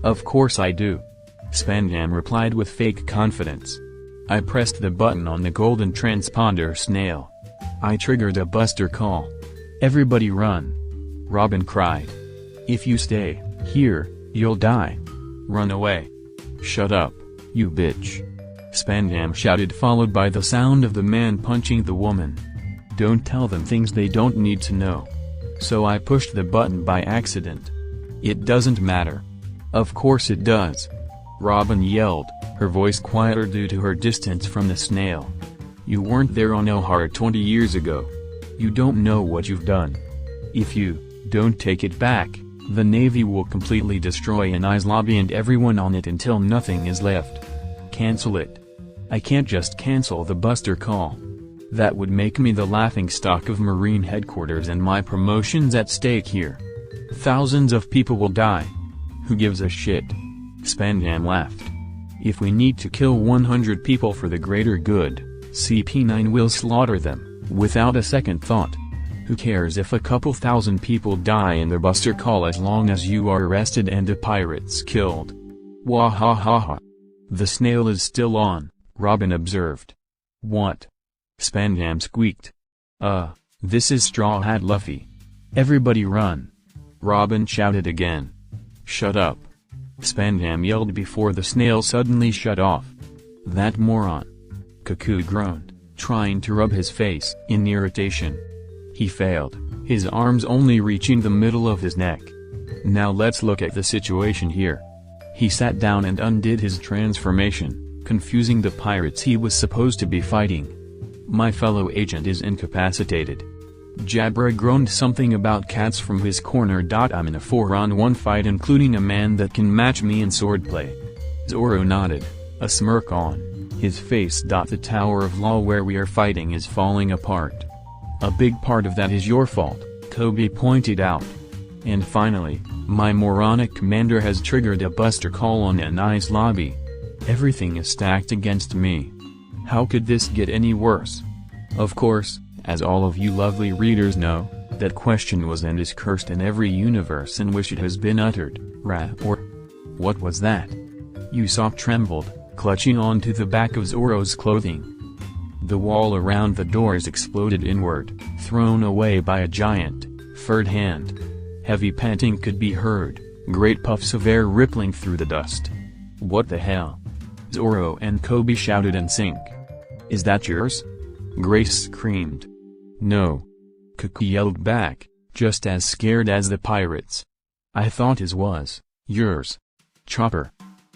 Of course I do. Spandam replied with fake confidence. I pressed the button on the golden transponder snail. I triggered a buster call. Everybody run. Robin cried. If you stay here, you'll die. Run away. Shut up, you bitch. Spandam shouted, followed by the sound of the man punching the woman. Don't tell them things they don't need to know. So I pushed the button by accident. It doesn't matter. Of course it does. Robin yelled, her voice quieter due to her distance from the snail. You weren't there on Elhart 20 years ago. You don't know what you've done. If you don't take it back, the Navy will completely destroy Anai's lobby and everyone on it until nothing is left. Cancel it. I can't just cancel the buster call. That would make me the laughingstock of Marine headquarters and my promotion's at stake here. Thousands of people will die. Who gives a shit? Spandam laughed. If we need to kill 100 people for the greater good, CP9 will slaughter them, without a second thought. Who cares if a couple thousand people die in the buster call as long as you are arrested and the pirates killed. Wahahaha. The snail is still on, Robin observed. What? Spandam squeaked. This is Straw Hat Luffy. Everybody run. Robin shouted again. Shut up. Spandam yelled before the snail suddenly shut off. That moron. Koby groaned, trying to rub his face in irritation. He failed, his arms only reaching the middle of his neck. Now let's look at the situation here. He sat down and undid his transformation, confusing the pirates he was supposed to be fighting. My fellow agent is incapacitated. Jabra groaned something about cats from his corner. I'm in a 4-on-1 fight including a man that can match me in swordplay. Zoro nodded, a smirk on his face. The Tower of Law where we are fighting is falling apart. A big part of that is your fault, Koby pointed out. And finally, my moronic commander has triggered a buster call on Anai's lobby. Everything is stacked against me. How could this get any worse? Of course, as all of you lovely readers know, that question was and is cursed in every universe in which it has been uttered. Or what was that? Usopp trembled, clutching onto the back of Zoro's clothing. The wall around the doors exploded inward, thrown away by a giant, furred hand. Heavy panting could be heard, great puffs of air rippling through the dust. What the hell? Zoro and Koby shouted in sync. Is that yours? Grace screamed. No. Koby yelled back, just as scared as the pirates. I thought his was yours. Chopper.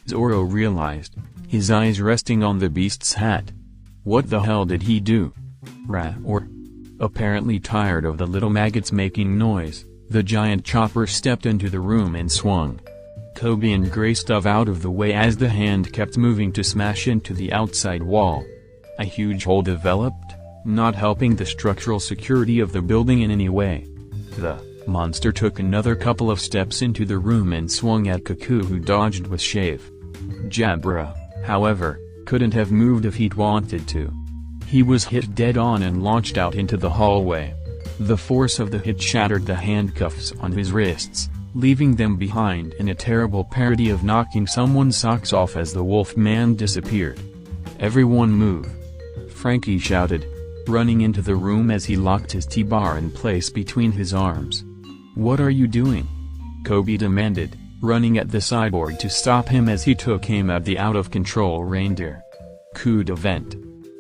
Zoro realized, his eyes resting on the beast's hat. What the hell did he do? Or apparently tired of the little maggots making noise, the giant chopper stepped into the room and swung. Koby and Grace dove out of the way as the hand kept moving to smash into the outside wall. A huge hole developed, not helping the structural security of the building in any way. The monster took another couple of steps into the room and swung at Koby, who dodged with shave. Jabra, however, couldn't have moved if he'd wanted to. He was hit dead on and launched out into the hallway. The force of the hit shattered the handcuffs on his wrists, leaving them behind in a terrible parody of knocking someone's socks off as the wolf man disappeared. "Everyone move!" Frankie shouted, running into the room as he locked his T-bar in place between his arms. "What are you doing?" Koby demanded, running at the cyborg to stop him as he took aim at the out-of-control reindeer. Coup d'event.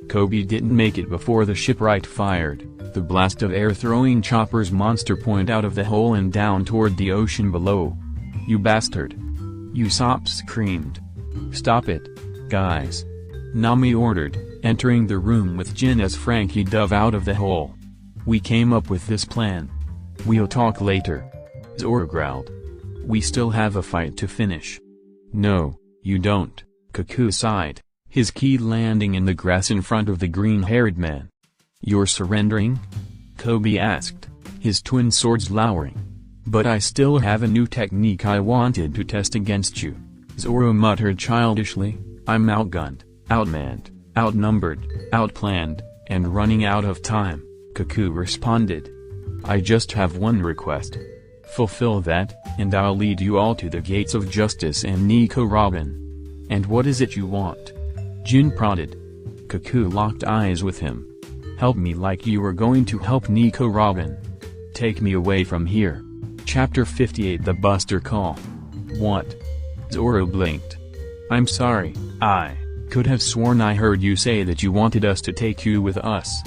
Koby didn't make it before the shipwright fired, the blast of air throwing Chopper's monster point out of the hole and down toward the ocean below. "You bastard!" Usopp screamed. "Stop it, guys!" Nami ordered, entering the room with Jin as Frankie dove out of the hole. "We came up with this plan. We'll talk later," Zoro growled. "We still have a fight to finish." "No, you don't," Cuckoo sighed, his key landing in the grass in front of the green-haired man. "You're surrendering?" Koby asked, his twin swords lowering. "But I still have a new technique I wanted to test against you," Zoro muttered childishly. "I'm outgunned, outmanned, outnumbered, outplanned, and running out of time," Cuckoo responded. "I just have one request. Fulfill that, and I'll lead you all to the gates of justice and Nico Robin." "And what is it you want?" Jin prodded. Cuckoo locked eyes with him. "Help me like you were going to help Nico Robin. Take me away from here." Chapter 58 The Buster Call. "What?" Zoro blinked. "I'm sorry, I could have sworn I heard you say that you wanted us to take you with us."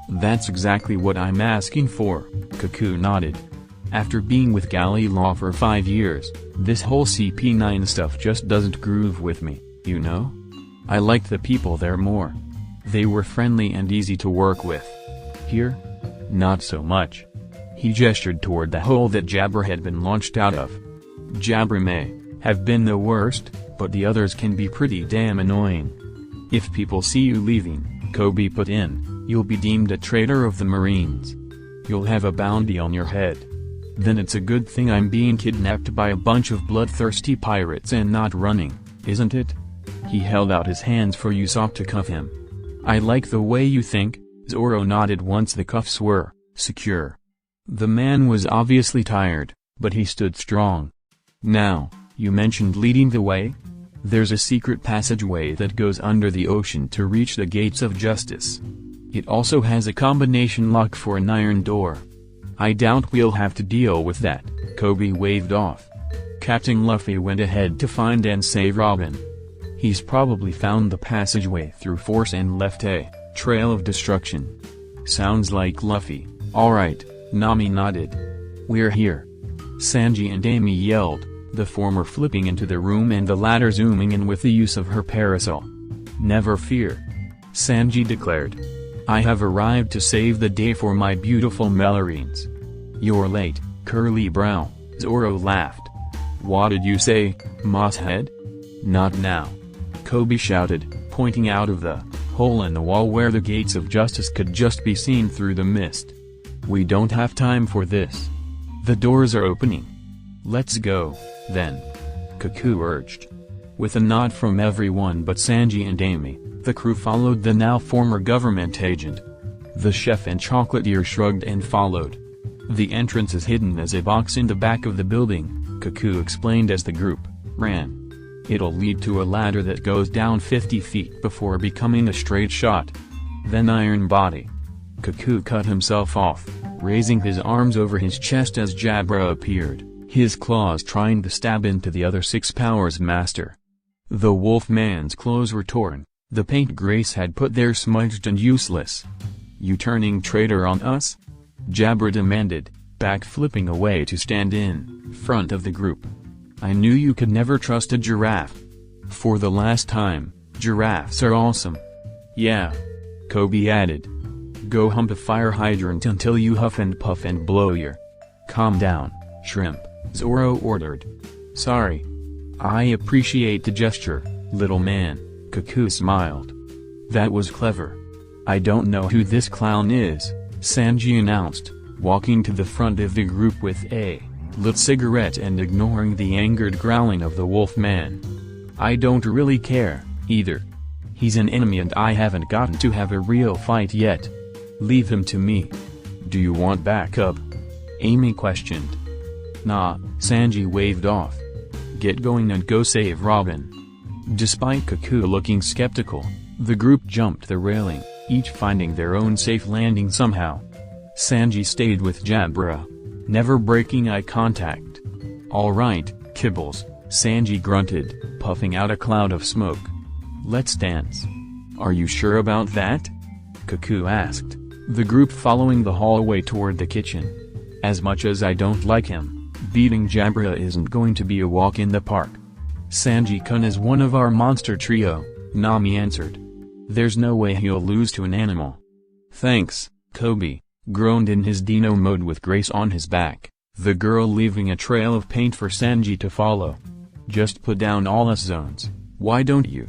"That's exactly what I'm asking for," Cuckoo nodded. "After being with Galley Law for 5 years, this whole CP9 stuff just doesn't groove with me, you know? I liked the people there more. They were friendly and easy to work with. Here? Not so much." He gestured toward the hole that Jabber had been launched out of. "Jabber may have been the worst, but the others can be pretty damn annoying. If people see you leaving," Koby put in, "you'll be deemed a traitor of the Marines. You'll have a bounty on your head. Then it's a good thing I'm being kidnapped by a bunch of bloodthirsty pirates and not running, isn't it?" He held out his hands for Usopp to cuff him. "I like the way you think," Zoro nodded once the cuffs were secure. The man was obviously tired, but he stood strong. "Now, you mentioned leading the way? There's a secret passageway that goes under the ocean to reach the gates of justice. It also has a combination lock for an iron door. I doubt we'll have to deal with that," Koby waved off. "Captain Luffy went ahead to find and save Robin. He's probably found the passageway through force and left a trail of destruction." "Sounds like Luffy, alright," Nami nodded. "We're here," Sanji and Amy yelled, the former flipping into the room and the latter zooming in with the use of her parasol. "Never fear," Sanji declared. "I have arrived to save the day for my beautiful Melorines." "You're late, Curly Brow," Zoro laughed. "What did you say, Mosshead?" "Not now," Koby shouted, pointing out of the hole in the wall where the gates of justice could just be seen through the mist. "We don't have time for this. The doors are opening. Let's go, then," Cuckoo urged. With a nod from everyone but Sanji and Amy, the crew followed the now former government agent. The chef and chocolatier shrugged and followed. "The entrance is hidden as a box in the back of the building," Cuckoo explained as the group ran. "It'll lead to a ladder that goes down 50 feet before becoming a straight shot. Then Iron Body." Cuckoo cut himself off, raising his arms over his chest as Jabra appeared, his claws trying to stab into the other Six Powers Master. The Wolfman's clothes were torn, the paint Grace had put there smudged and useless. "You turning traitor on us?" Jabra demanded, back-flipping away to stand in front of the group. "I knew you could never trust a giraffe. For the last time, giraffes are awesome." "Yeah," Koby added. "Go hump a fire hydrant until you huff and puff and blow your—" "Calm down, Shrimp," Zoro ordered. "Sorry. I appreciate the gesture, little man," Cuckoo smiled. "That was clever. I don't know who this clown is," Sanji announced, walking to the front of the group with a lit cigarette and ignoring the angered growling of the Wolfman. "I don't really care, either. He's an enemy and I haven't gotten to have a real fight yet. Leave him to me." Do you want backup? Amy questioned. Nah, Sanji waved off. Get going and go save Robin. Despite Kaku looking skeptical, the group jumped the railing, each finding their own safe landing somehow. Sanji stayed with Jabra, never breaking eye contact. Alright, Kibbles, Sanji grunted, puffing out a cloud of smoke. Let's dance. Are you sure about that? Kaku asked, the group following the hallway toward the kitchen. As much as I don't like him, beating Jabra isn't going to be a walk in the park. Sanji-kun is one of our monster trio, Nami answered. There's no way he'll lose to an animal. Thanks, Koby, groaned in his Dino mode with Grace on his back, the girl leaving a trail of paint for Sanji to follow. Just put down all us zones, why don't you?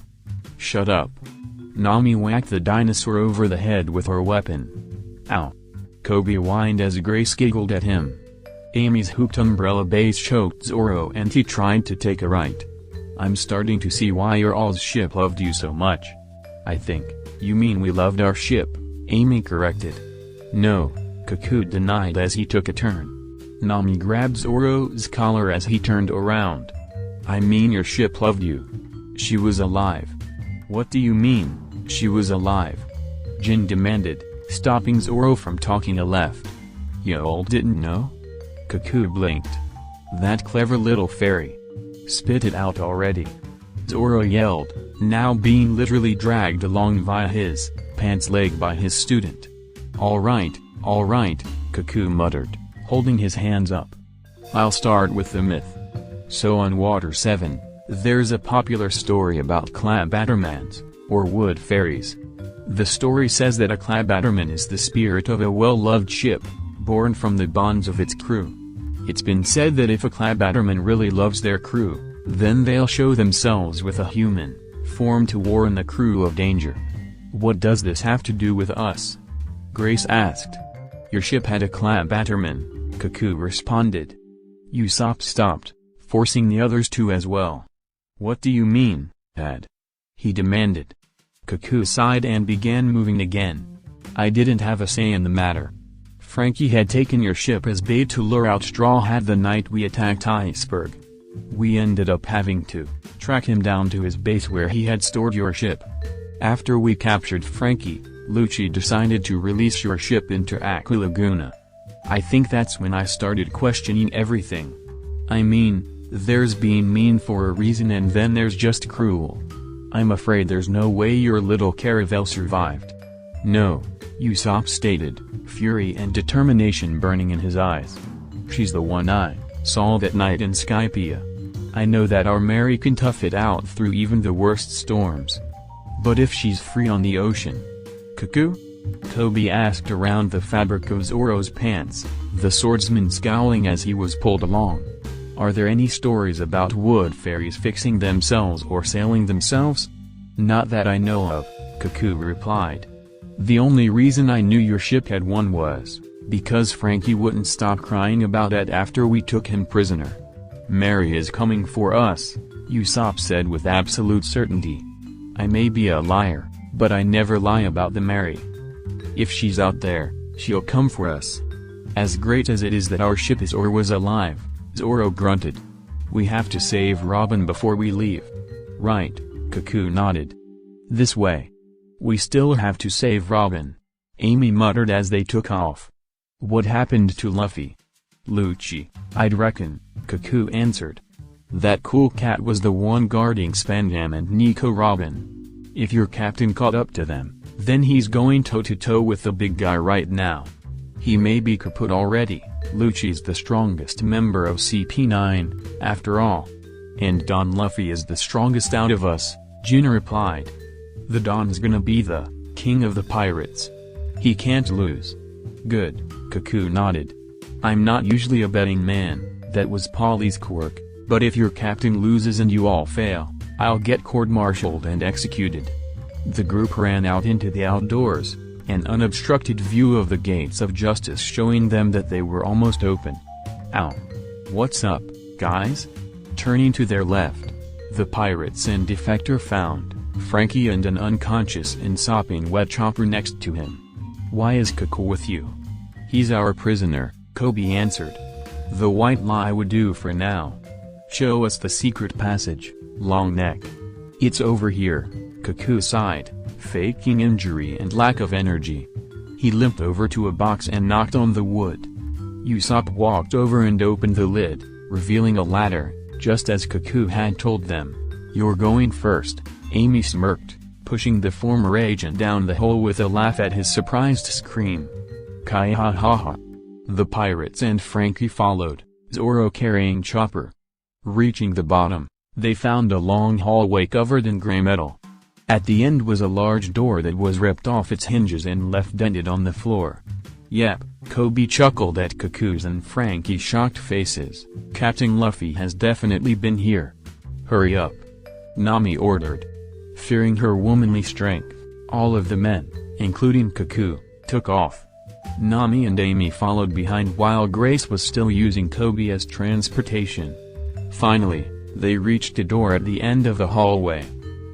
Shut up. Nami whacked the dinosaur over the head with her weapon. Ow. Koby whined as Grace giggled at him. Amy's hooped umbrella base choked Zoro and he tried to take a right. I'm starting to see why your all's ship loved you so much. I think, you mean we loved our ship, Amy corrected. No, Kaku denied as he took a turn. Nami grabbed Zoro's collar as he turned around. I mean your ship loved you. She was alive. What do you mean, she was alive? Jin demanded, stopping Zoro from talking a left. You all didn't know? Kaku blinked. That clever little fairy. Spit it out already. Zoro yelled, now being literally dragged along via his pants leg by his student. Alright, Kaku muttered, holding his hands up. I'll start with the myth. So on Water 7, there's a popular story about Clabbattermans, or wood fairies. The story says that a Clabbatterman is the spirit of a well-loved ship, born from the bonds of its crew. It's been said that if a Clabbatterman really loves their crew, then they'll show themselves with a human form to warn the crew of danger. What does this have to do with us? Grace asked. Your ship had a Clabbatterman, Kaku responded. Usopp stopped, forcing the others to as well. What do you mean, Had? He demanded. Kaku sighed and began moving again. I didn't have a say in the matter. Frankie had taken your ship as bait to lure out Straw Hat the night we attacked Iceberg. We ended up having to track him down to his base where he had stored your ship. After we captured Frankie, Lucci decided to release your ship into Aqua Laguna. I think that's when I started questioning everything. I mean, there's being mean for a reason and then there's just cruel. I'm afraid there's no way your little caravel survived. No, Usopp stated, fury and determination burning in his eyes. She's the one I saw that night in Skypiea. I know that our Mary can tough it out through even the worst storms. But if she's free on the ocean. Kaku? Koby asked around the fabric of Zoro's pants, the swordsman scowling as he was pulled along. Are there any stories about wood fairies fixing themselves or sailing themselves? Not that I know of, Kaku replied. The only reason I knew your ship had one was because Frankie wouldn't stop crying about it after we took him prisoner. Mary is coming for us, Usopp said with absolute certainty. I may be a liar, but I never lie about the Mary. If she's out there, she'll come for us. As great as it is that our ship is or was alive, Zoro grunted. We have to save Robin before we leave. Right, Kaku nodded. This way. We still have to save Robin, Amy muttered as they took off. What happened to Luffy? Lucci, I'd reckon, Kaku answered. That cool cat was the one guarding Spandam and Nico Robin. If your captain caught up to them, then he's going toe-to-toe with the big guy right now. He may be kaput already, Lucci's the strongest member of CP9, after all. And Don Luffy is the strongest out of us, Jin replied. The Don's gonna be the king of the pirates. He can't lose. Good, Kaku nodded. I'm not usually a betting man, that was Polly's quirk, but if your captain loses and you all fail, I'll get court-martialed and executed. The group ran out into the outdoors, an unobstructed view of the gates of justice showing them that they were almost open. Ow. What's up, guys? Turning to their left, the pirates and defector found Frankie and an unconscious and sopping wet chopper next to him. Why is Kaku with you? "He's our prisoner," Koby answered. "The white lie would do for now. Show us the secret passage, long neck." "It's over here," Koby sighed, faking injury and lack of energy. He limped over to a box and knocked on the wood. Usopp walked over and opened the lid, revealing a ladder, just as Koby had told them. "You're going first," Amy smirked, pushing the former agent down the hole with a laugh at his surprised scream. Kai ha ha ha. The pirates and Franky followed, Zoro carrying Chopper. Reaching the bottom, they found a long hallway covered in gray metal. At the end was a large door that was ripped off its hinges and left dented on the floor. "Yep," Koby chuckled at Koby's and Franky's shocked faces. "Captain Luffy has definitely been here." "Hurry up," Nami ordered. Fearing her womanly strength, all of the men, including Koby, took off. Nami and Amy followed behind while Grace was still using Koby as transportation. Finally, they reached a door at the end of the hallway.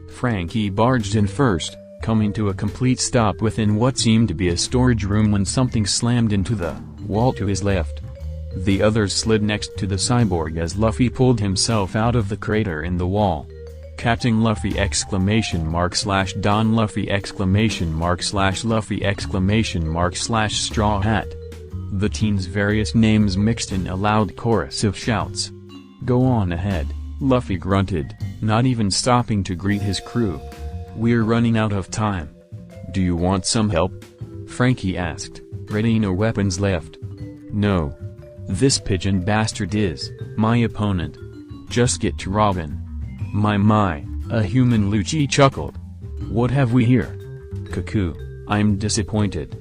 Franky barged in first, coming to a complete stop within what seemed to be a storage room when something slammed into the wall to his left. The others slid next to the cyborg as Luffy pulled himself out of the crater in the wall. "Captain Luffy!" !Don Luffy! !Luffy! !Straw Hat! The teens' various names mixed in a loud chorus of shouts. "Go on ahead," Luffy grunted, not even stopping to greet his crew. "We're running out of time." "Do you want some help?" Franky asked, ready no weapons left. "No. This pigeon bastard is my opponent. Just get to Robin." My, a human Lucci chuckled. "What have we here?" "Koby, I'm disappointed.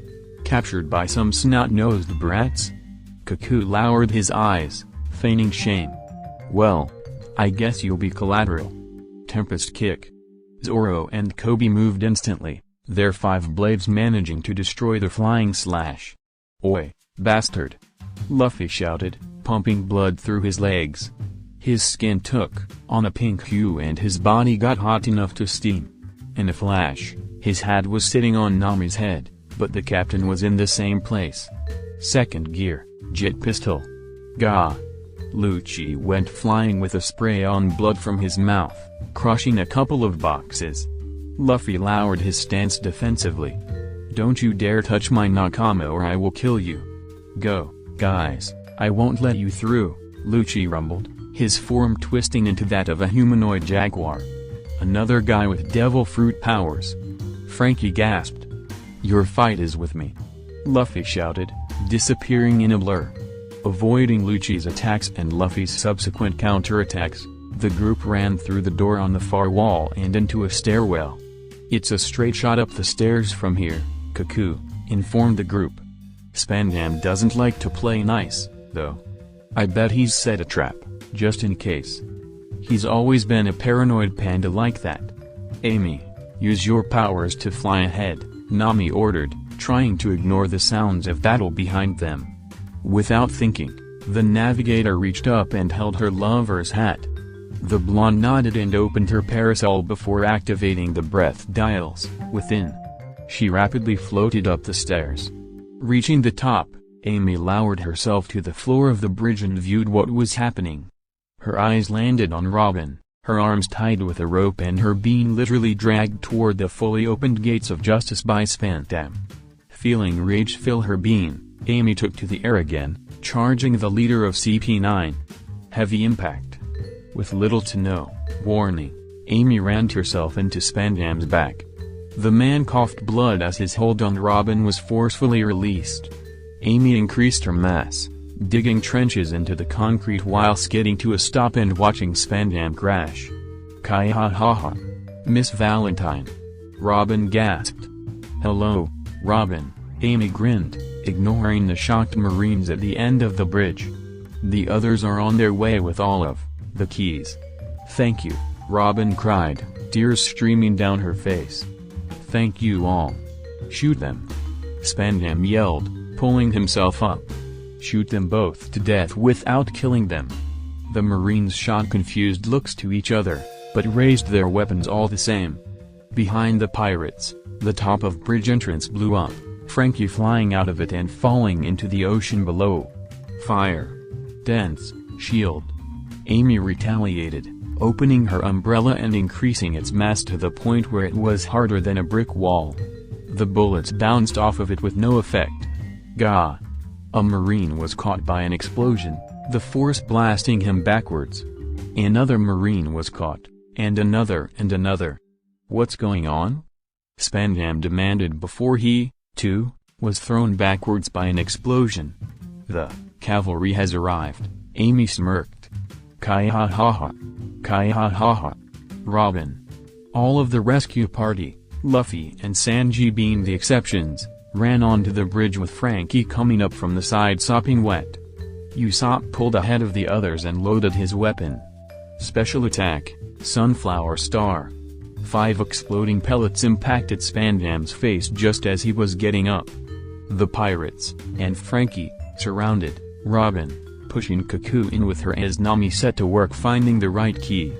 Captured by some snot-nosed brats?" Koby lowered his eyes, feigning shame. "Well, I guess you'll be collateral." Tempest kick. Zoro and Koby moved instantly, their 5 blades managing to destroy the flying slash. "Oi, bastard!" Luffy shouted, pumping blood through his legs. His skin took on a pink hue and his body got hot enough to steam. In a flash, his hat was sitting on Nami's head, but the captain was in the same place. Second gear, jet pistol. Gah! Lucci went flying with a spray on blood from his mouth, crushing a couple of boxes. Luffy lowered his stance defensively. "Don't you dare touch my Nakama or I will kill you." "Go, guys, I won't let you through," Lucci rumbled, his form twisting into that of a humanoid jaguar. "Another guy with devil fruit powers." Franky gasped. "Your fight is with me," Luffy shouted, disappearing in a blur. Avoiding Lucci's attacks and Luffy's subsequent counterattacks, the group ran through the door on the far wall and into a stairwell. "It's a straight shot up the stairs from here," Koby informed the group. "Spandam doesn't like to play nice, though. I bet he's set a trap, just in case. He's always been a paranoid panda like that." "Amy, use your powers to fly ahead," Nami ordered, trying to ignore the sounds of battle behind them. Without thinking, the navigator reached up and held her lover's hat. The blonde nodded and opened her parasol before activating the breath dials within. She rapidly floated up the stairs. Reaching the top, Amy lowered herself to the floor of the bridge and viewed what was happening. Her eyes landed on Robin, her arms tied with a rope and her being literally dragged toward the fully opened gates of justice by Spandam. Feeling rage fill her being, Amy took to the air again, charging the leader of CP9. Heavy impact. With little to no warning, Amy rammed herself into Spandam's back. The man coughed blood as his hold on Robin was forcefully released. Amy increased her mass, digging trenches into the concrete while skidding to a stop and watching Spandam crash. "Kai ha ha ha. Miss Valentine." Robin gasped. "Hello, Robin," Amy grinned, ignoring the shocked Marines at the end of the bridge. "The others are on their way with all of the keys." "Thank you," Robin cried, tears streaming down her face. "Thank you all." "Shoot them," Spandam yelled, pulling himself up. "Shoot them both to death without killing them." The Marines shot confused looks to each other, but raised their weapons all the same. Behind the pirates, the top of bridge entrance blew up, Franky flying out of it and falling into the ocean below. Fire. Dense shield. Amy retaliated, opening her umbrella and increasing its mass to the point where it was harder than a brick wall. The bullets bounced off of it with no effect. Gah! A Marine was caught by an explosion, the force blasting him backwards. Another Marine was caught, and another and another. What's going on? Spandam demanded before he, too, was thrown backwards by an explosion. The cavalry has arrived, Amy smirked. Kai-ha-ha-ha. Kai-ha-ha-ha. Robin. All of the rescue party, Luffy and Sanji being the exceptions, ran onto the bridge with Franky coming up from the side sopping wet. Usopp pulled ahead of the others and loaded his weapon. Special attack, Sunflower Star. 5 exploding pellets impacted Spandam's face just as he was getting up. The pirates, and Franky, surrounded Robin, pushing Cuckoo in with her as Nami set to work finding the right key.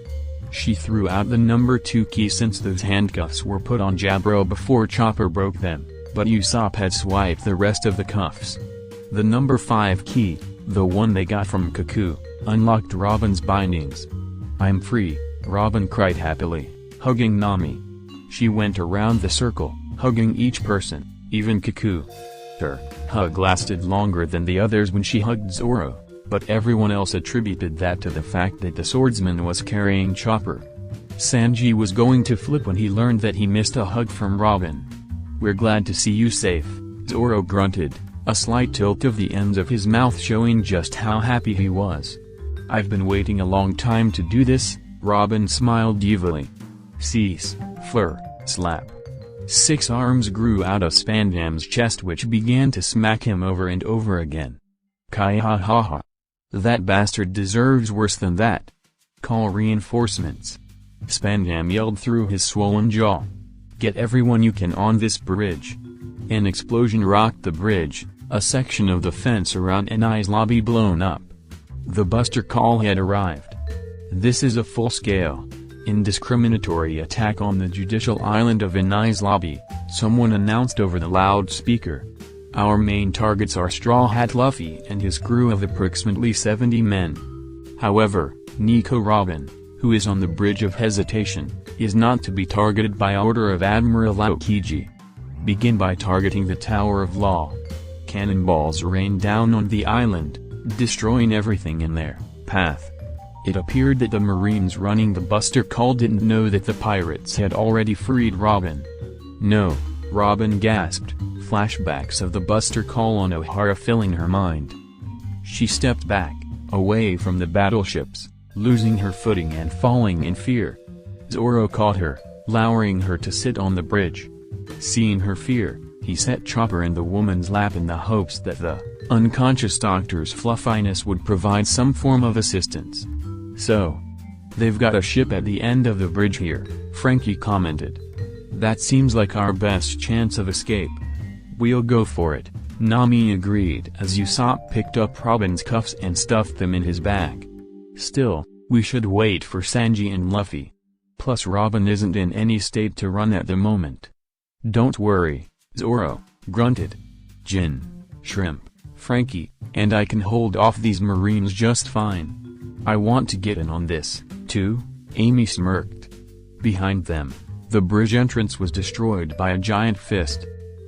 She threw out the number 2 key since those handcuffs were put on Jabro before Chopper broke them, but Usopp had swiped the rest of the cuffs. The number 5 key, the one they got from Cuckoo, unlocked Robin's bindings. "I'm free," Robin cried happily, hugging Nami. She went around the circle, hugging each person, even Cuckoo. Her hug lasted longer than the others when she hugged Zoro, but everyone else attributed that to the fact that the swordsman was carrying Chopper. Sanji was going to flip when he learned that he missed a hug from Robin. "We're glad to see you safe," Zoro grunted, a slight tilt of the ends of his mouth showing just how happy he was. "I've been waiting a long time to do this," Robin smiled evilly. "Cease, Fleur," slap. 6 arms grew out of Spandam's chest which began to smack him over and over again. Kai-ha-ha-ha. "That bastard deserves worse than that. Call reinforcements." Spandam yelled through his swollen jaw. "Get everyone you can on this bridge." An explosion rocked the bridge, a section of the fence around Enai's lobby blown up. The Buster Call had arrived. "This is a full-scale, indiscriminatory attack on the judicial island of Enai's lobby," someone announced over the loudspeaker. "Our main targets are Straw Hat Luffy and his crew of approximately 70 men. However, Nico Robin, who is on the Bridge of Hesitation, is not to be targeted by order of Admiral Aokiji. Begin by targeting the Tower of Law." Cannonballs rained down on the island, destroying everything in their path. It appeared that the Marines running the Buster Call didn't know that the pirates had already freed Robin. "No," Robin gasped, flashbacks of the Buster Call on Ohara filling her mind. She stepped back, away from the battleships, losing her footing and falling in fear. Zoro caught her, lowering her to sit on the bridge. Seeing her fear, he set Chopper in the woman's lap in the hopes that the unconscious doctor's fluffiness would provide some form of assistance. "So, they've got a ship at the end of the bridge here," Franky commented. "That seems like our best chance of escape." "We'll go for it," Nami agreed as Usopp picked up Robin's cuffs and stuffed them in his bag. "Still, we should wait for Sanji and Luffy. Plus Robin isn't in any state to run at the moment." "Don't worry," Zoro grunted. "Jin, Shrimp, Franky, and I can hold off these Marines just fine. I want to get in on this, too," Amy smirked. Behind them, the bridge entrance was destroyed by a giant fist.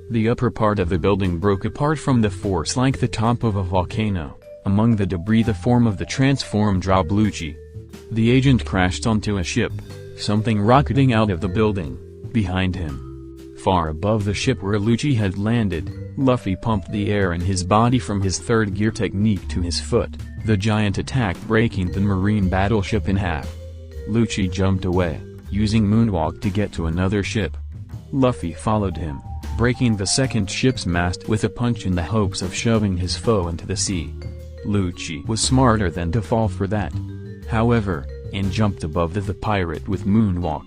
The upper part of the building broke apart from the force like the top of a volcano, among the debris the form of the transformed Drabluchi. The agent crashed onto a ship, something rocketing out of the building, behind him. Far above the ship where Lucci had landed, Luffy pumped the air in his body from his third gear technique to his foot, the giant attack breaking the marine battleship in half. Lucci jumped away, using Moonwalk to get to another ship. Luffy followed him, breaking the second ship's mast with a punch in the hopes of shoving his foe into the sea. Lucci was smarter than to fall for that, however, and jumped above the pirate with Moonwalk.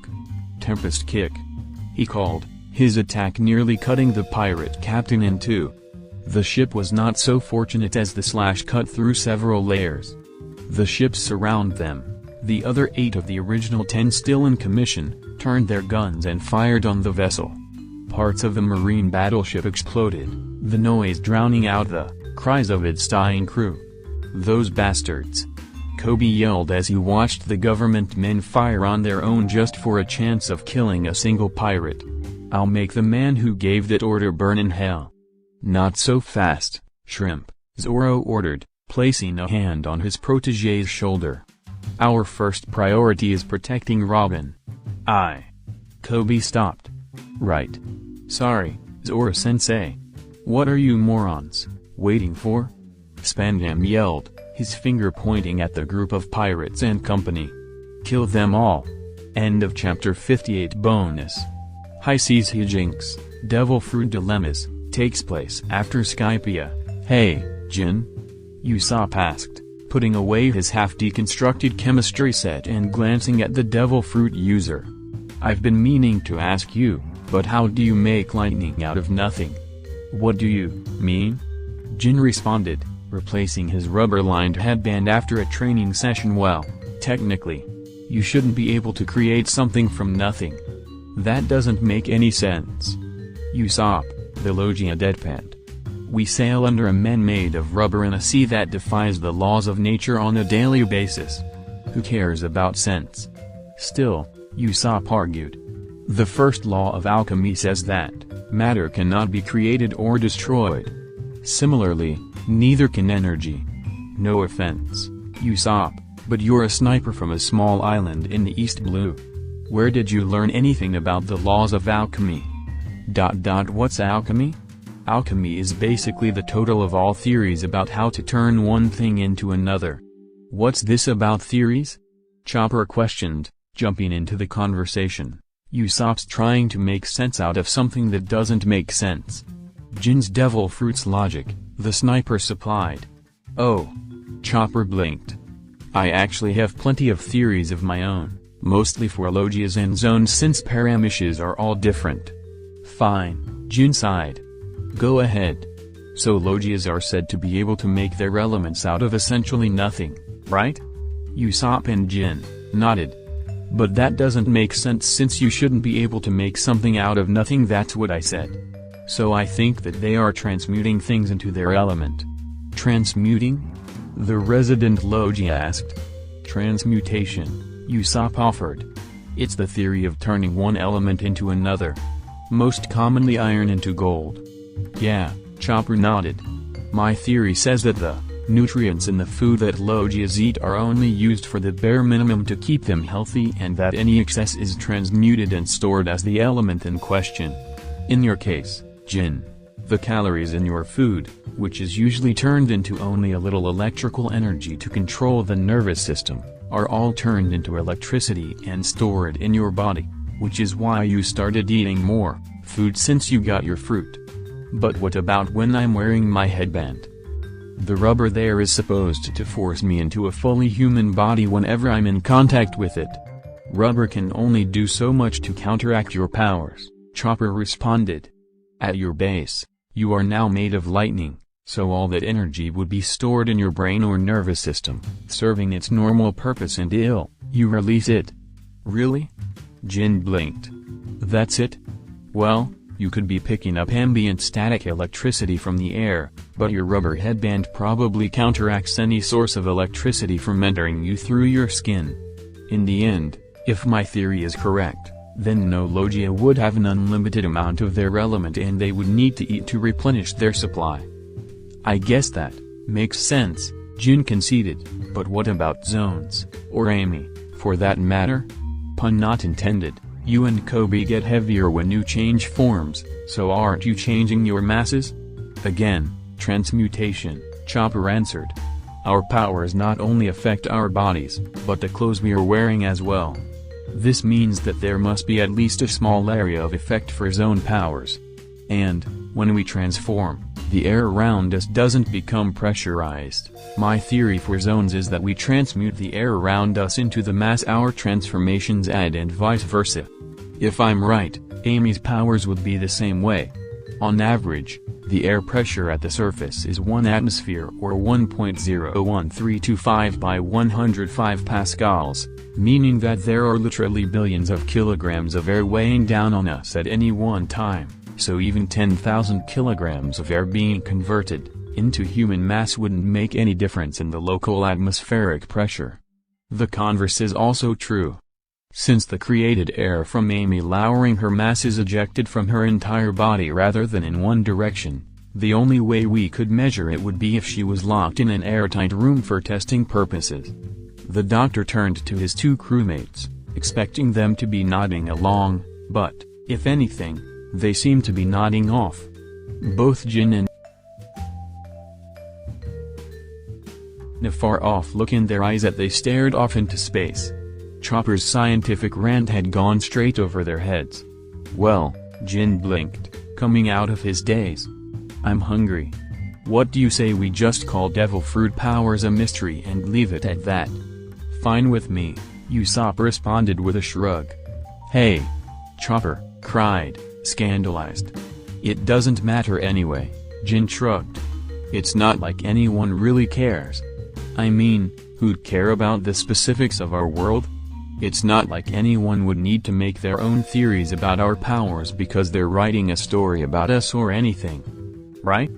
Tempest Kick, he called, his attack nearly cutting the pirate captain in two. The ship was not so fortunate as the slash cut through several layers. The ships surround them, the other 8 of the original 10 still in commission, turned their guns and fired on the vessel. Parts of the marine battleship exploded, the noise drowning out the cries of its dying crew. "Those bastards!" Koby yelled as he watched the government men fire on their own just for a chance of killing a single pirate. "I'll make the man who gave that order burn in hell." "Not so fast, Shrimp," Zoro ordered, placing a hand on his protégé's shoulder. "Our first priority is protecting Robin." Koby stopped. "Right. Sorry, Zoro-sensei. What are you morons waiting for?" Spandam yelled, his finger pointing at the group of pirates and company. "Kill them all." End of chapter 58. Bonus. High Seas Hijinks, DevilFruit Dilemmas, takes place after Skypiea. "Hey, Jin?" Usopp asked, putting away his half-deconstructed chemistry set and glancing at the DevilFruit user. "I've been meaning to ask you, but how do you make lightning out of nothing?" "What do you mean?" Jin responded, replacing his rubber-lined headband after a training session. "Well, technically, you shouldn't be able to create something from nothing. That doesn't make any sense." Usopp, the Logia deadpanned. "We sail under a man-made of rubber in a sea that defies the laws of nature on a daily basis. Who cares about sense?" "Still," Usopp argued. "The first law of alchemy says that matter cannot be created or destroyed. Similarly, neither can energy. No offense, Usopp, but you're a sniper from a small island in the East Blue. Where did you learn anything about the laws of alchemy?" What's alchemy? Alchemy is basically the total of all theories about how to turn one thing into another. "What's this about theories?" Chopper questioned, jumping into the conversation. Usopp's trying to make sense out of something that doesn't make sense. Jin's DevilFruit's logic, the sniper supplied. "Oh." Chopper blinked. "I actually have plenty of theories of my own, mostly for logias and zones since paramishes are all different." "Fine," Jin sighed. "Go ahead. So logias are said to be able to make their elements out of essentially nothing, right?" Usopp and Jin nodded. "But that doesn't make sense since you shouldn't be able to make something out of nothing. That's what I said. So I think that they are transmuting things into their element." "Transmuting?" the resident Logia asked. "Transmutation," Usopp offered. "It's the theory of turning one element into another. Most commonly iron into gold." "Yeah," Chopper nodded. "My theory says that the nutrients in the food that Logias eat are only used for the bare minimum to keep them healthy and that any excess is transmuted and stored as the element in question. In your case, Jin, the calories in your food, which is usually turned into only a little electrical energy to control the nervous system, are all turned into electricity and stored in your body, which is why you started eating more food since you got your fruit. But what about when I'm wearing my headband? The rubber there is supposed to force me into a fully human body whenever I'm in contact with it. Rubber can only do so much to counteract your powers," Chopper responded. "At your base, you are now made of lightning, so all that energy would be stored in your brain or nervous system, serving its normal purpose until you release it." "Really?" Jin blinked. "That's it? Well, you could be picking up ambient static electricity from the air, but your rubber headband probably counteracts any source of electricity from entering you through your skin. In the end, if my theory is correct, then no Logia would have an unlimited amount of their element and they would need to eat to replenish their supply." "I guess that makes sense," Jin conceded, "but what about zones, or Amy, for that matter? Pun not intended. You and Koby get heavier when you change forms, so aren't you changing your masses?" "Again, transmutation," Chopper answered. "Our powers not only affect our bodies, but the clothes we are wearing as well. This means that there must be at least a small area of effect for zone powers. And, when we transform, the air around us doesn't become pressurized. My theory for zones is that we transmute the air around us into the mass our transformations add and vice versa. If I'm right, Amy's powers would be the same way. On average, the air pressure at the surface is 1 atmosphere or 1.01325 by 105 pascals, meaning that there are literally billions of kilograms of air weighing down on us at any one time. so even 10,000 kilograms of air being converted into human mass wouldn't make any difference in the local atmospheric pressure. The converse is also true. Since the created air from Amy lowering her mass is ejected from her entire body rather than in one direction, the only way we could measure it would be if she was locked in an airtight room for testing purposes. The doctor turned to his two crewmates, expecting them to be nodding along, but, if anything, they seemed to be nodding off. Both Jin and a far-off look in their eyes as they stared off into space. Chopper's scientific rant had gone straight over their heads. Well, Jin blinked, coming out of his daze. I'm hungry. What do you say we just call DevilFruit powers a mystery and leave it at that? Fine with me, Usopp responded with a shrug. Hey! Chopper cried, scandalized. It doesn't matter anyway, Jin shrugged. It's not like anyone really cares. I mean, who'd care about the specifics of our world? It's not like anyone would need to make their own theories about our powers because they're writing a story about us or anything. Right?